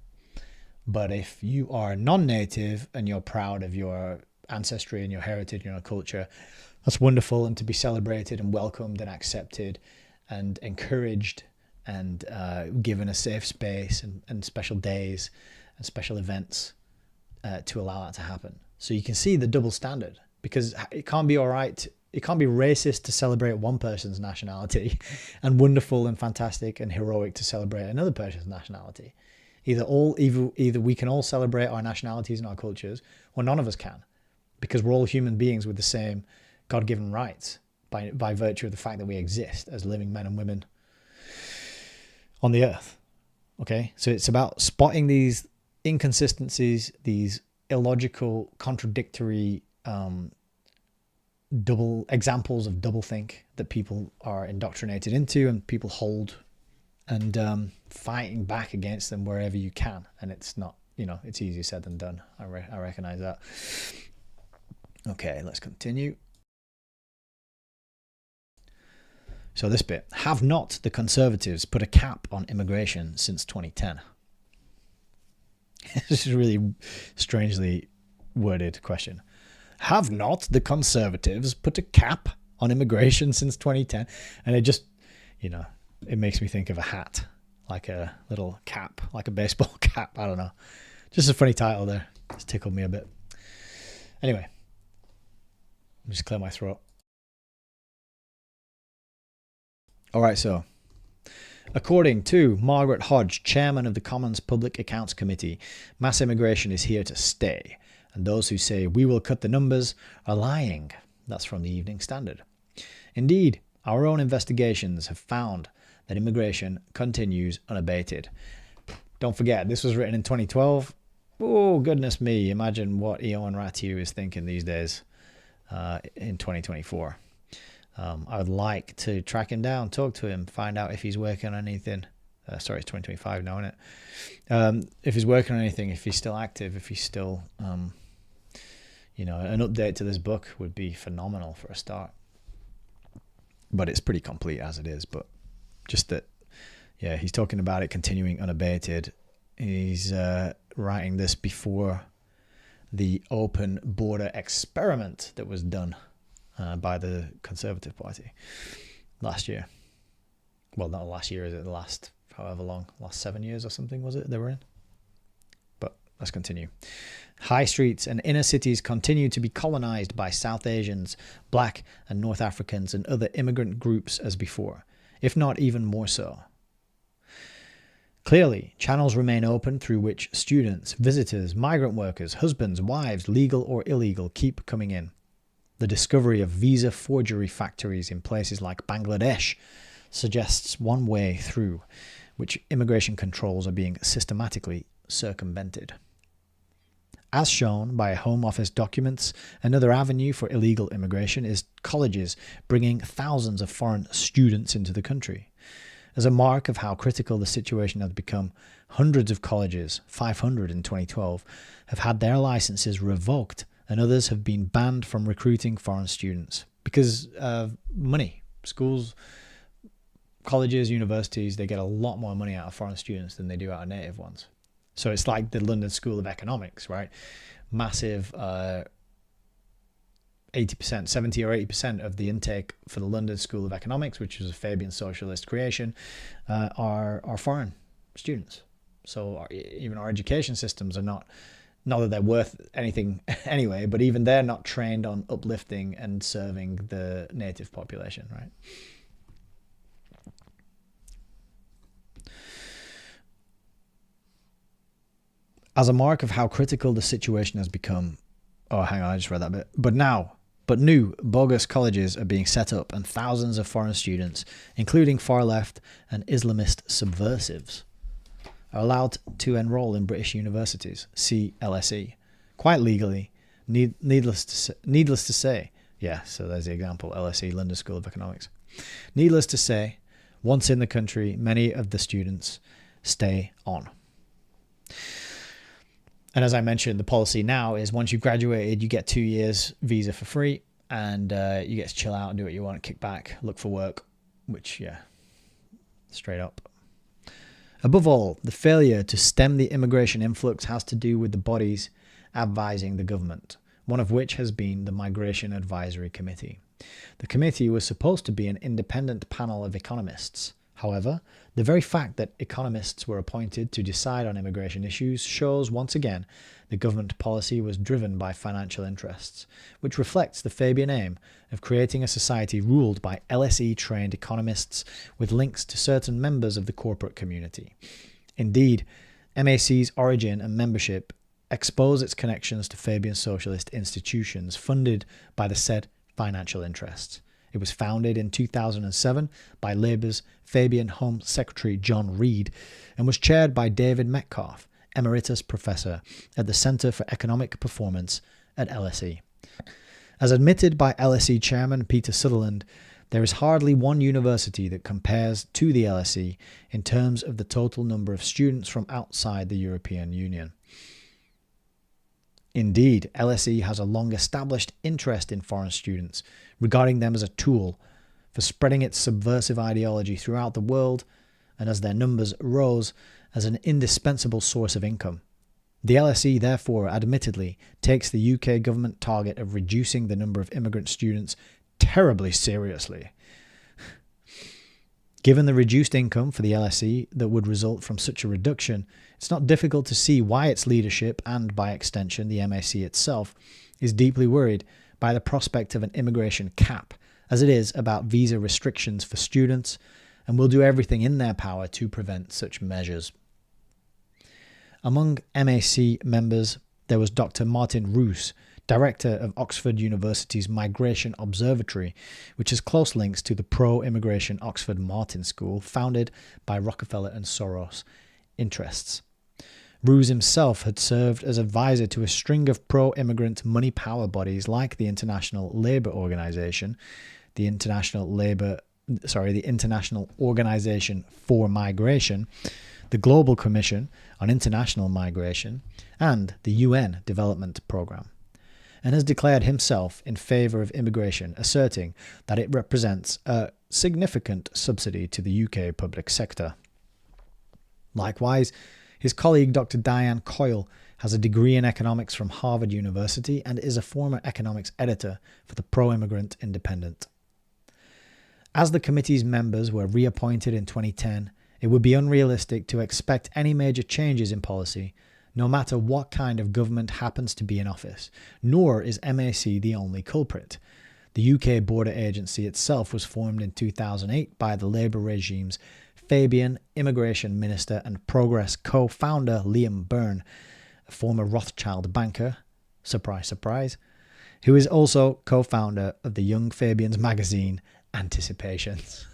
S1: But if you are non-native and you're proud of your ancestry and your heritage and your culture, that's wonderful and to be celebrated and welcomed and accepted and encouraged and given a safe space and special days and special events to allow that to happen. So you can see the double standard, because it can't be all right. It can't be racist to celebrate one person's nationality and wonderful and fantastic and heroic to celebrate another person's nationality. Either we can all celebrate our nationalities and our cultures, or none of us can, because we're all human beings with the same God-given rights by virtue of the fact that we exist as living men and women on the earth. Okay, so it's about spotting these inconsistencies, these illogical, contradictory double examples of doublethink that people are indoctrinated into and people hold, and fighting back against them wherever you can. And it's not, it's easier said than done. I recognize that. Okay, let's continue. So this bit: have not the Conservatives put a cap on immigration since 2010? This is a really strangely worded question. Have not the Conservatives put a cap on immigration since 2010? And it just, it makes me think of a hat, like a little cap, like a baseball cap. I don't know. Just a funny title there. It's tickled me a bit. Anyway, let me just clear my throat. All right, so according to Margaret Hodge, chairman of the Commons Public Accounts Committee, mass immigration is here to stay, and those who say we will cut the numbers are lying. That's from the Evening Standard. Indeed, our own investigations have found that immigration continues unabated. Don't forget, this was written in 2012. Oh, goodness me. Imagine what Ioan Ratiu is thinking these days in 2024. I would like to track him down, talk to him, find out if he's working on anything. Sorry, it's 2025 now, isn't it? If he's working on anything, if he's still active, if he's still, an update to this book would be phenomenal for a start. But it's pretty complete as it is. But just that, yeah, he's talking about it continuing unabated. He's writing this before the open border experiment that was done by the Conservative Party last year. Well, not last year, is it? The last however long, last 7 years or something was it they were in? But let's continue. High streets and inner cities continue to be colonized by South Asians, Black and North Africans and other immigrant groups as before, if not even more so. Clearly, channels remain open through which students, visitors, migrant workers, husbands, wives, legal or illegal, keep coming in. The discovery of visa forgery factories in places like Bangladesh suggests one way through which immigration controls are being systematically circumvented. As shown by Home Office documents, another avenue for illegal immigration is colleges bringing thousands of foreign students into the country. As a mark of how critical the situation has become, hundreds of colleges, 500 in 2012, have had their licenses revoked, and others have been banned from recruiting foreign students because of money. Schools, colleges, universities, they get a lot more money out of foreign students than they do out of native ones. So it's like the London School of Economics, right? Massive 80%, 70 or 80% of the intake for the London School of Economics, which is a Fabian socialist creation, are foreign students. So even our education systems are not that they're worth anything anyway, but even they're not trained on uplifting and serving the native population, right? As a mark of how critical the situation has become, oh, hang on, I just read that bit. But new bogus colleges are being set up, and thousands of foreign students, including far left and Islamist subversives, are allowed to enroll in British universities, see LSE, quite legally. Needless to say, yeah, so there's the example, LSE, London School of Economics. Needless to say, once in the country, many of the students stay on. And as I mentioned, the policy now is once you've graduated, you get 2 years visa for free, and you get to chill out and do what you want, kick back, look for work, which, yeah, straight up. Above all, the failure to stem the immigration influx has to do with the bodies advising the government, one of which has been the Migration Advisory Committee. The committee was supposed to be an independent panel of economists. However, the very fact that economists were appointed to decide on immigration issues shows once again the government policy was driven by financial interests, which reflects the Fabian aim of creating a society ruled by LSE-trained economists with links to certain members of the corporate community. Indeed, MAC's origin and membership expose its connections to Fabian socialist institutions funded by the said financial interests. It was founded in 2007 by Labour's Fabian Home Secretary John Reid and was chaired by David Metcalfe, Emeritus Professor at the Centre for Economic Performance at LSE. As admitted by LSE Chairman Peter Sutherland, there is hardly one university that compares to the LSE in terms of the total number of students from outside the European Union. Indeed, LSE has a long-established interest in foreign students, regarding them as a tool for spreading its subversive ideology throughout the world, and as their numbers rose, as an indispensable source of income. The LSE, therefore, admittedly, takes the UK government target of reducing the number of immigrant students terribly seriously. Given the reduced income for the LSE that would result from such a reduction, it's not difficult to see why its leadership, and by extension the MAC itself, is deeply worried by the prospect of an immigration cap, as it is about visa restrictions for students, and will do everything in their power to prevent such measures. Among MAC members, there was Dr. Martin Roos, Director of Oxford University's Migration Observatory, which has close links to the pro-immigration Oxford Martin School, founded by Rockefeller and Soros interests. Roos himself had served as advisor to a string of pro-immigrant money power bodies like the International Labour Organization, the International Organization for Migration, the Global Commission on International Migration, and the UN Development Programme, and has declared himself in favour of immigration, asserting that it represents a significant subsidy to the UK public sector. Likewise, his colleague Dr. Diane Coyle has a degree in economics from Harvard University and is a former economics editor for the Pro-Immigrant Independent. As the committee's members were reappointed in 2010, it would be unrealistic to expect any major changes in policy, no matter what kind of government happens to be in office, nor is MAC the only culprit. The UK Border Agency itself was formed in 2008 by the Labour regime's Fabian Immigration Minister and Progress co-founder Liam Byrne, a former Rothschild banker, surprise, surprise, who is also co-founder of the Young Fabians magazine Anticipations.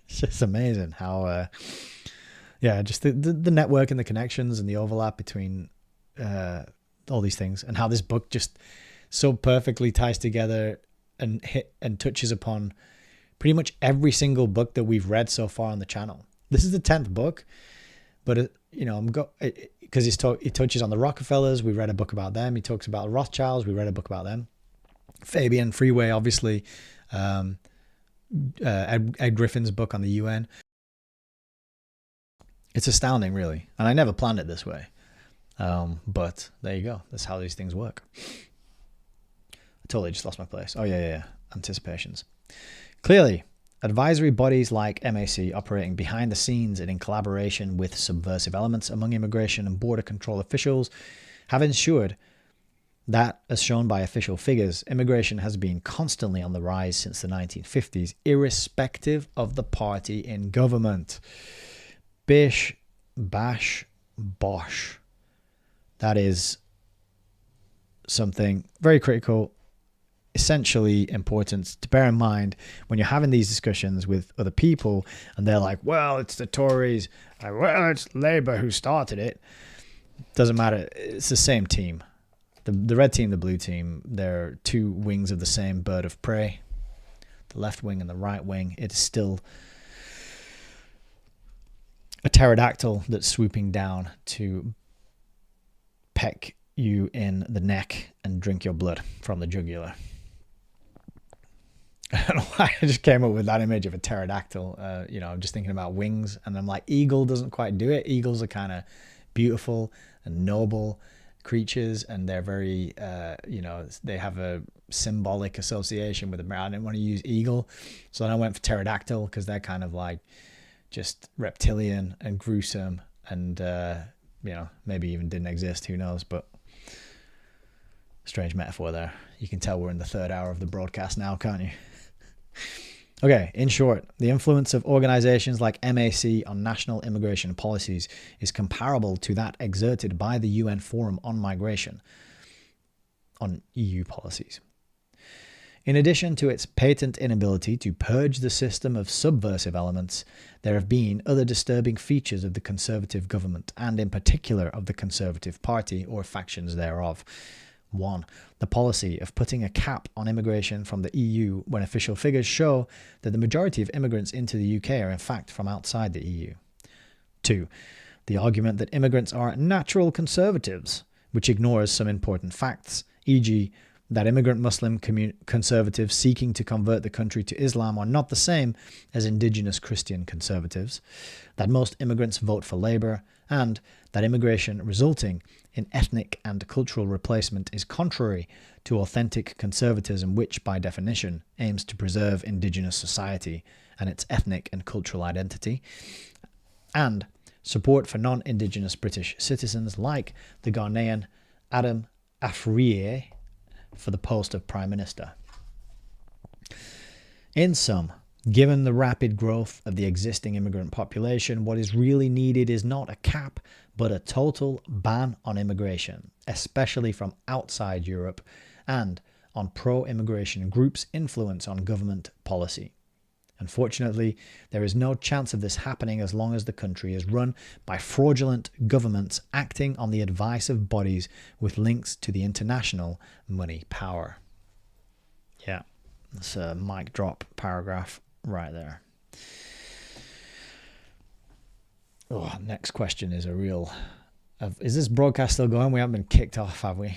S1: It's just amazing how, just the network and the connections and the overlap between all these things, and how this book just so perfectly ties together and touches upon pretty much every single book that we've read so far on the channel. This is the 10th book, but because he touches on the Rockefellers. We read a book about them. He talks about the Rothschilds. We read a book about them. Fabian Freeway, obviously. Ed Griffin's book on the UN. It's astounding, really, and I never planned it this way. But there you go. That's how these things work. I totally just lost my place. Oh yeah. Anticipations. Clearly, Advisory bodies like MAC, operating behind the scenes and in collaboration with subversive elements among immigration and border control officials, have ensured that, as shown by official figures, immigration has been constantly on the rise since the 1950s, irrespective of the party in government. Bish, bash, bosh. That is something very critical, essentially important to bear in mind when you're having these discussions with other people and they're like, well, it's the Tories, well, it's Labour who started it. Doesn't matter. It's the same team. The red team, the blue team, they're two wings of the same bird of prey. The left wing and the right wing. It is still a pterodactyl that's swooping down to peck you in the neck and drink your blood from the jugular. I don't know why I just came up with that image of a pterodactyl. I'm just thinking about wings, and I'm like, eagle doesn't quite do it. Eagles are kind of beautiful and noble creatures, and they're very, they have a symbolic association with them. I didn't want to use eagle, so then I went for pterodactyl because they're kind of like just reptilian and gruesome, and maybe even didn't exist. Who knows? But strange metaphor there. You can tell we're in the third hour of the broadcast now, can't you? Okay, in short, the influence of organizations like MAC on national immigration policies is comparable to that exerted by the UN Forum on Migration on EU policies. In addition to its patent inability to purge the system of subversive elements, there have been other disturbing features of the Conservative government, and in particular of the Conservative Party or factions thereof. 1. The policy of putting a cap on immigration from the EU when official figures show that the majority of immigrants into the UK are in fact from outside the EU. 2. The argument that immigrants are natural conservatives, which ignores some important facts, e.g., that immigrant Muslim conservatives seeking to convert the country to Islam are not the same as indigenous Christian conservatives, that most immigrants vote for Labour, and that immigration resulting in ethnic and cultural replacement is contrary to authentic conservatism, which, by definition, aims to preserve indigenous society and its ethnic and cultural identity, and support for non-indigenous British citizens like the Ghanaian Adam Afriyie for the post of Prime Minister. In sum, given the rapid growth of the existing immigrant population, what is really needed is not a cap, but a total ban on immigration, especially from outside Europe, and on pro-immigration groups' influence on government policy. Unfortunately, there is no chance of this happening as long as the country is run by fraudulent governments acting on the advice of bodies with links to the international money power. Yeah, that's a mic drop paragraph right there. Oh, next question is a real... Is this broadcast still going? We haven't been kicked off, have we?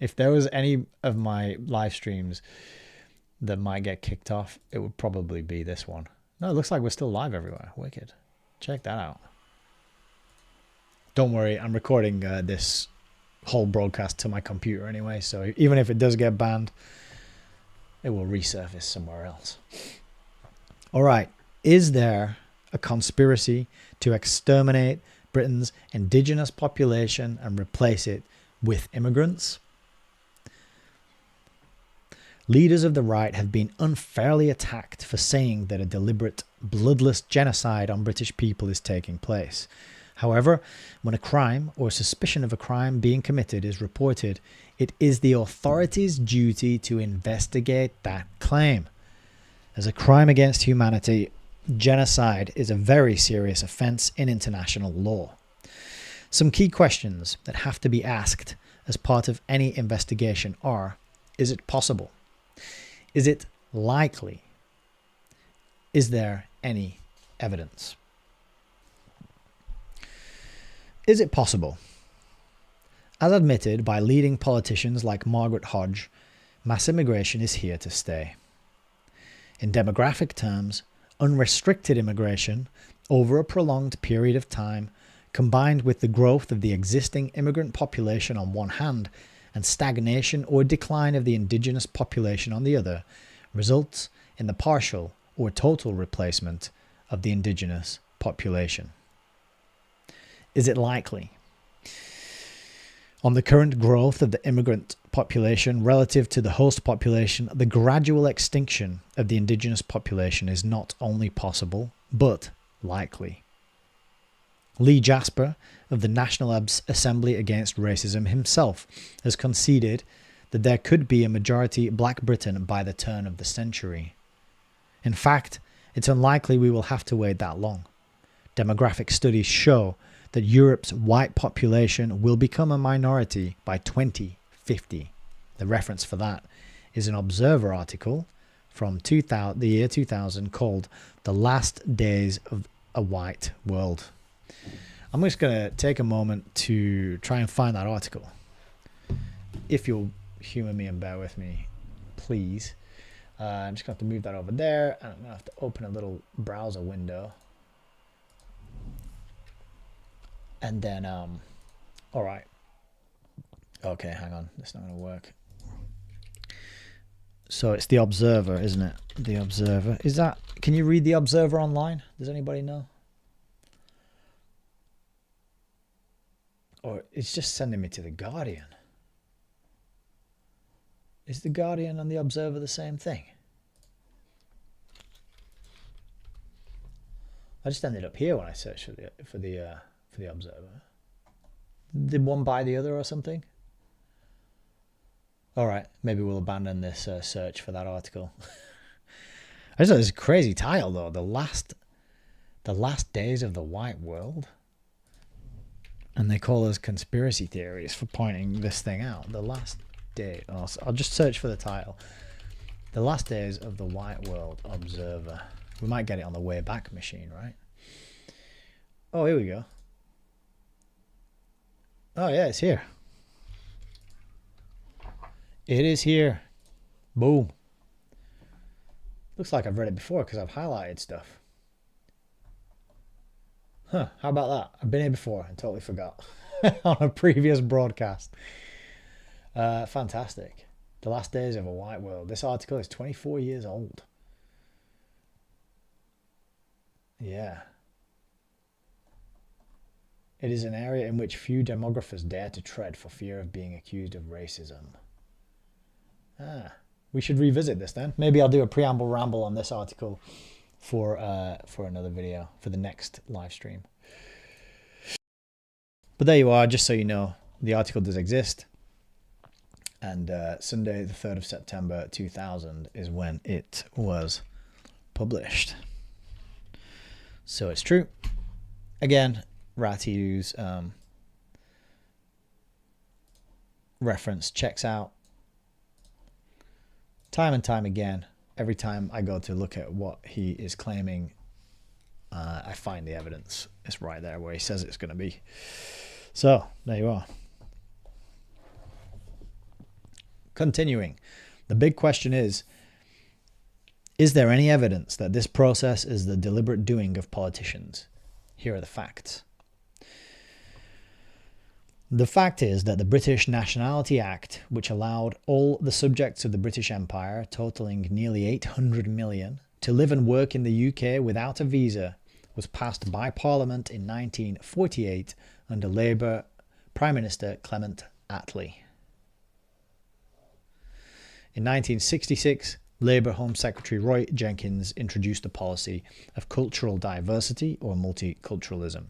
S1: If there was any of my live streams that might get kicked off, it would probably be this one. No, it looks like we're still live everywhere. Wicked. Check that out. Don't worry, I'm recording this whole broadcast to my computer anyway, so even if it does get banned, it will resurface somewhere else. All right. Is there a conspiracy to exterminate Britain's indigenous population and replace it with immigrants? Leaders of the right have been unfairly attacked for saying that a deliberate, bloodless genocide on British people is taking place. However, when a crime or suspicion of a crime being committed is reported, it is the authorities' duty to investigate that claim. As a crime against humanity, genocide is a very serious offence in international law. Some key questions that have to be asked as part of any investigation are: is it possible? Is it likely? Is there any evidence? Is it possible? As admitted by leading politicians like Margaret Hodge, mass immigration is here to stay. In demographic terms, unrestricted immigration over a prolonged period of time, combined with the growth of the existing immigrant population on one hand and stagnation or decline of the indigenous population on the other, results in the partial or total replacement of the indigenous population? Is it likely? On the current growth of the immigrant population relative to the host population, the gradual extinction of the indigenous population is not only possible, but likely. Lee Jasper of the National Assembly Against Racism himself has conceded that there could be a majority Black Britain by the turn of the century. In fact, it's unlikely we will have to wait that long. Demographic studies show that Europe's white population will become a minority by 2050. The reference for that is an Observer article from the year 2000 called The Last Days of a White World. I'm just going to take a moment to try and find that article. If you'll humor me and bear with me, please. I'm just going to have to move that over there, and I'm going to have to open a little browser window. And then, all right. Okay, hang on. That's not going to work. So it's The Observer, isn't it? The Observer. Is that, can you read The Observer online? Does anybody know? Or it's just sending me to The Guardian. Is The Guardian and The Observer the same thing? I just ended up here when I searched for the Observer. Did one buy the other or something? All right, maybe we'll abandon this search for that article. I just thought it was a crazy title though. The last days of the white world, and they call us conspiracy theories for pointing this thing out. The last day. I'll just search for the title. The last days of the white world Observer. We might get it on the way back machine, right? Oh, here we go. Oh yeah, it's here. It is here. Boom. Looks like I've read it before because I've highlighted stuff. Huh, how about that? I've been here before and totally forgot on a previous broadcast. Fantastic. The Last Days of a White World. This article is 24 years old. Yeah. It is an area in which few demographers dare to tread for fear of being accused of racism. We should revisit this then. Maybe I'll do a preamble ramble on this article for another video, for the next live stream. But there you are, just so you know, the article does exist. And Sunday, the 3rd of September 2000 is when it was published. So it's true. Again, Ratiu's reference checks out. Time and time again, every time I go to look at what he is claiming, I find the evidence. It's right there where he says it's going to be. So, there you are. Continuing, the big question is there any evidence that this process is the deliberate doing of politicians? Here are the facts. The fact is that the British Nationality Act, which allowed all the subjects of the British Empire, totaling nearly 800 million, to live and work in the UK without a visa, was passed by Parliament in 1948 under Labour Prime Minister Clement Attlee. In 1966, Labour Home Secretary Roy Jenkins introduced the policy of cultural diversity or multiculturalism.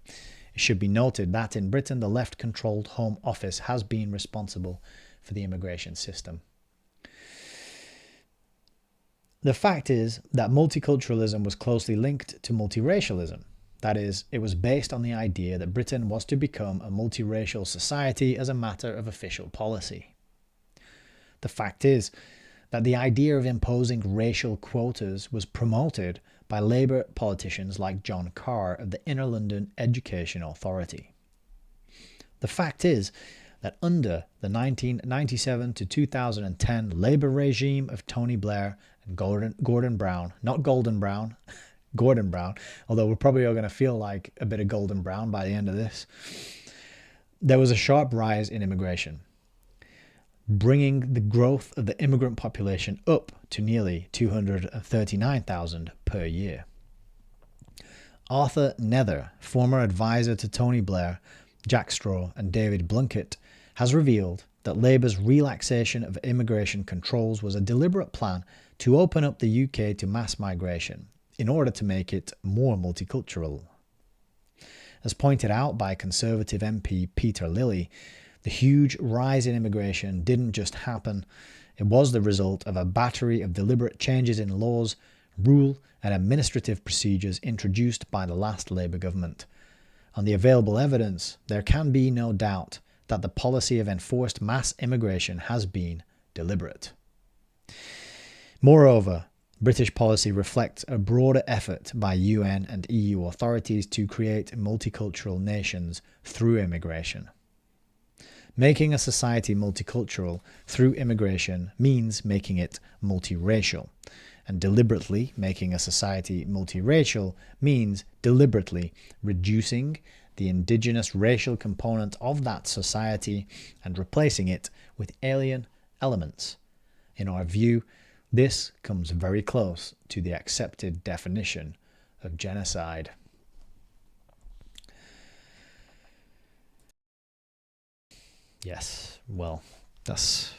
S1: It should be noted that in Britain, the left-controlled Home Office has been responsible for the immigration system. The fact is that multiculturalism was closely linked to multiracialism. That is, it was based on the idea that Britain was to become a multiracial society as a matter of official policy. The fact is that the idea of imposing racial quotas was promoted by Labour politicians like John Carr of the Inner London Education Authority. The fact is that under the 1997 to 2010 Labour regime of Tony Blair and Gordon Brown, not Golden Brown, Gordon Brown, although we're probably all going to feel like a bit of Golden Brown by the end of this, there was a sharp rise in immigration, bringing the growth of the immigrant population up to nearly 239,000 per year. Arthur Nether, former advisor to Tony Blair, Jack Straw and David Blunkett, has revealed that Labour's relaxation of immigration controls was a deliberate plan to open up the UK to mass migration in order to make it more multicultural. As pointed out by Conservative MP Peter Lilly, the huge rise in immigration didn't just happen, it was the result of a battery of deliberate changes in laws, rule and administrative procedures introduced by the last Labour government. On the available evidence, there can be no doubt that the policy of enforced mass immigration has been deliberate. Moreover, British policy reflects a broader effort by UN and EU authorities to create multicultural nations through immigration. Making a society multicultural through immigration means making it multiracial, and deliberately making a society multiracial means deliberately reducing the indigenous racial component of that society and replacing it with alien elements. In our view, this comes very close to the accepted definition of genocide. Yes, well, there's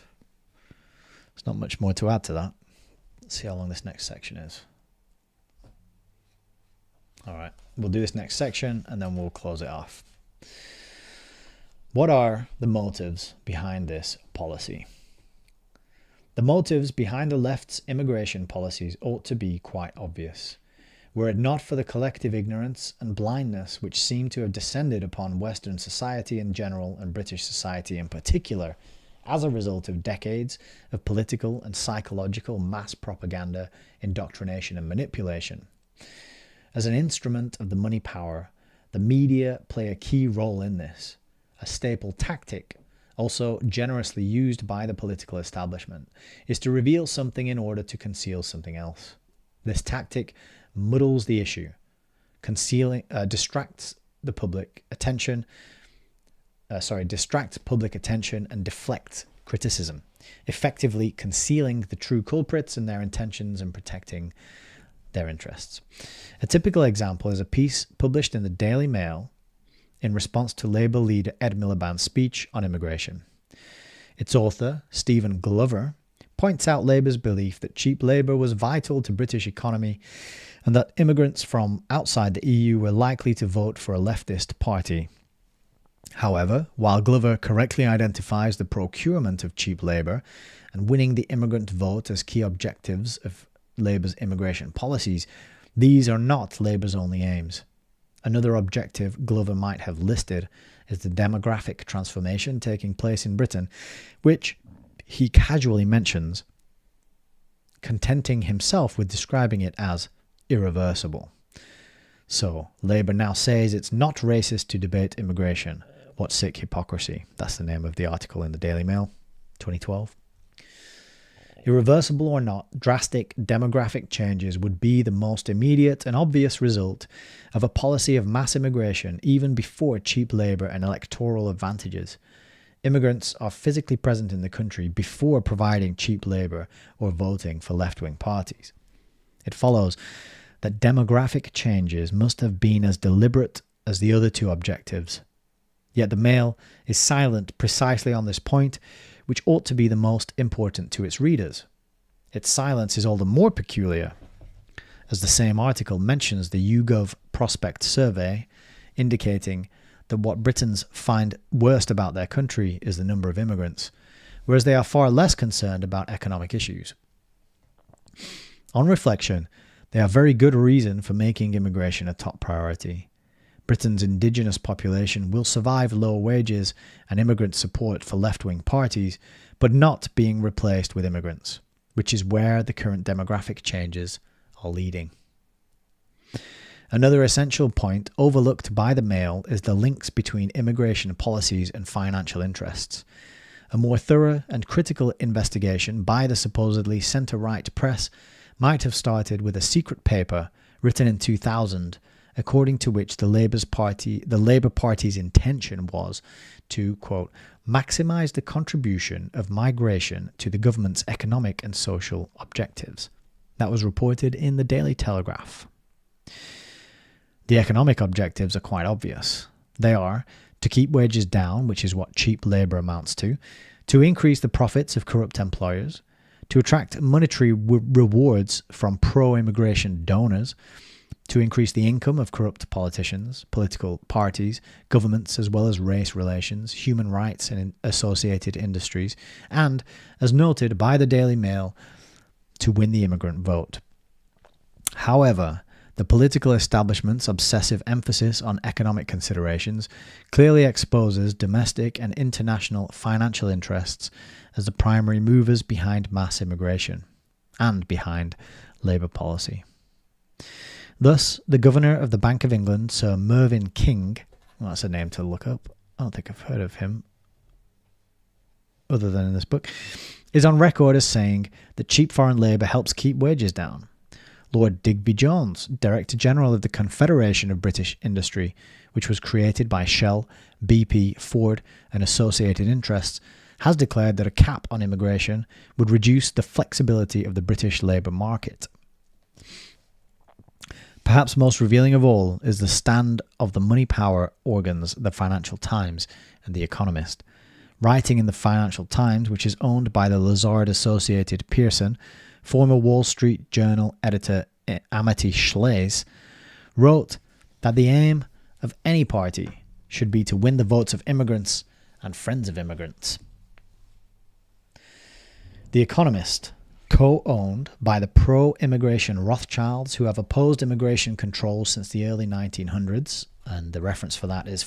S1: not much more to add to that. Let's see how long this next section is. All right, we'll do this next section and then we'll close it off. What are the motives behind this policy? The motives behind the left's immigration policies ought to be quite obvious. Were it not for the collective ignorance and blindness which seem to have descended upon Western society in general and British society in particular, as a result of decades of political and psychological mass propaganda, indoctrination and manipulation. As an instrument of the money power, the media play a key role in this, a staple tactic also generously used by the political establishment, is to reveal something in order to conceal something else. This tactic muddles the issue, distracts public attention and deflects criticism, effectively concealing the true culprits and their intentions and protecting their interests. A typical example is a piece published in the Daily Mail in response to Labour leader Ed Miliband's speech on immigration. Its author, Stephen Glover, points out Labour's belief that cheap labour was vital to British economy and that immigrants from outside the EU were likely to vote for a leftist party. However, while Glover correctly identifies the procurement of cheap labour and winning the immigrant vote as key objectives of Labour's immigration policies, these are not Labour's only aims. Another objective Glover might have listed is the demographic transformation taking place in Britain, which he casually mentions, contenting himself with describing it as irreversible. So, Labour now says it's not racist to debate immigration. What sick hypocrisy. That's the name of the article in the Daily Mail, 2012. Irreversible or not, drastic demographic changes would be the most immediate and obvious result of a policy of mass immigration even before cheap labour and electoral advantages. Immigrants are physically present in the country before providing cheap labour or voting for left-wing parties. It follows that demographic changes must have been as deliberate as the other two objectives. Yet the Mail is silent precisely on this point, which ought to be the most important to its readers. Its silence is all the more peculiar, as the same article mentions the YouGov Prospect Survey, indicating that what Britons find worst about their country is the number of immigrants, whereas they are far less concerned about economic issues. On reflection, they have very good reason for making immigration a top priority. Britain's indigenous population will survive low wages and immigrant support for left-wing parties, but not being replaced with immigrants, which is where the current demographic changes are leading. Another essential point overlooked by the Mail is the links between immigration policies and financial interests. A more thorough and critical investigation by the supposedly centre-right press might have started with a secret paper written in 2000, according to which the Labour Party's intention was to, quote, maximise the contribution of migration to the government's economic and social objectives, That was reported in the Daily Telegraph. The economic objectives are quite obvious. They are to keep wages down, which is what cheap labour amounts to increase the profits of corrupt employers, to attract monetary rewards from pro-immigration donors, to increase the income of corrupt politicians, political parties, governments, as well as race relations, human rights and associated industries, and, as noted by the Daily Mail, to win the immigrant vote. However, the political establishment's obsessive emphasis on economic considerations clearly exposes domestic and international financial interests as the primary movers behind mass immigration and behind Labour policy. Thus, the Governor of the Bank of England, Sir Mervyn King, well, that's a name to look up, I don't think I've heard of him other than in this book, is on record as saying that cheap foreign labour helps keep wages down. Lord Digby Jones, Director General of the Confederation of British Industry, which was created by Shell, BP, Ford and associated interests, has declared that a cap on immigration would reduce the flexibility of the British labour market. Perhaps most revealing of all is the stand of the money power organs, the Financial Times and The Economist. Writing in the Financial Times, which is owned by the Lazard-associated Pearson, former Wall Street Journal editor Amity Shlaes, wrote that the aim of any party should be to win the votes of immigrants and friends of immigrants. The Economist, co-owned by the pro-immigration Rothschilds who have opposed immigration control since the early 1900s, and the reference for that is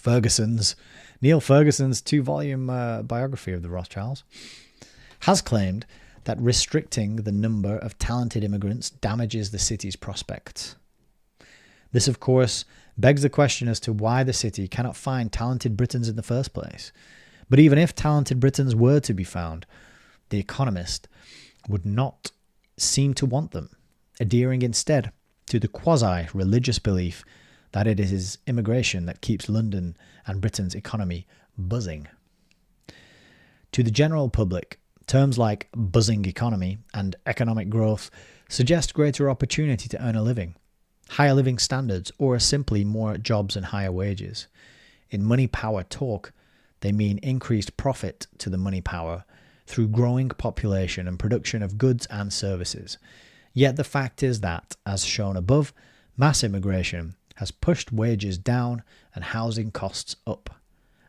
S1: Neil Ferguson's 2-volume biography of the Rothschilds, has claimed that restricting the number of talented immigrants damages the city's prospects. This, of course, begs the question as to why the city cannot find talented Britons in the first place. But even if talented Britons were to be found, The Economist would not seem to want them, adhering instead to the quasi-religious belief that it is immigration that keeps London and Britain's economy buzzing. To the general public, terms like buzzing economy and economic growth suggest greater opportunity to earn a living, higher living standards, or simply more jobs and higher wages. In money power talk, they mean increased profit to the money power through growing population and production of goods and services. Yet the fact is that, as shown above, mass immigration has pushed wages down and housing costs up.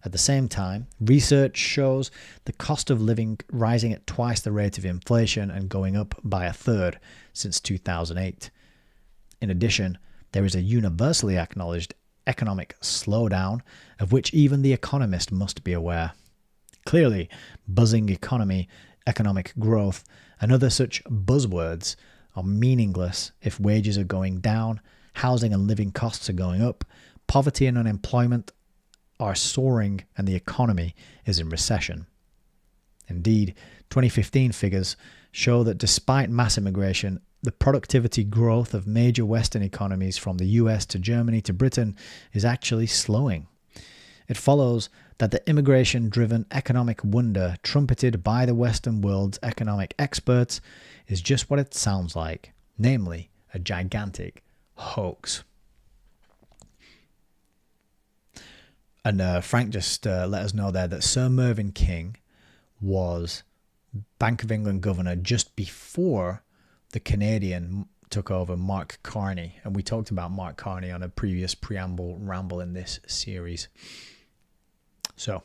S1: At the same time, research shows the cost of living rising at twice the rate of inflation and going up by a third since 2008. In addition, there is a universally acknowledged economic slowdown of which even The Economist must be aware. Clearly, buzzing economy, economic growth, and other such buzzwords are meaningless if wages are going down, housing and living costs are going up, poverty and unemployment are soaring, and the economy is in recession. Indeed, 2015 figures show that despite mass immigration, the productivity growth of major Western economies from the US to Germany to Britain is actually slowing. It follows that the immigration-driven economic wonder trumpeted by the Western world's economic experts is just what it sounds like, namely a gigantic hoax. And Frank just let us know there that Sir Mervyn King was Bank of England governor just before the Canadian took over, Mark Carney. And we talked about Mark Carney on a previous preamble ramble in this series. So,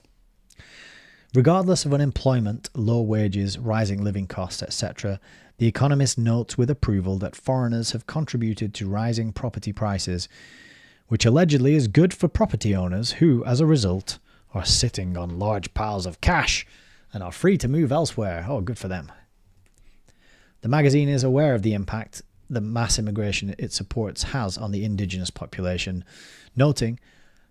S1: regardless of unemployment, low wages, rising living costs, etc., The Economist notes with approval that foreigners have contributed to rising property prices, which allegedly is good for property owners who, as a result, are sitting on large piles of cash and are free to move elsewhere. Oh, good for them. The magazine is aware of the impact the mass immigration it supports has on the indigenous population, noting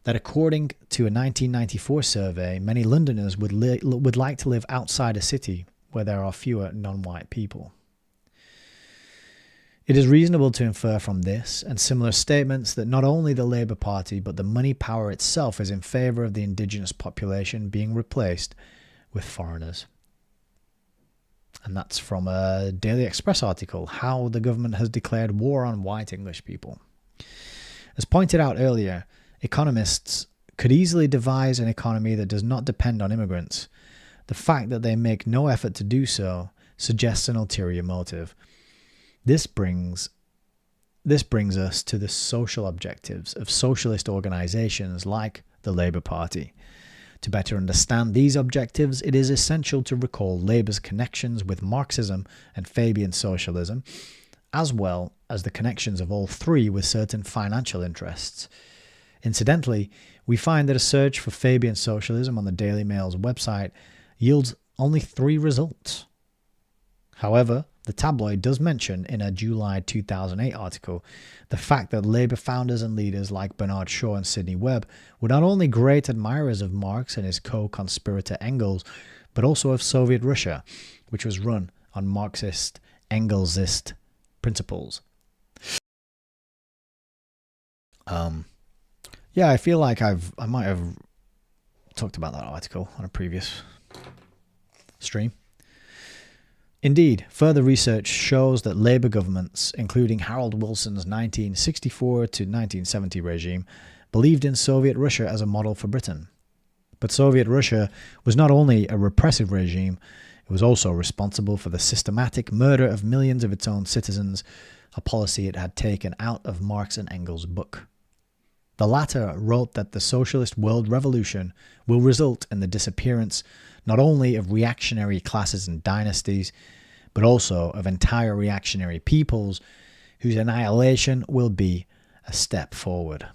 S1: that according to a 1994 survey, many Londoners would like to live outside a city where there are fewer non-white people. It is reasonable to infer from this and similar statements that not only the Labour Party but the money power itself is in favour of the indigenous population being replaced with foreigners. And that's from a Daily Express article, How the Government Has Declared War on White English People. As pointed out earlier, economists could easily devise an economy that does not depend on immigrants. The fact that they make no effort to do so suggests an ulterior motive. This brings us to the social objectives of socialist organisations like the Labour Party. To better understand these objectives, it is essential to recall Labour's connections with Marxism and Fabian socialism, as well as the connections of all three with certain financial interests. Incidentally, we find that a search for Fabian socialism on the Daily Mail's website yields only 3 results. However, the tabloid does mention in a July 2008 article the fact that Labour founders and leaders like Bernard Shaw and Sidney Webb were not only great admirers of Marx and his co-conspirator Engels, but also of Soviet Russia, which was run on Marxist, Engelsist principles. Yeah, I feel like I might have talked about that article on a previous stream. Indeed, further research shows that Labour governments, including Harold Wilson's 1964 to 1970 regime, believed in Soviet Russia as a model for Britain. But Soviet Russia was not only a repressive regime, it was also responsible for the systematic murder of millions of its own citizens, a policy it had taken out of Marx and Engels' book. The latter wrote that the socialist world revolution will result in the disappearance not only of reactionary classes and dynasties, but also of entire reactionary peoples whose annihilation will be a step forward.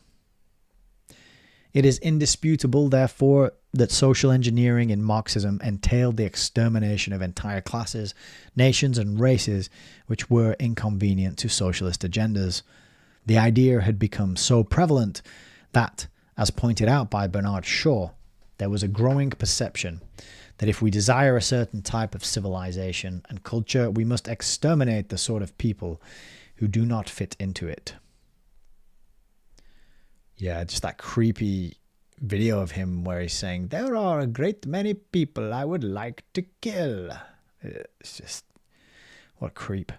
S1: It is indisputable, therefore, that social engineering in Marxism entailed the extermination of entire classes, nations and races which were inconvenient to socialist agendas. The idea had become so prevalent that, as pointed out by Bernard Shaw, there was a growing perception that if we desire a certain type of civilization and culture, we must exterminate the sort of people who do not fit into it. Yeah, just that creepy video of him where he's saying, "There are a great many people I would like to kill." It's just, what a creep.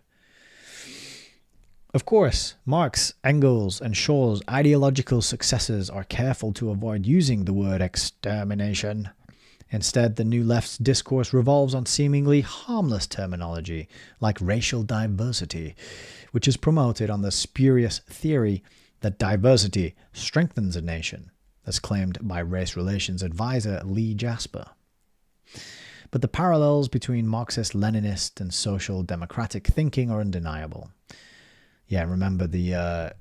S1: Of course, Marx, Engels, and Shaw's ideological successors are careful to avoid using the word extermination. Instead, the New Left's discourse revolves on seemingly harmless terminology, like racial diversity, which is promoted on the spurious theory that diversity strengthens a nation, as claimed by race relations advisor Lee Jasper. But the parallels between Marxist-Leninist and social democratic thinking are undeniable. Yeah, remember the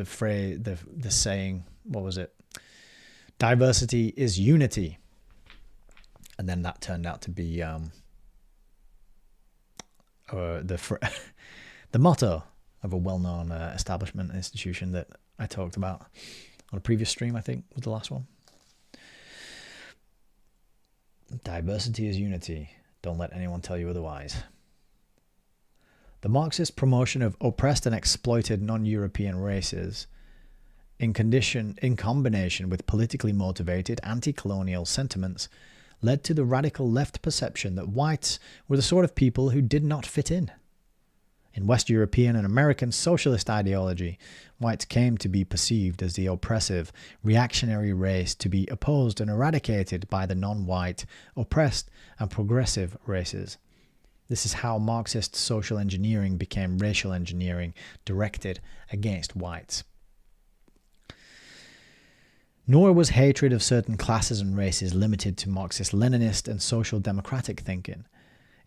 S1: phrase, the saying, what was it? Diversity is unity. And then that turned out to be the motto of a well-known establishment institution that I talked about on a previous stream, I think, was the last one. Diversity is unity. Don't let anyone tell you otherwise. The Marxist promotion of oppressed and exploited non-European races, in combination with politically motivated anti-colonial sentiments, led to the radical left perception that whites were the sort of people who did not fit in. In West European and American socialist ideology, whites came to be perceived as the oppressive, reactionary race to be opposed and eradicated by the non-white, oppressed and progressive races. This is how Marxist social engineering became racial engineering directed against whites. Nor was hatred of certain classes and races limited to Marxist-Leninist and social democratic thinking.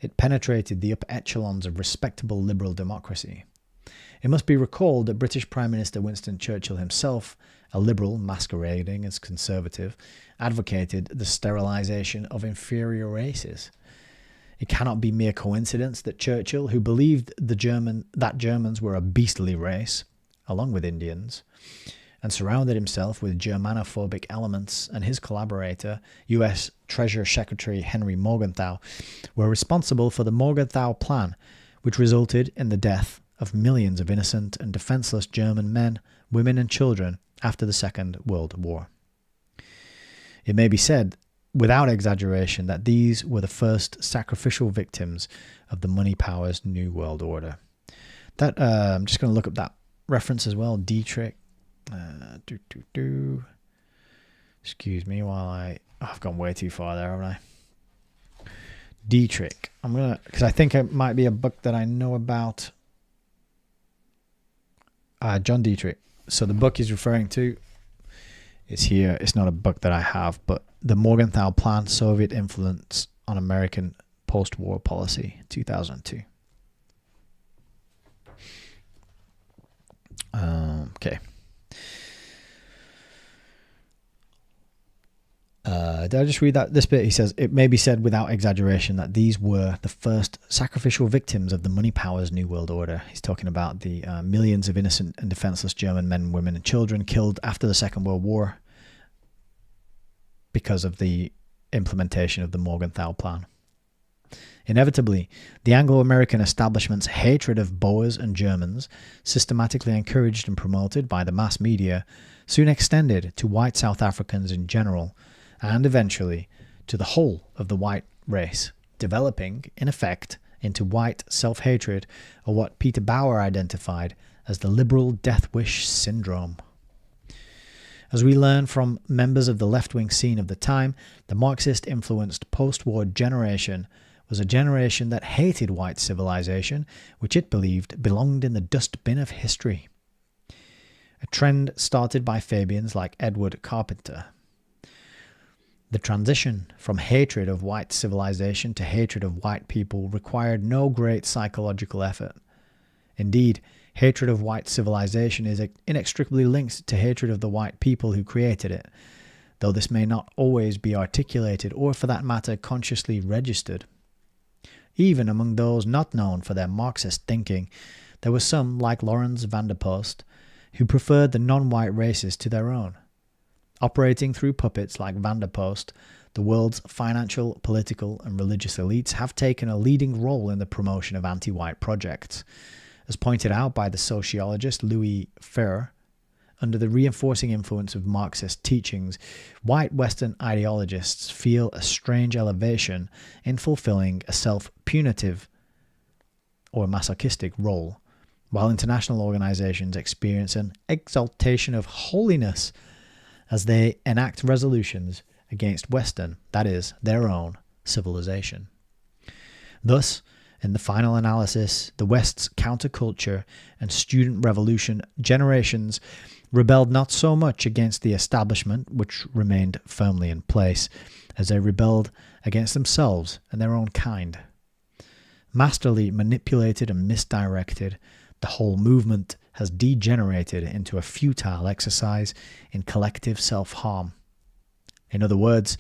S1: It penetrated the upper echelons of respectable liberal democracy. It must be recalled that British Prime Minister Winston Churchill himself, a liberal masquerading as conservative, advocated the sterilisation of inferior races. It cannot be mere coincidence that Churchill, who believed that Germans were a beastly race, along with Indians, and surrounded himself with Germanophobic elements, and his collaborator, U.S. Treasury Secretary Henry Morgenthau, were responsible for the Morgenthau Plan, which resulted in the death of millions of innocent and defenseless German men, women and children after the Second World War. It may be said without exaggeration that these were the first sacrificial victims of the money powers' New World Order. That I'm just going to look up that reference as well. Dietrich. Excuse me while I've gone way too far there, haven't I? Dietrich. Because I think it might be a book that I know about. John Dietrich. So the book he's referring to is here. It's not a book that I have, but The Morgenthau Plan, Soviet Influence on American Post-War Policy, 2002. Okay. Did I just read this bit? He says, it may be said without exaggeration that these were the first sacrificial victims of the money powers' New World Order. He's talking about the millions of innocent and defenseless German men, women, and children killed after the Second World War because of the implementation of the Morgenthau Plan. Inevitably, the Anglo-American establishment's hatred of Boers and Germans, systematically encouraged and promoted by the mass media, soon extended to white South Africans in general, and eventually to the whole of the white race, developing, in effect, into white self-hatred, or what Peter Bauer identified as the liberal death wish syndrome. As we learn from members of the left-wing scene of the time, the Marxist-influenced post-war generation was a generation that hated white civilization, which it believed belonged in the dustbin of history. A trend started by Fabians like Edward Carpenter. The transition from hatred of white civilization to hatred of white people required no great psychological effort. Indeed, hatred of white civilization is inextricably linked to hatred of the white people who created it, though this may not always be articulated or, for that matter, consciously registered. Even among those not known for their Marxist thinking, there were some, like Lawrence van der Post, who preferred the non-white races to their own. Operating through puppets like van der Post, the world's financial, political, and religious elites have taken a leading role in the promotion of anti-white projects. As pointed out by the sociologist Louis Freire, under the reinforcing influence of Marxist teachings, white Western ideologists feel a strange elevation in fulfilling a self-punitive or masochistic role, while international organizations experience an exaltation of holiness as they enact resolutions against Western, that is, their own, civilization. Thus, in the final analysis, the West's counterculture and student revolution generations rebelled not so much against the establishment, which remained firmly in place, as they rebelled against themselves and their own kind. Masterly manipulated and misdirected, the whole movement has degenerated into a futile exercise in collective self-harm. In other words,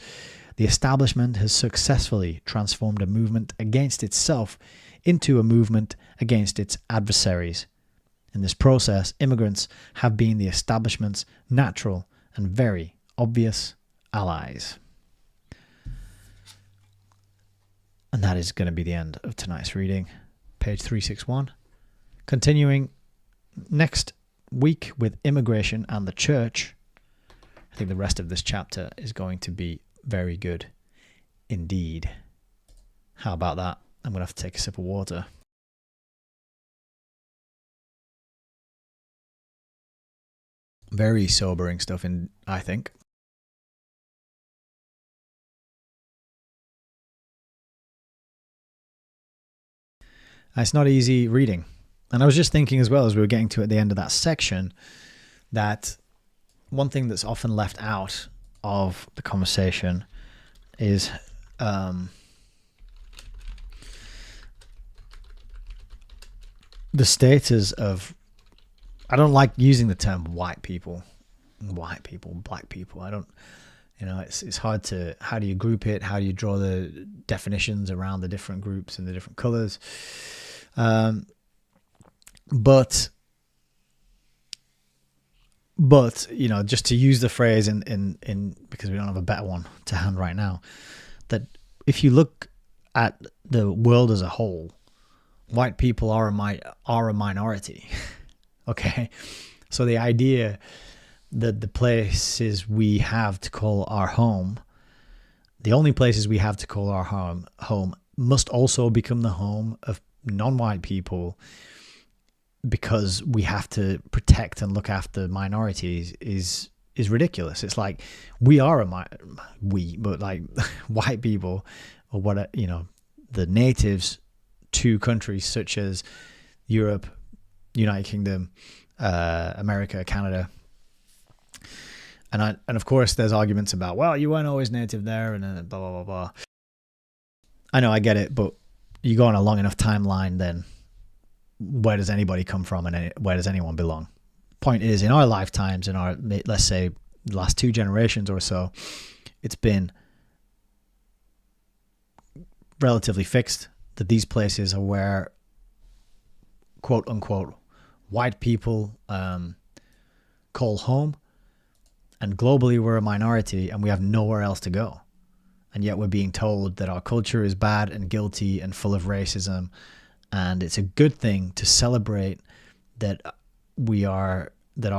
S1: the establishment has successfully transformed a movement against itself into a movement against its adversaries. In this process, immigrants have been the establishment's natural and very obvious allies. And that is going to be the end of tonight's reading. Page 361. Continuing next week with immigration and the church. I think the rest of this chapter is going to be very good indeed. How about that? I'm going to have to take a sip of water. Very sobering stuff, I think. It's not easy reading. And I was just thinking as well, as we were getting to at the end of that section, that one thing that's often left out of the conversation is the status of, I don't like using the term white people, black people. I don't, it's hard to, how do you group it? How do you draw the definitions around the different groups and the different colors? But just to use the phrase in because we don't have a better one to hand right now, that if you look at the world as a whole, white people are a minority. Okay, so the idea that the places we have to call our home the only places we have to call our home must also become the home of non-white people, because we have to protect and look after minorities is ridiculous. It's like we are but like white people or what, the natives to countries such as Europe, United Kingdom, America, Canada. And of course there's arguments about, well, you weren't always native there and blah, blah, blah, blah. I know, I get it, but you go on a long enough timeline, then where does anybody come from and where does anyone belong? Point is, in our lifetimes, in our, let's say, last 2 generations or so, it's been relatively fixed that these places are where, quote unquote, white people call home, and globally we're a minority and we have nowhere else to go. And yet we're being told that our culture is bad and guilty and full of racism. And it's a good thing to celebrate that our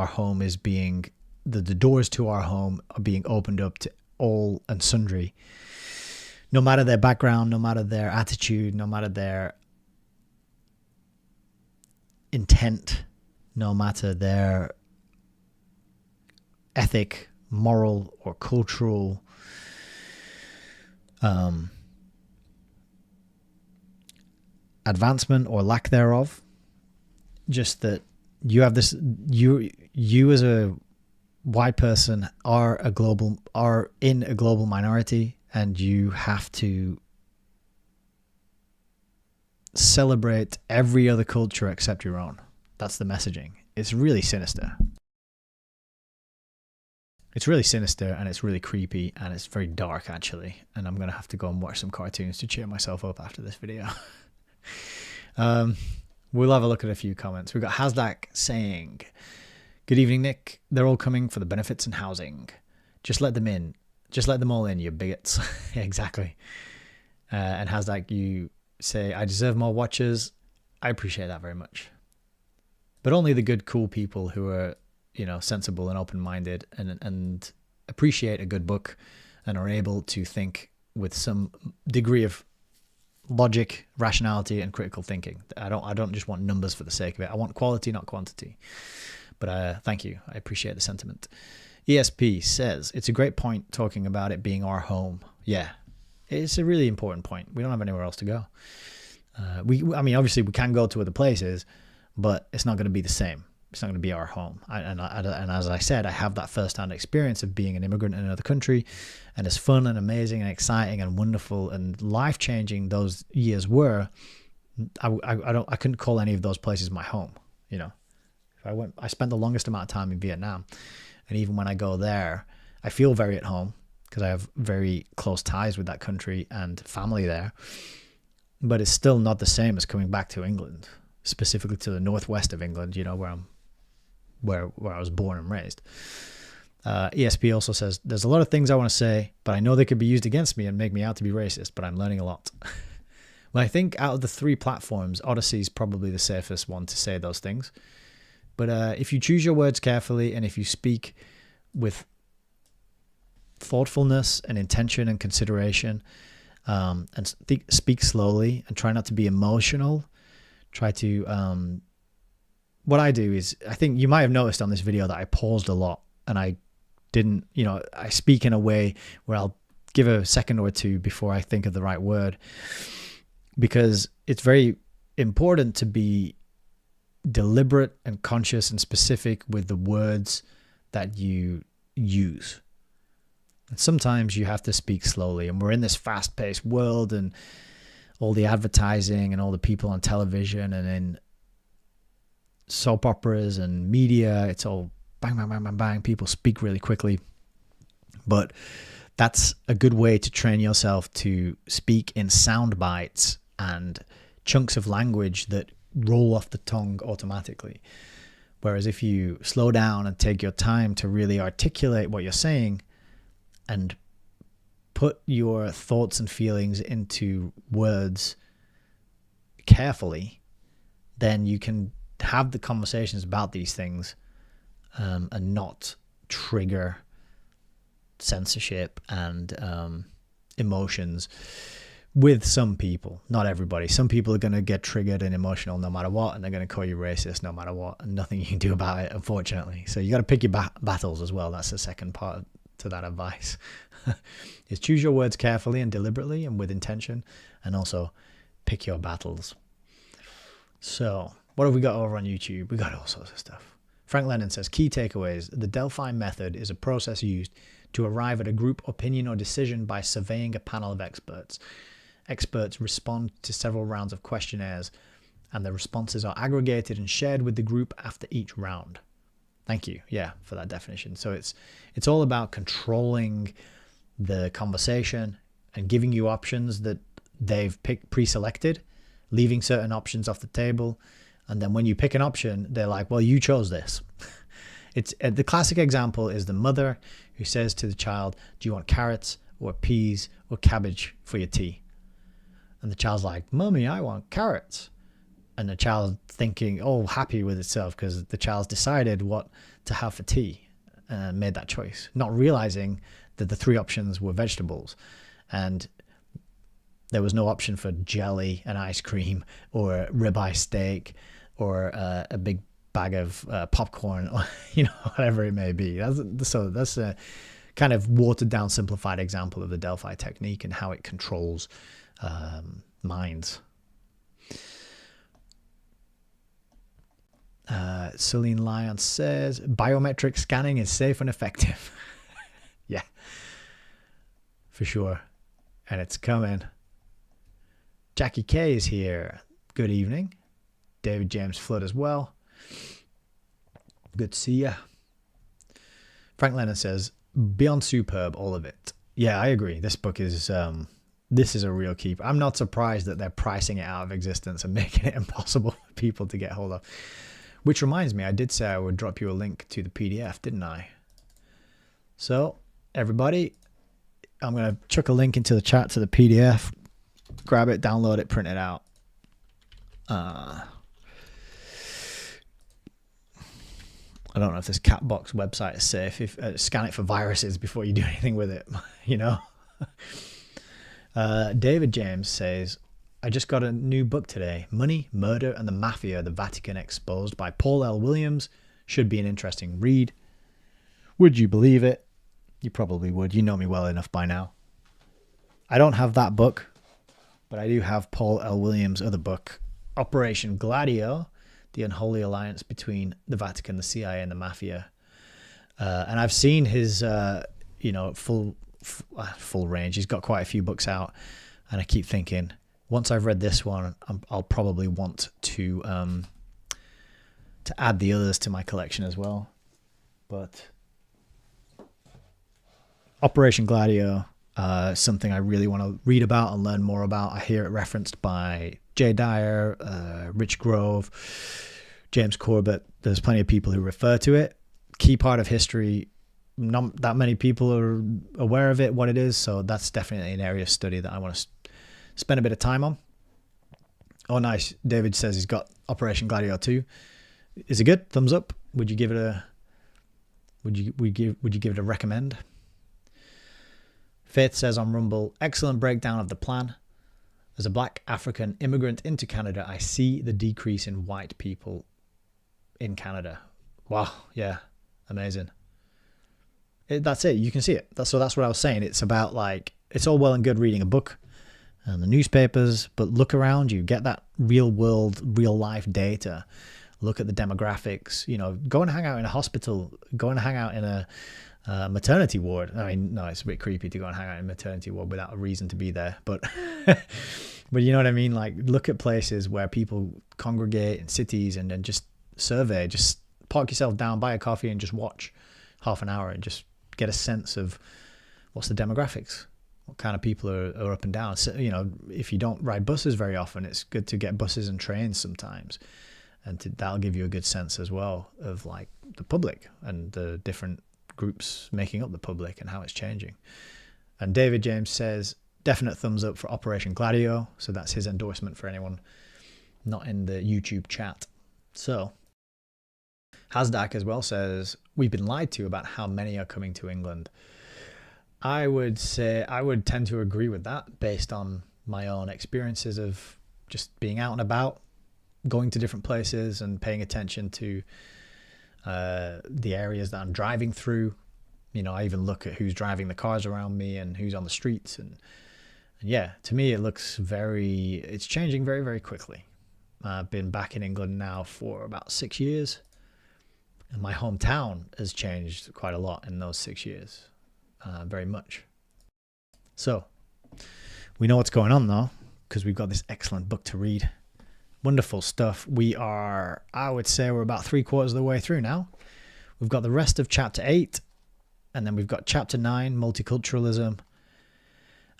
S1: home is being, the doors to our home are being opened up to all and sundry, no matter their background, no matter their attitude, no matter their intent, no matter their ethic, moral, or cultural advancement or lack thereof. Just that you have this, you as a white person are in a global minority, and you have to celebrate every other culture except your own. That's the messaging. It's really sinister. It's really sinister, and it's really creepy, and it's very dark, actually. And I'm going to have to go and watch some cartoons to cheer myself up after this video. We'll have a look at a few comments. We've got Hasdak saying, "Good evening, Nick. They're all coming for the benefits and housing. Just let them in. Just let them all in, you bigots." Yeah, exactly. And Hasdak, you say, "I deserve more watchers." I appreciate that very much. But only the good, cool people who are, sensible and open-minded and appreciate a good book and are able to think with some degree of logic, rationality, and critical thinking. I don't just want numbers for the sake of it. I want quality, not quantity. But thank you. I appreciate the sentiment. ESP says, "It's a great point talking about it being our home." Yeah, it's a really important point. We don't have anywhere else to go. Obviously we can go to other places, but it's not going to be the same. It's not going to be our home. And as I said, I have that first-hand experience of being an immigrant in another country, and as fun and amazing and exciting and wonderful and life-changing those years were, I couldn't call any of those places my home. I spent the longest amount of time in Vietnam, and even when I go there, I feel very at home because I have very close ties with that country and family there. But it's still not the same as coming back to England, specifically to the northwest of England, where I was born and raised. ESP also says, "There's a lot of things I want to say, but I know they could be used against me and make me out to be racist, but I'm learning a lot." Well, I think out of the 3 platforms, Odyssey is probably the safest one to say those things. But if you choose your words carefully, and if you speak with thoughtfulness and intention and consideration, and speak slowly and try not to be emotional, try to... what I do is, I think you might have noticed on this video that I paused a lot, and I didn't, I speak in a way where I'll give a second or two before I think of the right word, because it's very important to be deliberate and conscious and specific with the words that you use. And sometimes you have to speak slowly, and we're in this fast-paced world, and all the advertising and all the people on television and in soap operas and media, it's all bang, bang, bang, bang, bang. People speak really quickly. But that's a good way to train yourself to speak in sound bites and chunks of language that roll off the tongue automatically. Whereas if you slow down and take your time to really articulate what you're saying and put your thoughts and feelings into words carefully, then you can have the conversations about these things and not trigger censorship and emotions with some people, not everybody. Some people are going to get triggered and emotional no matter what, and they're going to call you racist no matter what, and nothing you can do about it, unfortunately. So you got to pick your battles as well. That's the second part to that advice. Is choose your words carefully and deliberately and with intention, and also pick your battles. So what have we got over on YouTube? We got all sorts of stuff. Frank Lennon says, key takeaways. The Delphi method is a process used to arrive at a group opinion or decision by surveying a panel of experts. Experts respond to several rounds of questionnaires, and the responses are aggregated and shared with the group after each round. Thank you, for that definition. So it's all about controlling the conversation and giving you options that they've pre-selected, leaving certain options off the table, and then when you pick an option, they're like, well, you chose this. It's the classic example is the mother who says to the child, do you want carrots or peas or cabbage for your tea? And the child's like, Mummy, I want carrots. And the child thinking, happy with itself because the child's decided what to have for tea and made that choice, not realizing that the three options were vegetables. And there was no option for jelly and ice cream or a ribeye steak or a big bag of popcorn or whatever it may be. That's a kind of watered down, simplified example of the Delphi technique and how it controls minds. Celine Lyon says biometric scanning is safe and effective. Yeah, for sure. And it's coming. Jackie K is here. Good evening. David James Flood as well. Good to see ya. Frank Lennon says, beyond superb, all of it. Yeah, I agree. This book is this is a real keep. I'm not surprised that they're pricing it out of existence and making it impossible for people to get hold of. Which reminds me, I did say I would drop you a link to the PDF, didn't I? So, everybody, I'm going to chuck a link into the chat to the PDF. Grab it, download it, print it out. I don't know if this Catbox website is safe. If scan it for viruses before you do anything with it, David James says, I just got a new book today, Money, Murder and the Mafia, the Vatican Exposed by Paul L. Williams. Should be an interesting read. Would you believe it? You probably would. You know me well enough by now. I don't have that book, but I do have Paul L. Williams' other book, Operation Gladio, the unholy alliance between the Vatican, the CIA, and the Mafia. And I've seen his, full range. He's got quite a few books out, and I keep thinking, once I've read this one, I'll probably want to add the others to my collection as well. But Operation Gladio, something I really want to read about and learn more about. I hear it referenced by Jay Dyer, Rich Grove, James Corbett. There's plenty of people who refer to it. Key part of history. Not that many people are aware of it, what it is. So that's definitely an area of study that I want to spend a bit of time on. Oh, nice. David says he's got Operation Gladio 2. Is it good? Thumbs up. Would you give it a recommend? Faith says on Rumble, excellent breakdown of the plan. As a black African immigrant into Canada, I see the decrease in white people in Canada. Wow. Yeah. Amazing. That's it. You can see it. That's what I was saying. It's about it's all well and good reading a book and the newspapers, but look around you, get that real world, real life data. Look at the demographics, go and hang out in a hospital, go and hang out in a maternity ward. I mean, no, it's a bit creepy to go and hang out in a maternity ward without a reason to be there, but but you know what I mean? Look at places where people congregate in cities and then just survey, just park yourself down, buy a coffee and just watch half an hour and just get a sense of what's the demographics. What kind of people are up and down? So, if you don't ride buses very often, it's good to get buses and trains sometimes. And that'll give you a good sense as well of the public and the different groups making up the public and how it's changing. And David James says, definite thumbs up for Operation Gladio. So that's his endorsement for anyone not in the YouTube chat. So Hasdak as well says, we've been lied to about how many are coming to England. I would say I would tend to agree with that based on my own experiences of just being out and about, going to different places and paying attention to the areas that I'm driving through. You know, I even look at who's driving the cars around me and who's on the streets. And yeah, to me, it's changing very, very quickly. I've been back in England now for about 6 years. And my hometown has changed quite a lot in those 6 years. Very much. So, we know what's going on though, because we've got this excellent book to read. Wonderful stuff. I would say we're about 3/4 of the way through now. We've got the rest of chapter 8. And then we've got chapter 9, multiculturalism.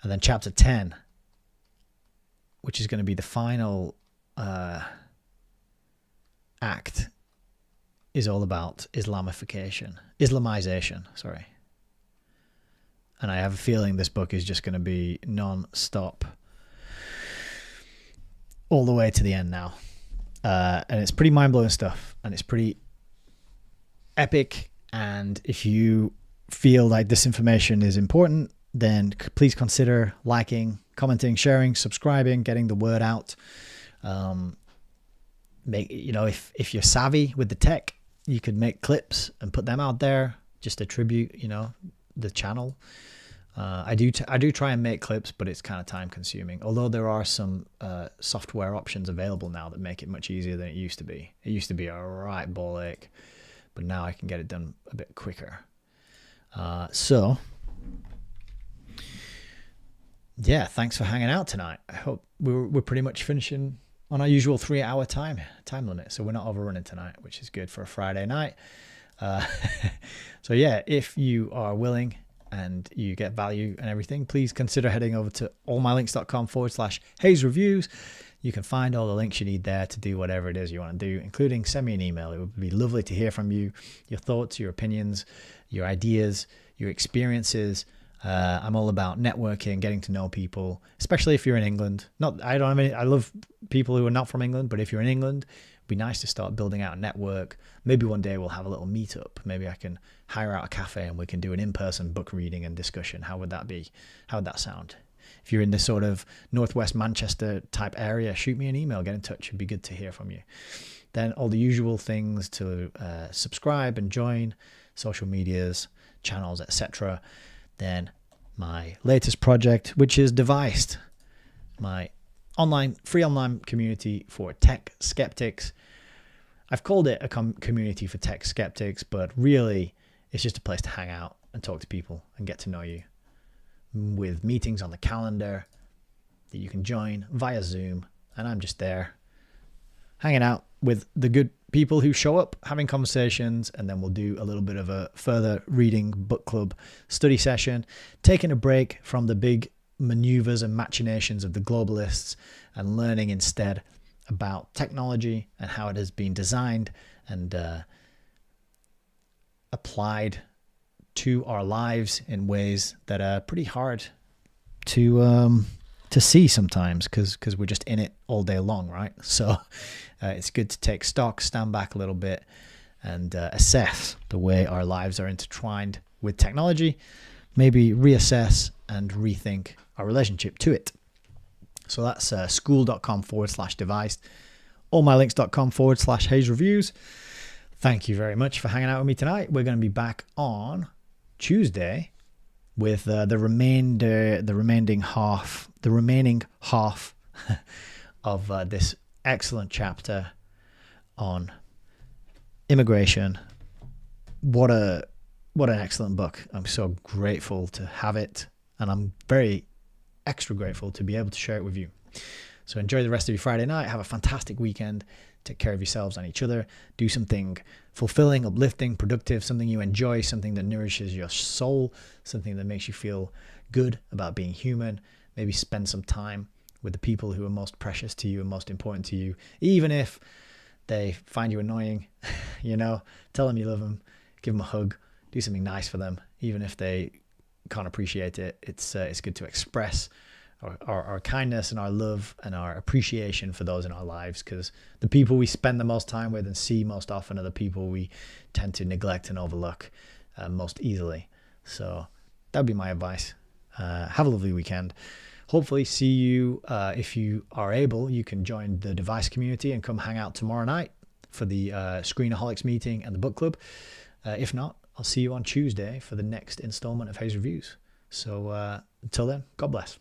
S1: And then chapter 10, which is going to be the final act, is all about Islamization. And I have a feeling this book is just going to be non-stop all the way to the end now. And it's pretty mind-blowing stuff. And it's pretty epic. And if you feel like this information is important, then please consider liking, commenting, sharing, subscribing, getting the word out. If you're savvy with the tech, you could make clips and put them out there just to tribute, the channel. I do try and make clips, but it's kind of time consuming. Although there are some software options available now that make it much easier than it used to be. It used to be a right ball ache, but now I can get it done a bit quicker. Yeah, thanks for hanging out tonight. I hope we're pretty much finishing on our usual 3-hour time limit, so we're not overrunning tonight, which is good for a Friday night. So yeah, if you are willing and you get value and everything, please consider heading over to allmylinks.com/Hayes Reviews. You can find all the links you need there to do whatever it is you want to do, including send me an email. It would be lovely to hear from you, your thoughts, your opinions, your ideas, your experiences. I'm all about networking, getting to know people, especially if you're in England. I love people who are not from England, but if you're in England, it'd be nice to start building out a network. Maybe one day we'll have a little meetup. Maybe I can hire out a cafe and we can do an in-person book reading and discussion. How would that be? How would that sound? If you're in this sort of Northwest Manchester type area, shoot me an email, get in touch. It'd be good to hear from you. Then all the usual things to subscribe and join, social medias, channels, etc. Then my latest project, which is Devised, my free online community for tech skeptics. I've called it a community for tech skeptics, but really it's just a place to hang out and talk to people and get to know you, with meetings on the calendar that you can join via Zoom. And I'm just there hanging out with the good people who show up, having conversations, and then we'll do a little bit of a further reading book club study session, taking a break from the big maneuvers and machinations of the globalists and learning instead about technology and how it has been designed and applied to our lives in ways that are pretty hard to see sometimes because we're just in it all day long, right? So it's good to take stock, stand back a little bit, and assess the way our lives are intertwined with technology, maybe reassess and rethink our relationship to it. So that's school.com/devised, allmylinks.com/Hayes Reviews. Thank you very much for hanging out with me tonight. We're going to be back on Tuesday with the remaining half of this excellent chapter on immigration. What an excellent book. I'm so grateful to have it, and I'm very extra grateful to be able to share it with you. So enjoy the rest of your Friday night. Have a fantastic weekend. Take care of yourselves and each other. Do something fulfilling, uplifting, productive, something you enjoy, something that nourishes your soul, something that makes you feel good about being human. Maybe spend some time with the people who are most precious to you and most important to you, even if they find you annoying. Tell them you love them, give them a hug, do something nice for them, even if they can't appreciate it. It's good to express our kindness and our love and our appreciation for those in our lives, because the people we spend the most time with and see most often are the people we tend to neglect and overlook most easily. So That would be my advice. Have a lovely weekend. Hopefully see you, if you are able, you can join the device community and come hang out tomorrow night for the Screenaholics meeting and the book club. If not, I'll see you on Tuesday for the next installment of Hayes Reviews. So until then, God bless.